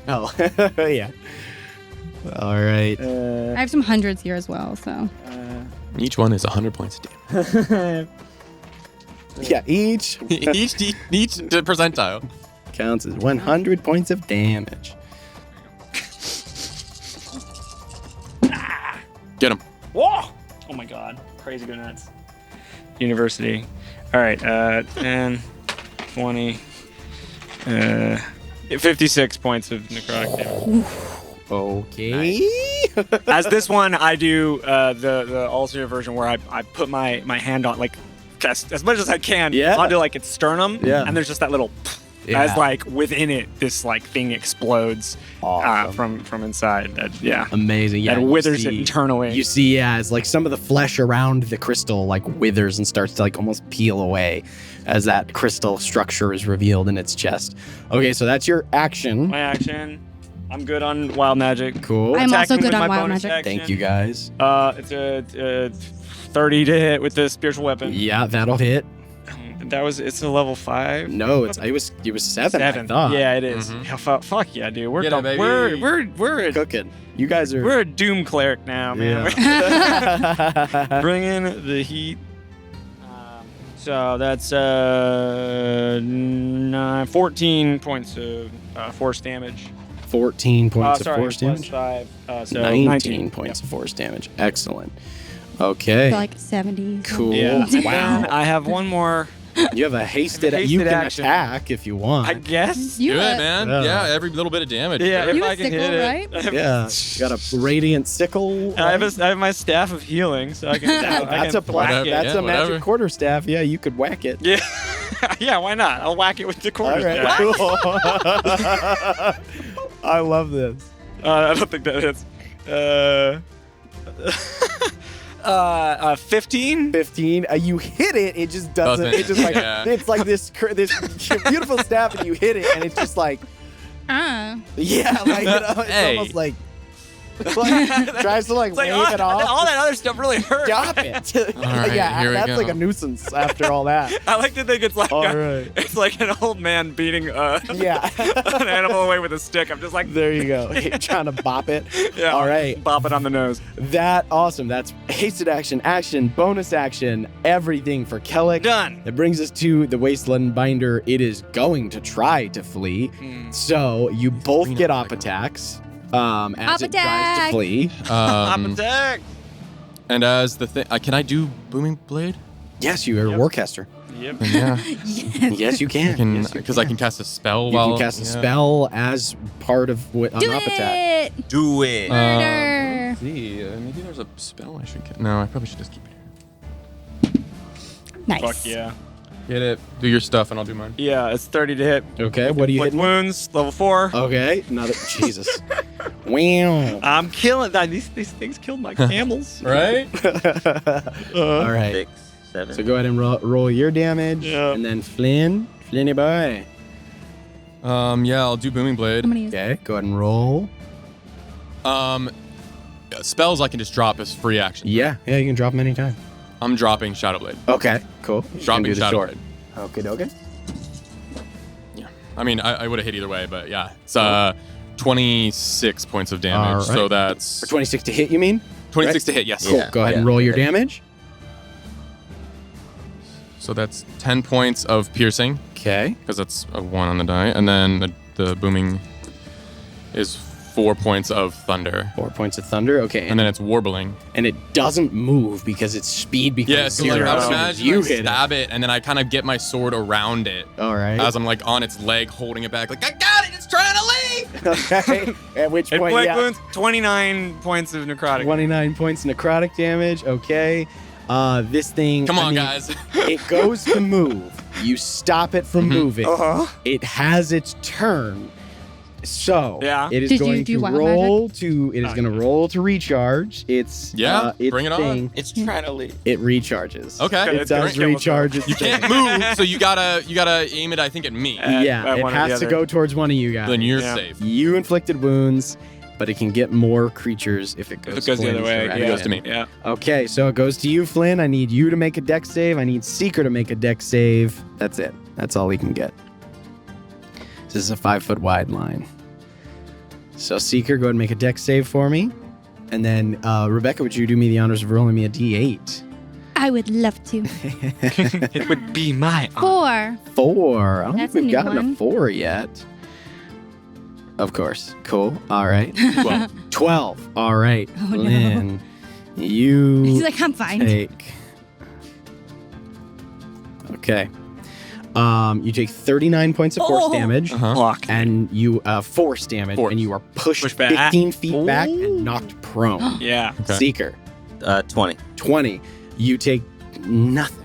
Oh, yeah. All right. I have some hundreds here as well. So Each one is 100 points of damage. Yeah, each each percentile. counts as 100 points of damage. Get him. Whoa! Oh my god. Crazy go nuts. University. All right. 10, 20, 56 points of necrotic damage. Okay. As this one, I do the alternate version where I put my hand on like as much as I can Yeah. onto like its sternum, Yeah. and there's just that little Yeah. as like within it this like thing explodes Awesome. from inside. Yeah, Amazing. Yeah. and you withers it see- internally. You see, yeah, as like some of the flesh around the crystal like withers and starts to like almost peel away as that crystal structure is revealed in its chest. Okay, so that's your action. My action. I'm good on wild magic. Cool. I'm also Attacking good with on my wild bonus magic. action. Thank you guys. It's a 30 to hit with the spiritual weapon. Yeah, that'll hit. It's a level 5. No, it was 7. I thought. Yeah, it is. Mhm. Yeah, fuck yeah, dude. We're Get it, baby. we're Cooking. You guys are. we're a doom cleric now, man. Yeah. Bring in the heat. So that's 14 points of force damage. 14 points of Sorry, force plus damage. 5. So 19 points of force damage. Excellent. Okay. like 70. Cool. Yeah. And Wow. then I have one more. You have a hasted. Hasted You can action. attack if you want. I guess. You Do have- it, man. Yeah. Yeah, every little bit of damage. Yeah, Sure. if You I have can sickle, hit it. right? I have- Yeah. You got a radiant sickle. I have a staff of healing, so I can. That's a whack it. That's Yeah, a magic whatever. quarterstaff. Yeah, you could whack it. Yeah, yeah. Why not? I'll whack it with the All quarter. right. Cool. I love this. I don't think that hits. 15. 15. You hit it. It just doesn't. Doesn't, It just like yeah. it's like this beautiful staff, and you hit it, and it's just like yeah, like it's Hey. almost like Tries to wave it off. All that other stuff really hurts. Stop it. right, yeah, here we that's go. like a nuisance after all that. I like to think it's like All right. it's like an old man beating Yeah. an animal away with a stick. I'm just like, There you go. Trying to bop it. yeah, All right. bop it on the nose. Awesome. That's hasted action, bonus action, everything for Kellic. Done. That brings us to the Wasteland Binder. It is going to try to flee. So you both get op attacks as it tries attack. to flee. Attack. And as the thing, can I do Booming Blade? Yes, you are a warcaster. Yep. Yeah. Yes, you can. Because I can cast a spell. You can cast a spell as part of an Do op attack. it! Do it. Murder! See, maybe there's a spell I should get. No, I probably should just keep it here. Nice. Fuck yeah. Get it. Do your stuff, and I'll do mine. Yeah, it's 30 to hit. Okay, what are you Inflict hitting? wounds, level 4. Okay, another. Jesus. Wow. I'm killing that. These things killed my camels. Right? All right. 6, 7. So go ahead and roll your damage. Yeah. And then Flinny boy. Yeah, I'll do Booming Blade. I'm gonna use Okay, go ahead and roll. Spells I can just drop as free action. Yeah, you can drop them anytime. I'm dropping Shadow Blade. Okay, cool. You can Dropping do the Shadow sword. Blade. Okay. Yeah. I mean, I would have hit either way, but yeah. It's 26 points of damage. All right. So that's For 26 to hit, you mean? 26 to hit, yes. Cool. Yeah, Go ahead and yeah. roll your damage. So that's 10 points of piercing, Okay. because that's a 1 on the die. And then the booming is 4 points of thunder. 4 points of thunder. Okay. And then it's warbling. And it doesn't move because its speed becomes Yeah, so like, zero. I would as soon as imagine you I hit stab it, and then I kind of get my sword around it it. All right. as I'm like on its leg, holding it back, like, I got it, it's trying to leave! Okay. At which point, Inflict yeah. wounds, 29 points of necrotic. 29 points necrotic damage. Okay. This thing. Come I on, mean, guys. It goes to move. You stop it from moving. Uh-huh. It has its turn. So Yeah. it is Did you going do to wild roll to. It is going to roll to recharge. Its its bring it on. thing. It's trying to leave. It recharges. Okay. It does great. recharge. Its You thing. can't move, so you gotta aim it, I think, at me. Yeah, at it one or the has to other. go towards one of you guys. Then you're Yeah. safe. You inflicted wounds, but it can get more creatures if it goes. If it goes the other Flynn's way, direction. yeah. It goes to me. Yeah. Okay, so it goes to you, Flynn. I need you to make a dex save. I need Seeker to make a dex save. That's it. That's all he can get. This is a 5 foot wide line. So Seeker, go ahead and make a dex save for me. And then Rebecca, would you do me the honors of rolling me a d8? I would love to. It would be my honor. 4. 4. I don't That's think we've a new gotten a one. 4 yet. Of course. Cool. All right. 12. All right. Oh, no. Lynn, you He's like, I'm fine. take. Okay. You take 39 points of force Oh. damage. Uh-huh. Block. And you force damage, Force. and you are pushed Push back. 15 feet back Ooh. and knocked prone. Yeah. Okay. Seeker, 20. 20. You take nothing.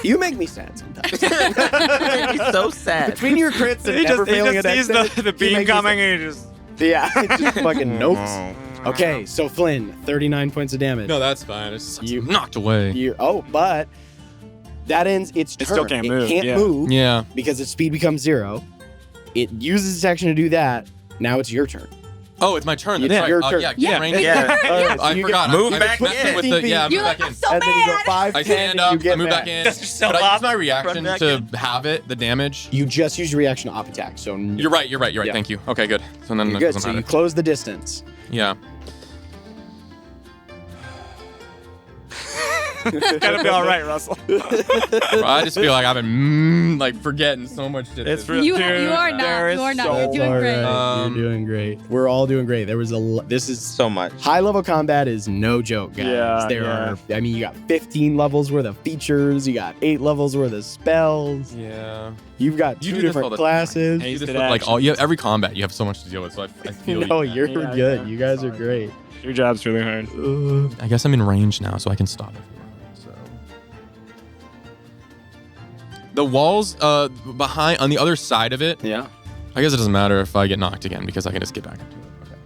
You make me sad sometimes. He's so sad. Between your crits and He never just, he failing just a dex sees save, the you beam make me coming sad. and he just. Yeah, it just fucking nopes. Okay, so Flynn, 39 points of damage. No, that's fine. It's just You- knocked away. But that ends its turn. It still can't move, It can't yeah. move Yeah. because its speed becomes 0. It uses its action to do that. Now it's your turn. Oh, it's my turn. That's Yeah, right. your Oh, turn. yeah, Yeah. range. Yeah. All right, so I you forgot. Move I'm back messing in. with the. Yeah, I You're move like, back I'm in. so and then you go mad. 5, I 10, stand and up. you get I move back in. Dust yourself But I use off, my run reaction back to in. have it, the damage. You just use your reaction to op attack, so You're right. Yeah. Thank you. Okay, good. So then you're it good. doesn't So you matter. close the distance. Yeah. It's gonna be all right, Russell. I just feel like I've been like forgetting so much shit. It's this- really- You Dude, are not. there is You are not. so You're doing All great. right. Um, You're doing great. We're all doing great. There was this is So much. high level combat is no joke, guys. Yeah, there yeah. are. I mean, you got 15 levels worth of features. You got 8 levels worth of spells. Yeah. You've got You 2 do this all different the classes. Hey, You just Hasted look like action. all you have, every combat you have so much to deal with. So I feel No, you. you're Yeah, good. yeah. You guys are great. Your job's really hard. I guess I'm in range now, so I can stop it. So the walls behind on the other side of it. Yeah. I guess it doesn't matter if I get knocked again because I can just get back into it. Okay.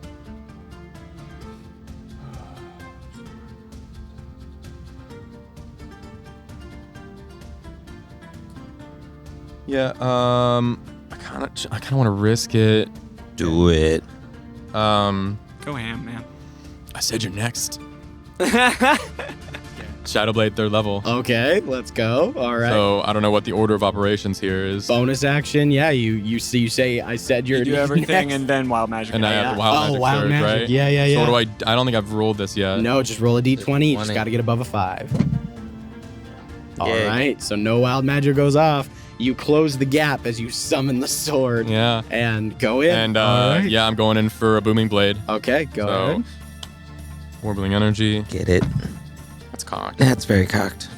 Yeah. I kind of want to risk it. Do it. Go ham, man. I said you're next. Shadowblade 3rd level. Okay, let's go. All right. So I don't know what the order of operations here is. Bonus action, yeah. You say I said you're You do everything next. and then wild magic. And I have wild magic wild surge, magic. right? Yeah. So what do I don't think I've rolled this yet. No, just roll a d20. You just 20. got to get above a 5. All Yeah. right. So no wild magic goes off. You close the gap as you summon the sword. Yeah. And go in. And All right. yeah, I'm going in for a booming blade. Okay, go So ahead. warbling energy. Get it. That's cocked. That's very cocked.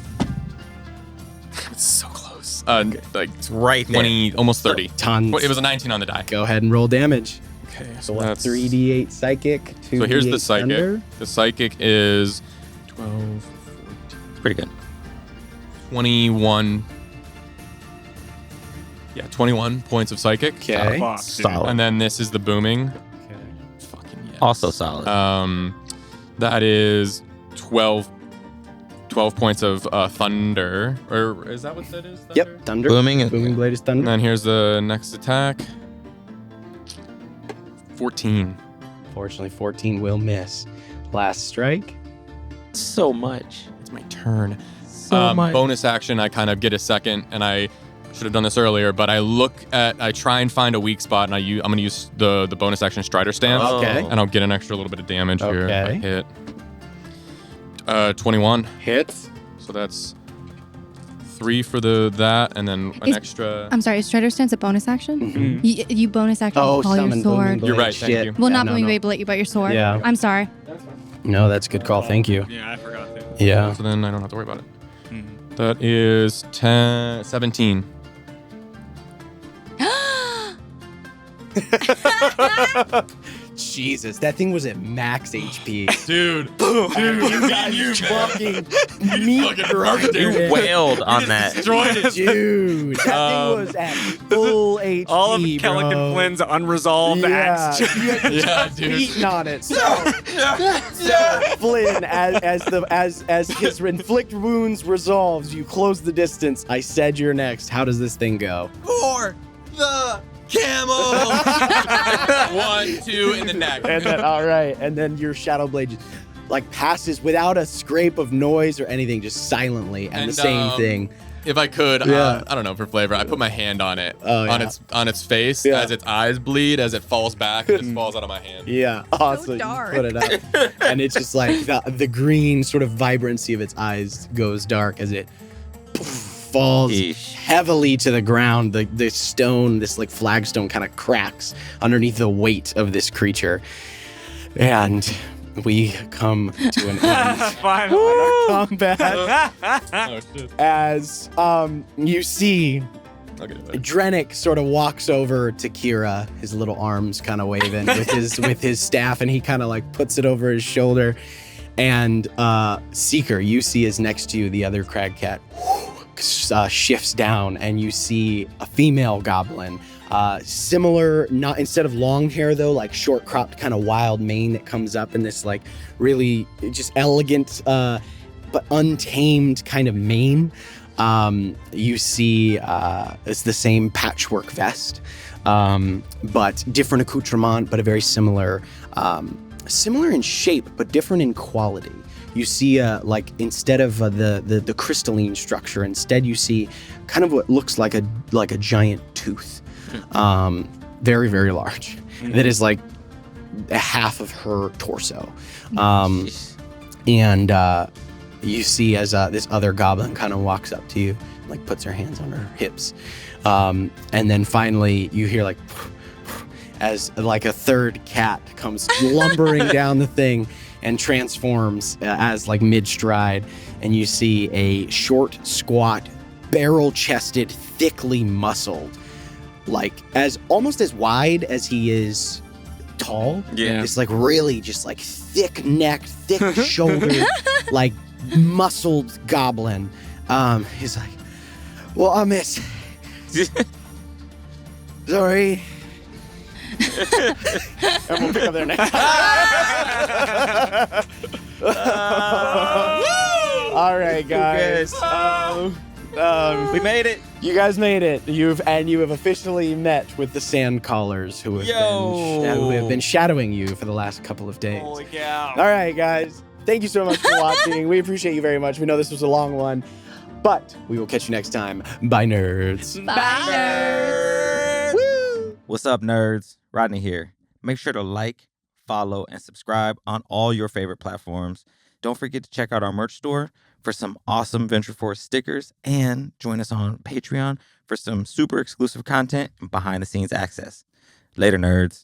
It's so close. Like Right 20, almost 30. Tons. Well, it was a 19 on the die. Go ahead and roll damage. Okay, So that's 3d8 psychic, 2d8 So here's the psychic. thunder. The psychic is 12, It's pretty good. 21. Yeah, 21 points of psychic. Okay. Fuck, dude. Solid. And then this is the booming. Okay. Fucking yes. Also solid. That is 12 points of thunder. Or is that what that is? Thunder? Yep, thunder. Booming. Booming blade is And thunder. then here's the next attack. 14. Fortunately, 14 will miss. Last strike. So much. It's my turn. So much. Bonus action, I kind of get a second, and I should have done this earlier, but I try and find a weak spot, and I'm going to use the bonus action Strider Stance. Oh. Okay. And I'll get an extra little bit of damage here if I Okay. hit. 21. Hits. So that's 3 for that, and then an Is- extra. I'm sorry, is Strider Stance a bonus action? Mhm. You bonus action Oh, call your summon sword. booming blade. You're right, thank Shit. you. Well, Yeah, not no, booming no. blade, but your sword. Yeah. I'm sorry. No, that's a good call. Thank you. Yeah, I forgot that. Yeah. So then I don't have to worry about it. That is 17. Jesus, that thing was at max HP. Dude. You guys fucking meat grinder You it. wailed on that. Destroyed it. Dude, that thing was at full HP, All of bro. Kellington Flynn's unresolved acts. Yeah, Yeah, dude. beating on it. So Flynn, as his inflict wounds resolves, you close the distance. I said you're next. How does this thing go? For the camel. 1, 2 in the neck. And then, all right, and then your shadow blade just like passes without a scrape of noise or anything, just silently, and the And, same thing. If I could, Yeah. I don't know, for flavor, I put my hand on it, Oh, on yeah. its face, Yeah. as its eyes bleed, as it falls back, it just falls out of my hand. Yeah, awesome. dark. You put it up, and it's just like the green sort of vibrancy of its eyes goes dark as it falls Eesh. heavily to the ground. The stone, this like flagstone, kind of cracks underneath the weight of this creature, and we come to an end. Finally. Combat Oh, shit. as you see I'll get it later. Drennick sort of walks over to Kira, his little arms kind of waving with his staff, and he kind of like puts it over his shoulder. And Seeker, you see is next to you, the other crag cat, shifts down, and you see a female goblin. Similar, not instead of long hair though, like short cropped kind of wild mane that comes up in this like really just elegant but untamed kind of mane. You see it's the same patchwork vest, but different accoutrement, but a very similar in shape, but different in quality. You see, like instead of the crystalline structure, instead you see kind of what looks like a giant tooth, very very large. That is like a half of her torso, and you see as this other goblin kind of walks up to you, like puts her hands on her hips, and then finally you hear like as like a third cat comes lumbering down the thing and transforms as like mid-stride, and you see a short, squat, barrel-chested, thickly muscled, like as almost as wide as he is tall. Yeah. It's like really just like thick necked, thick shouldered, like muscled goblin. He's like, well, I miss. Sorry. And we'll pick up there next time. All right, guys. We made it. You guys made it. You have officially met with the sand callers who have been shadowing you for the last couple of days. Holy cow. All right, guys. Thank you so much for watching. We appreciate you very much. We know this was a long one, but we will catch you next time. Bye, nerds. Bye, nerds. Woo! What's up, nerds? Rodney here. Make sure to like, follow, and subscribe on all your favorite platforms. Don't forget to check out our merch store for some awesome Venture Force stickers, and join us on Patreon for some super exclusive content and behind-the-scenes access. Later, nerds.